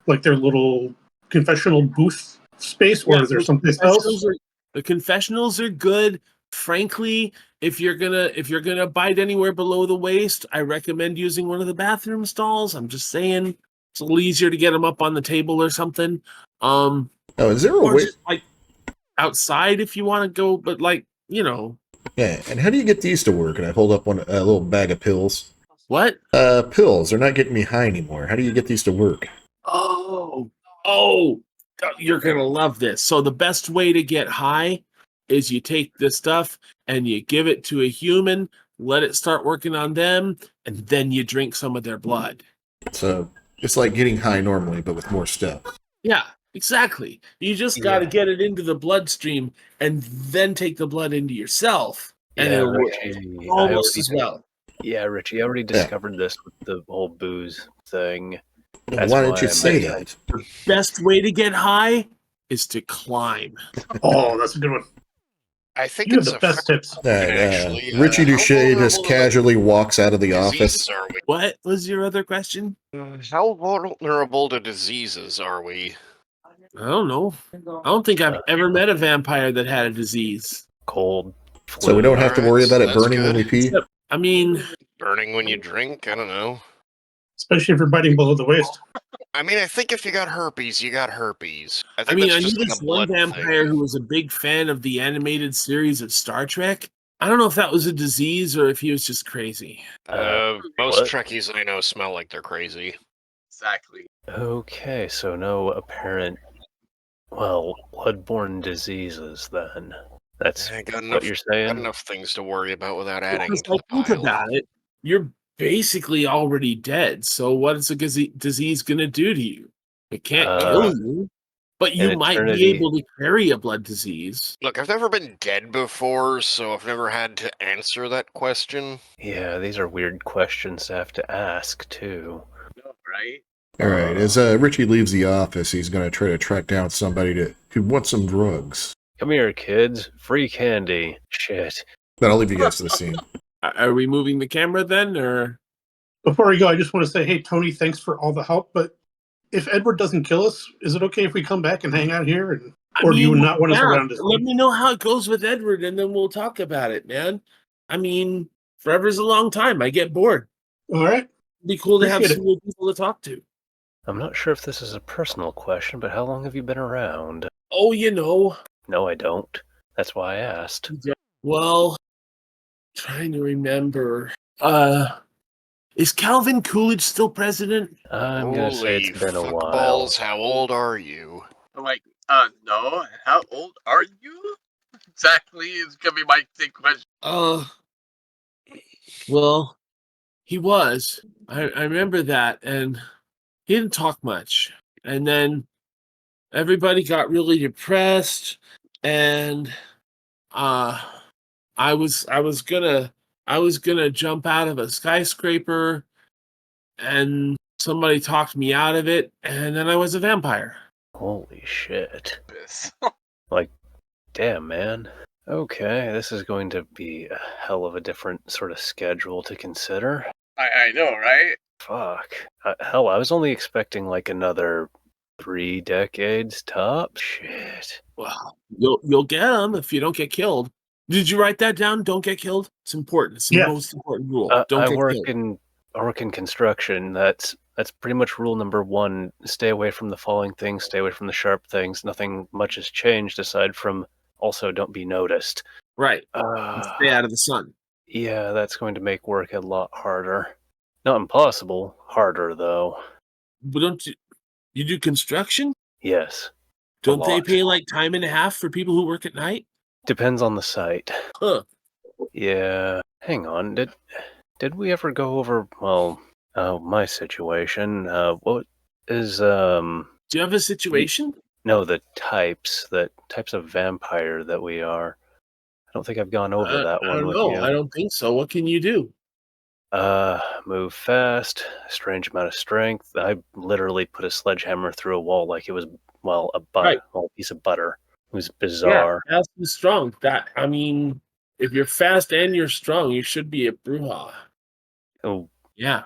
Like their little confessional booth space, or Yeah, is there someplace else? The confessionals are good. Frankly, if you're gonna bite anywhere below the waist, I recommend using one of the bathroom stalls. I'm just saying, it's a little easier to get them up on the table or something. Oh, is there a Or way? just outside if you want to go, but Yeah, and how do you get these to work? And I hold up a little bag of pills. what? Pills. They're not getting me high anymore. How do you get these to work? Oh, you're gonna love this. So the best way to get high is you take this stuff and you give it to a human, let it start working on them, and then you drink some of their blood. So it's like getting high normally, but with more stuff. Yeah, exactly. You just got to get it into the bloodstream and then take the blood into yourself, and Yeah, it'll work Richie, almost as well. Yeah, Richie, I already discovered this with the whole booze thing. That's Why didn't you why say I'm- that? Best way to get high is to climb. Oh, that's a good one. I think You have it's the best tips. All right, actually. Richie How Duche just vulnerable to, casually walks out of the office. diseases are we? What was your other question? How vulnerable to diseases are we? I don't know. I don't think I've ever met a vampire that had a disease. Cold. So we don't have to Alright, worry so about it that's burning when good. we pee. I mean, Burning when you drink? I don't know. Especially if you're biting below the waist. I mean, I think if you got herpes, you got herpes. I I think mean, that's I knew just like this a one blood vampire thing. who was a big fan of the animated series of Star Trek. I don't know if that was a disease or if he was just crazy. Most what? Trekkies I know smell like they're crazy. Exactly. Okay, so no apparent, well, bloodborne diseases then. That's I got what enough, you're got saying? enough things to worry about without adding Because to the think pile. about it, you're basically already dead. So what is a disease going to do to you? It can't kill you, but you in might be eternity- able to carry a blood disease. Look, I've never been dead before, so I've never had to answer that question. Yeah, these are weird questions to have to ask, too. No, right? All right, as Richie leaves the office, he's going to try to track down somebody who wants some drugs. Come here, kids. Free candy. Shit. But I'll leave you guys to the scene. Are we moving the camera then, or? Before we go, I just want to say, hey, Tony, thanks for all the help. But if Edward doesn't kill us, is it okay if we come back and hang out here? Or do you not want us around as Let long? me know how it goes with Edward, and then we'll talk about it, man. I mean, forever's a long time. I get bored. All right. It'd be cool to have Appreciate some new people to talk to. I'm not sure if this is a personal question, but how long have you been around? Oh, you know. No, I don't. That's why I asked. Well, trying to remember. Is Calvin Coolidge still president? I'm gonna say it's been a while. Fuckballs, how old are you? I'm like, no. How old are you? Exactly is gonna be my same question. Well, he was. I remember that, and he didn't talk much. And then everybody got really depressed, and I was gonna jump out of a skyscraper, and somebody talked me out of it, and then I was a vampire. Holy shit. This. Like, damn, man. Okay, this is going to be a hell of a different sort of schedule to consider. I know, right? Fuck. Hell, I was only expecting like another 3 decades top. Shit. Well, you'll get them if you don't get killed. Did you write that down? Don't get killed. It's important. It's the Yes. most important rule. Don't I get work killed. I work in construction. That's pretty much rule number 1. Stay away from the falling things. Stay away from the sharp things. Nothing much has changed aside from also don't be noticed. Right. And stay out of the sun. Yeah, that's going to make work a lot harder. Not impossible. Harder though. But don't you do construction? Yes. Don't they lot. pay like time and a half for people who work at night? Depends on the site. Huh. Yeah. Hang on. Did we ever go over my situation? What is Do you have a situation? no, the types of vampire that we are. I don't think I've gone over that I one don't with know. you. I don't think so. What can you do? Move fast, strange amount of strength. I literally put a sledgehammer through a wall like it was Right. a piece of butter. It was bizarre. Yeah, fast and strong. I mean, if you're fast and you're strong, you should be a Bruja. Oh, Yeah.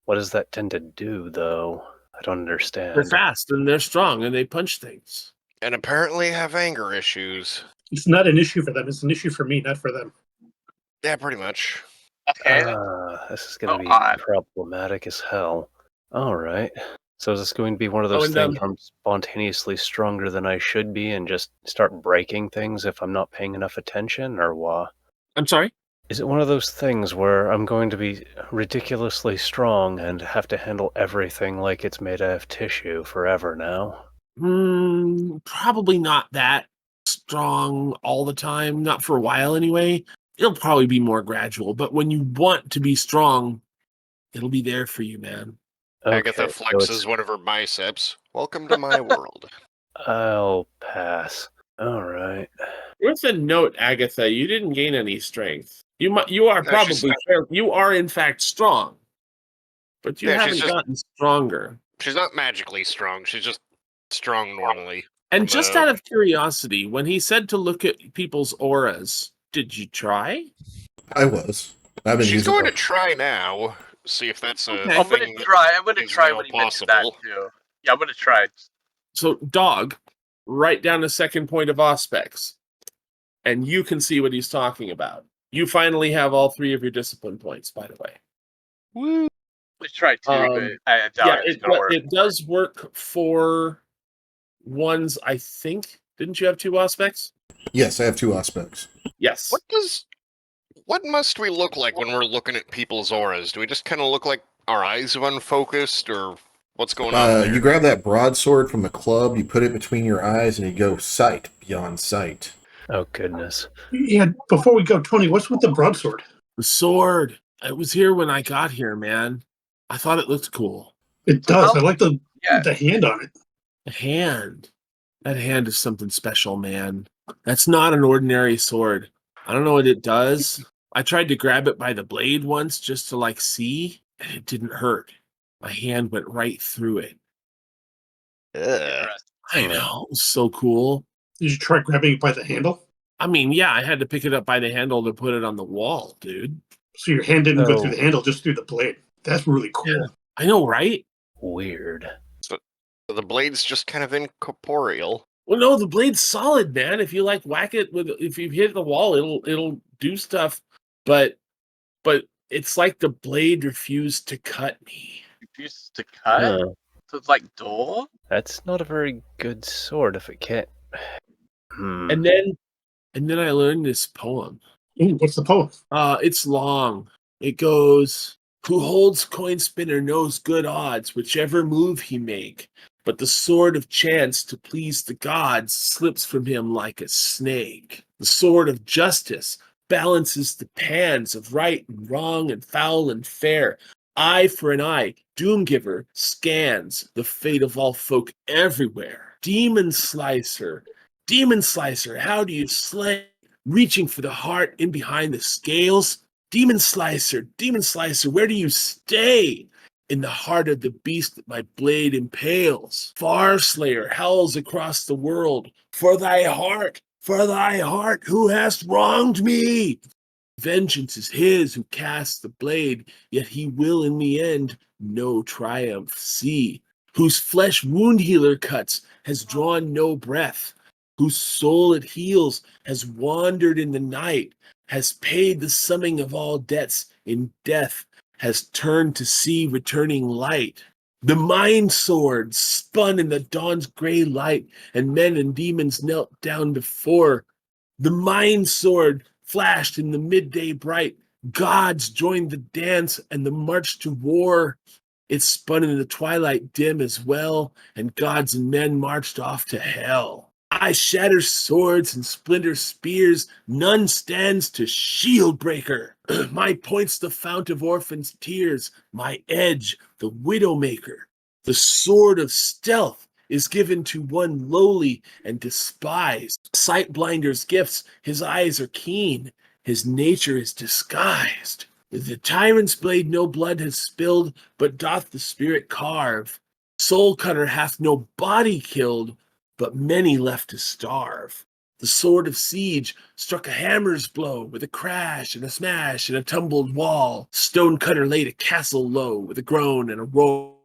what does that tend to do though? I don't understand. They're fast and they're strong and they punch things. And apparently have anger issues. It's not an issue for them. It's an issue for me, not for them. Yeah, pretty much. Okay. This is going to be odd. problematic as hell. All right. So is this going to be one of Oh, those and, things where I'm spontaneously stronger than I should be and just start breaking things if I'm not paying enough attention, or what? I'm sorry? Is it one of those things where I'm going to be ridiculously strong and have to handle everything like it's made out of tissue forever now? Probably not that strong all the time. Not for a while anyway. It'll probably be more gradual. But when you want to be strong, it'll be there for you, man. Agatha Okay, so flexes one of her biceps. Welcome to my world. I'll pass. All right. With a note, Agatha, you didn't gain any strength. You are No, she's- you are in fact strong, but you Yeah, she's haven't just- gotten stronger. She's not magically strong. She's just strong normally. And From just the- out of curiosity, when he said to look at people's auras, did you try? I was. I've been She's using going it. to try now. See if that's a Okay. I'm gonna thing that try. I'm gonna is try now when he mentions that possible. too. Yeah, I'm gonna try. So, dog, write down a second point of Auspex, and you can see what he's talking about. You finally have all 3 of your discipline points, by the way. Woo! Let's try two, but I doubt Yeah, it's gonna work. it does work for ones, I think. Didn't you have 2 Auspex? Yes, I have 2 aspects. Yes. What must we look like when we're looking at people's auras? Do we just kind of look like our eyes are unfocused, or what's going on there? You grab that broadsword from the club, you put it between your eyes, and you go sight beyond sight. Oh, goodness. Yeah, before we go, Tony, what's with the broadsword? The sword. It was here when I got here, man. I thought it looked cool. It does. I like the hand on it. The hand. That hand is something special, man. That's not an ordinary sword. I don't know what it does. I tried to grab it by the blade once just to like see, and it didn't hurt. My hand went right through it. Ugh. I know. It was so cool. Did you try grabbing it by the handle? I mean, yeah, I had to pick it up by the handle to put it on the wall, dude. So your hand didn't go Oh. through the handle, just through the blade. That's really cool. I know, right? Weird. So the blade's just kind of incorporeal. Well, no, the blade's solid, man. If you like whack it with, if you hit the wall, it'll do stuff. But it's like the blade refused to cut me. Refused to cut, Huh. so it's like dull. That's not a very good sword if it can't. And then I learned this poem. Ooh, what's the poem? It's long. It goes, "Who holds coin spinner knows good odds, whichever move he make. But the sword of chance to please the gods slips from him like a snake. The sword of justice balances the pans of right and wrong and foul and fair. Eye for an eye, Doomgiver scans the fate of all folk everywhere. Demon Slicer, how do you slay? Reaching for the heart in behind the scales. Demon Slicer, where do you stay? In the heart of the beast that my blade impales. Far Slayer howls across the world. For thy heart, who hast wronged me? Vengeance is his who casts the blade, yet he will in the end no triumph see. Whose flesh wound healer cuts has drawn no breath. Whose soul it heals has wandered in the night, has paid the summing of all debts in death, has turned to see returning light. The mind sword spun in the dawn's gray light, and men and demons knelt down before. The mind sword flashed in the midday bright. Gods joined the dance and the march to war. It spun in the twilight dim as well, and gods and men marched off to hell. I shatter swords and splinter spears, none stands to shield breaker. My point's the fount of orphans' tears, my edge the widowmaker. The sword of stealth is given to one lowly and despised. Sight blinder's gifts, his eyes are keen, his nature is disguised. The tyrant's blade no blood has spilled, but doth the spirit carve. Soul cutter hath no body killed, but many left to starve. The sword of siege struck a hammer's blow with a crash and a smash and a tumbled wall. Stonecutter laid a castle low with a groan and a roar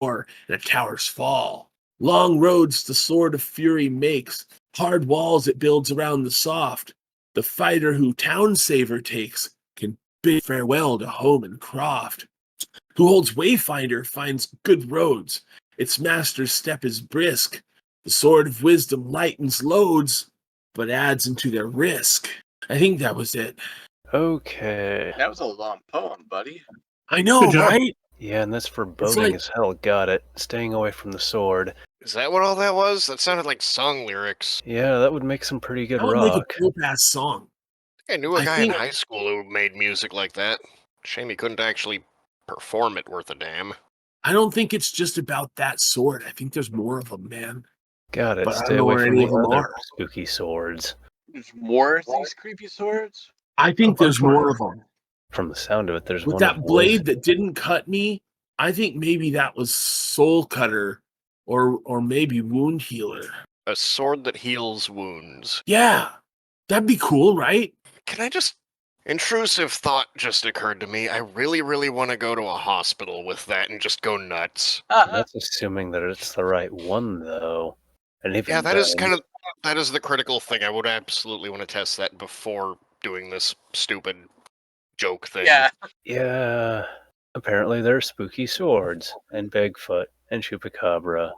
and a tower's fall. Long roads the sword of fury makes, hard walls it builds around the soft. The fighter who town saver takes can bid farewell to home and croft. Who holds wayfinder finds good roads, its master's step is brisk. The sword of wisdom lightens loads, but adds into their risk. I think that was it. Okay. That was a long poem, buddy. I know, Good job. right? Yeah, and that's foreboding like- as hell. Got it. Staying away from the sword. Is that what all that was? That sounded like song lyrics. Yeah, that would make some pretty good That would make rock. a cool-ass song. I knew a I guy think- in high school who made music like that. Shame he couldn't actually perform it worth a damn. I don't think it's just about that sword. I think there's more of them, man. Got it. But I don't Stay know away where from any the of them other are. spooky swords. There's more of these creepy swords. I think there's more of them. From the sound of it, there's With one that of blade that didn't cut me, I think maybe that was Soul Cutter or maybe Wound Healer. a sword that heals wounds. Yeah, that'd be cool, right? Can I just... Intrusive thought just occurred to me. I really, really want to go to a hospital with that and just go nuts. That's assuming that it's the right one, though. And even Yeah, that is then- that is the critical thing. I would absolutely want to test that before doing this stupid joke thing. Yeah. Yeah. Apparently there are spooky swords, and Bigfoot, and Chupacabra,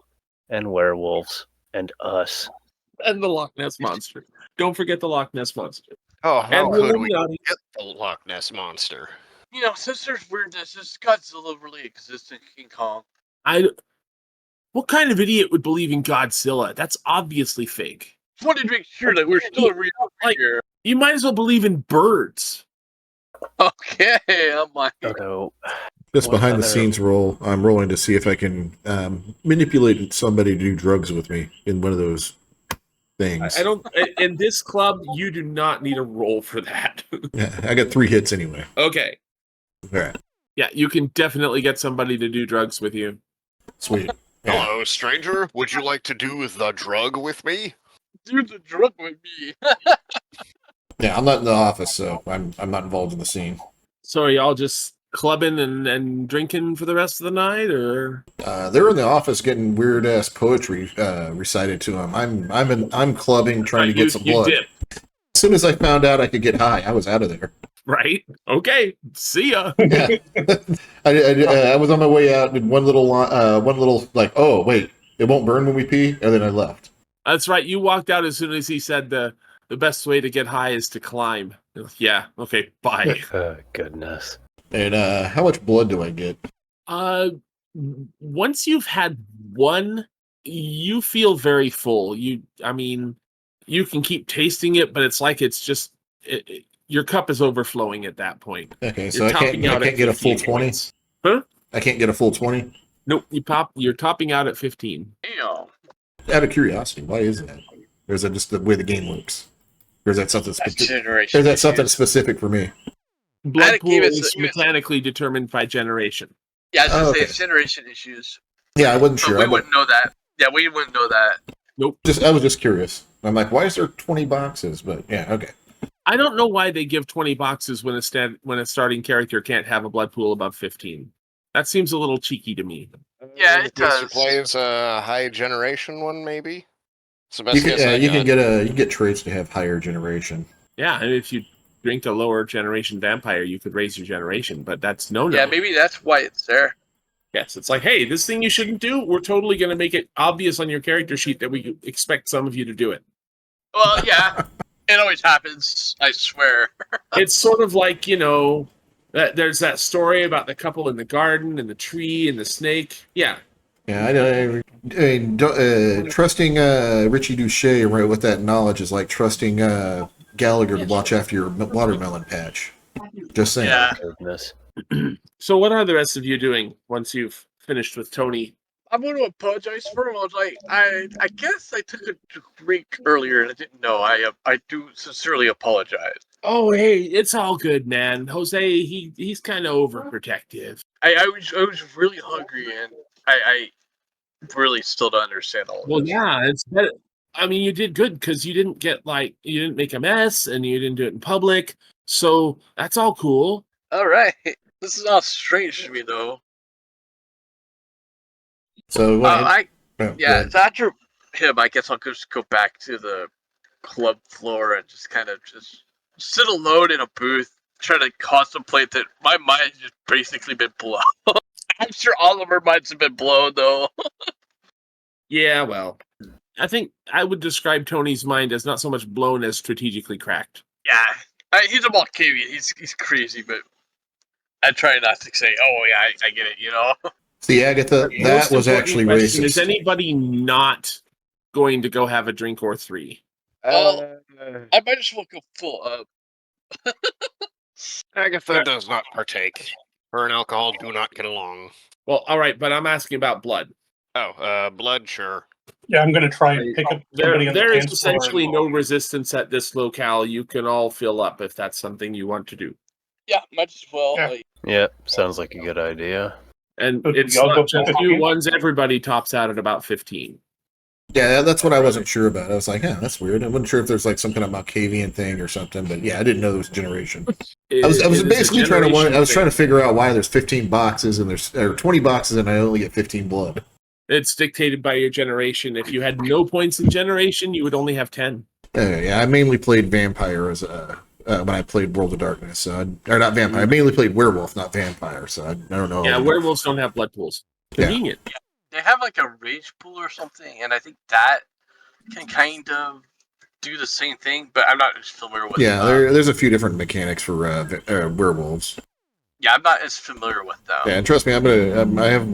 and werewolves, and us. And the Loch Ness Monster. Don't forget the Loch Ness Monster. Oh, how And the could we Illuminati. get the Loch Ness Monster? You know, since there's weirdness, does Godzilla really exist in King Kong? What kind of idiot would believe in Godzilla? That's obviously fake. Just wanted to make sure that we're still real here. You might as well believe in birds. Okay, I'm like, So, This What behind the other- scenes roll, I'm rolling to see if I can manipulate somebody to do drugs with me in one of those things. I don't. In this club, you do not need a roll for that. Yeah, I got 3 hits anyway. Okay. All right, Yeah, you can definitely get somebody to do drugs with you. sweet. Yeah. Hello, stranger. Would you like to do the drug with me? do the drug with me. Yeah, I'm not in the office, so I'm not involved in the scene. So are y'all just clubbing and drinking for the rest of the night, or? They're in the office getting weird ass poetry recited to them. I'm clubbing, trying to get some blood. Dip, As soon as I found out I could get high, I was out of there. right? Okay. See ya. Yeah. I was on my way out, and one little like, oh wait, it won't burn when we pee, and then I left. That's right. You walked out as soon as he said the best way to get high is to climb. Yeah. Okay. Bye. goodness. And how much blood do I get? Once you've had one, you feel very full. I mean, you can keep tasting it, but it's like it's just your cup is overflowing at that point. Okay, so You're I can't at get a full 15 20. points. Huh? I can't get a full 20. Nope. You're topping out at 15. Damn. Out of curiosity, why is that? Or is that just the way the game works? Or is that something specific? Generation. Or is that something specific for me? Blood I'd pool give it is give it- mechanically determined by generation. Yeah, I was gonna Oh, say okay. it's generation issues. Yeah, I wasn't But sure. we I wouldn't know that. Yeah, we wouldn't know that. was just curious. I'm like, why is there 20 boxes? But yeah, okay. I don't know why they give 20 boxes when a starting character can't have a blood pool above 15. That seems a little cheeky to me. Yeah, it Mr. does. Plays a high generation one, maybe. It's the You best can guess I got. you can get traits to have higher generation. Yeah, and if you drink a lower generation vampire, you could raise your generation, but that's no. Yeah, maybe that's why it's there. Yes, it's like, hey, this thing you shouldn't do. We're totally going to make it obvious on your character sheet that we expect some of you to do it. Well, yeah, it always happens. I swear. It's sort of like, there's that story about the couple in the garden and the tree and the snake. Yeah, Yeah, I mean, trusting Richie Duche with that knowledge is like trusting Gallagher to watch after your watermelon patch. Just saying. Yeah. Goodness. So what are the rest of you doing once you've finished with Tony? I'm going to apologize for him. I was like, I guess I took a drink earlier and I didn't know. I do sincerely apologize. Oh, hey, it's all good, man. Jose, he's kind of overprotective. I was really hungry and I really still don't understand all of Well, this. yeah, it's better. I mean, you did good because you didn't you didn't make a mess and you didn't do it in public. So that's all cool. All right. This is all strange to me, though. So Yeah, yeah. so after him, I guess I'll just go back to the club floor and just kind of just sit alone in a booth, try to contemplate that my mind has just basically been blown. I'm sure all of our minds have been blown, though. Yeah, well, I think I would describe Tony's mind as not so much blown as strategically cracked. Yeah, he's a Malkavian. He's crazy, but I try not to say, "Oh yeah, I get it," See, Agatha, that Most was important actually question, racist. Is anybody not going to go have a drink or 3? I might as well go full up. Agatha does not partake. Her and alcohol do not get along. Well, all right, but I'm asking about blood. Oh, blood, sure. Yeah, I'm going to try and pick up somebody on the There is dance floor essentially and- no resistance at this locale. You can all fill up if that's something you want to do. Yeah, might as well. Yeah. Yep, sounds like a good idea. And Okay, it's y'all go not just for you 15? ones. Everybody tops out at about 15. Yeah, that's what I wasn't sure about. I was like, that's weird. I wasn't sure if there's like some kind of Malkavian thing or something, but yeah, I didn't know there was a generation. I was basically trying to figure out why there's 15 boxes and there's 20 boxes and I only get 15 blood. It's dictated by your generation. If you had no points in generation, you would only have 10. Yeah, I mainly played Vampire as when I played World of Darkness. Or not Vampire. I mainly played Werewolf, not Vampire. So I don't know. Yeah, werewolves don't have blood pools. Convenient. Yeah, they have like a rage pool or something, and I think that can kind of do the same thing, but I'm not as familiar with. Yeah, there's a few different mechanics for werewolves. Yeah, I'm not as familiar with them. Yeah, and trust me, I have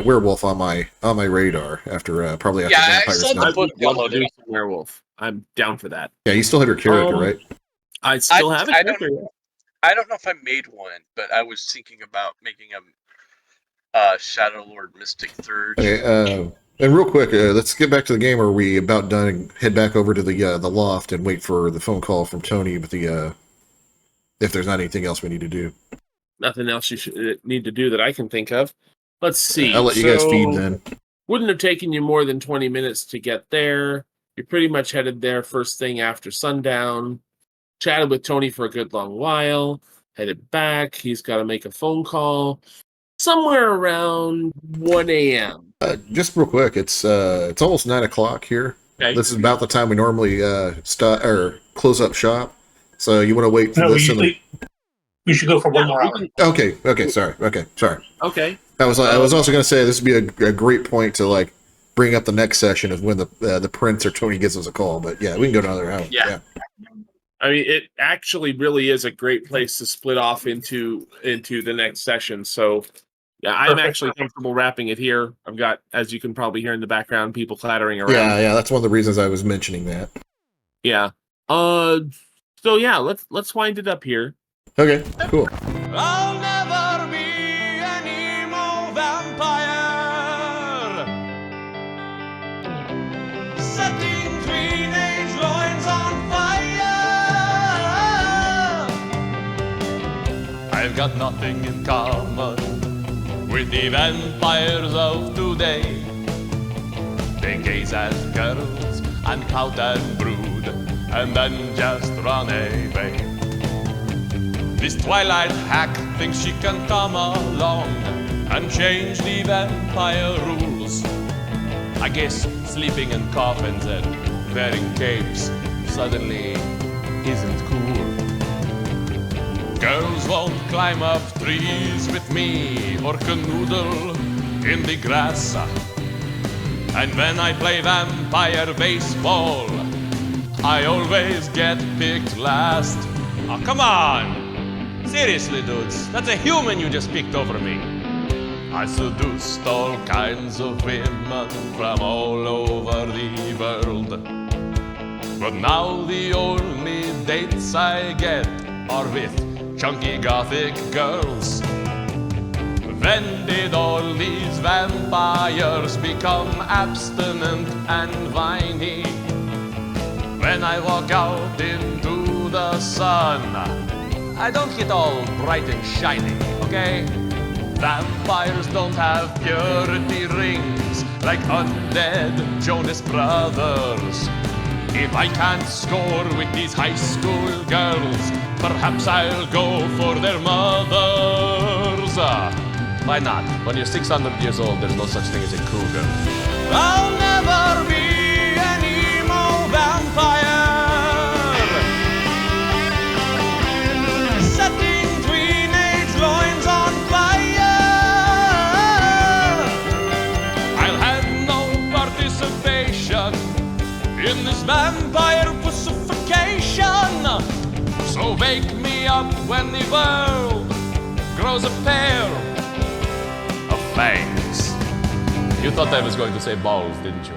werewolf on my radar after Vampire. I saw the book downloaded. Werewolf. I'm down for that. Yeah, you still have your character, right? I still have it. I don't know if I made one, but I was thinking about making a Shadow Lord Mystic Third. Okay, and real quick, let's get back to the game. Are we about done and head back over to the loft and wait for the phone call from Tony with the if there's not anything else we need to do? Nothing else you should need to do that I can think of. Let's see. I'll let you guys feed then. Wouldn't have taken you more than 20 minutes to get there. You're pretty much headed there first thing after sundown. Chatted with Tony for a good long while. Headed back. He's got to make a phone call. Somewhere around 1 a.m. Just real quick, it's almost 9 o'clock here. Okay. This is about the time we normally start or close up shop. So you want to wait for this? We should go for one more hour. Okay. Sorry. Okay. I was also going to say this would be a great point to like bring up the next session of when the Prince or Tony gives us a call. But yeah, we can go to another hour. Yeah. I mean, it actually really is a great place to split off into the next session. So, yeah, I'm actually comfortable wrapping it here. I've got, as you can probably hear in the background, people clattering around. Yeah, that's one of the reasons I was mentioning that. Yeah. So yeah, let's wind it up here. Okay, cool. I'll never be an emo vampire, setting teenage loins on fire. I've got nothing in common with the vampires of today. They gaze at girls and pout and brood, and then just run away. This Twilight hack thinks she can come along and change the vampire rules. I guess sleeping in coffins and wearing capes suddenly isn't cool. Girls won't climb up trees with me or canoodle in the grass. And when I play vampire baseball, I always get picked last. Oh, come on! Seriously, dudes, that's a human you just picked over me. I seduced all kinds of women from all over the world. But now the only dates I get are with chunky gothic girls. When did all these vampires become abstinent and whiny? When I walk out into the sun, I don't get all bright and shiny, okay? Vampires don't have purity rings like undead Jonas Brothers. If I can't score with these high school girls, perhaps I'll go for their mothers. Why not? When you're 600 years old, there's no such thing as a cougar. I'll never be an emo vampire, setting teenage loins on fire. I'll have no participation in this vampire pussification. So wake me up when the world grows a pair of fangs. You thought I was going to say balls, didn't you?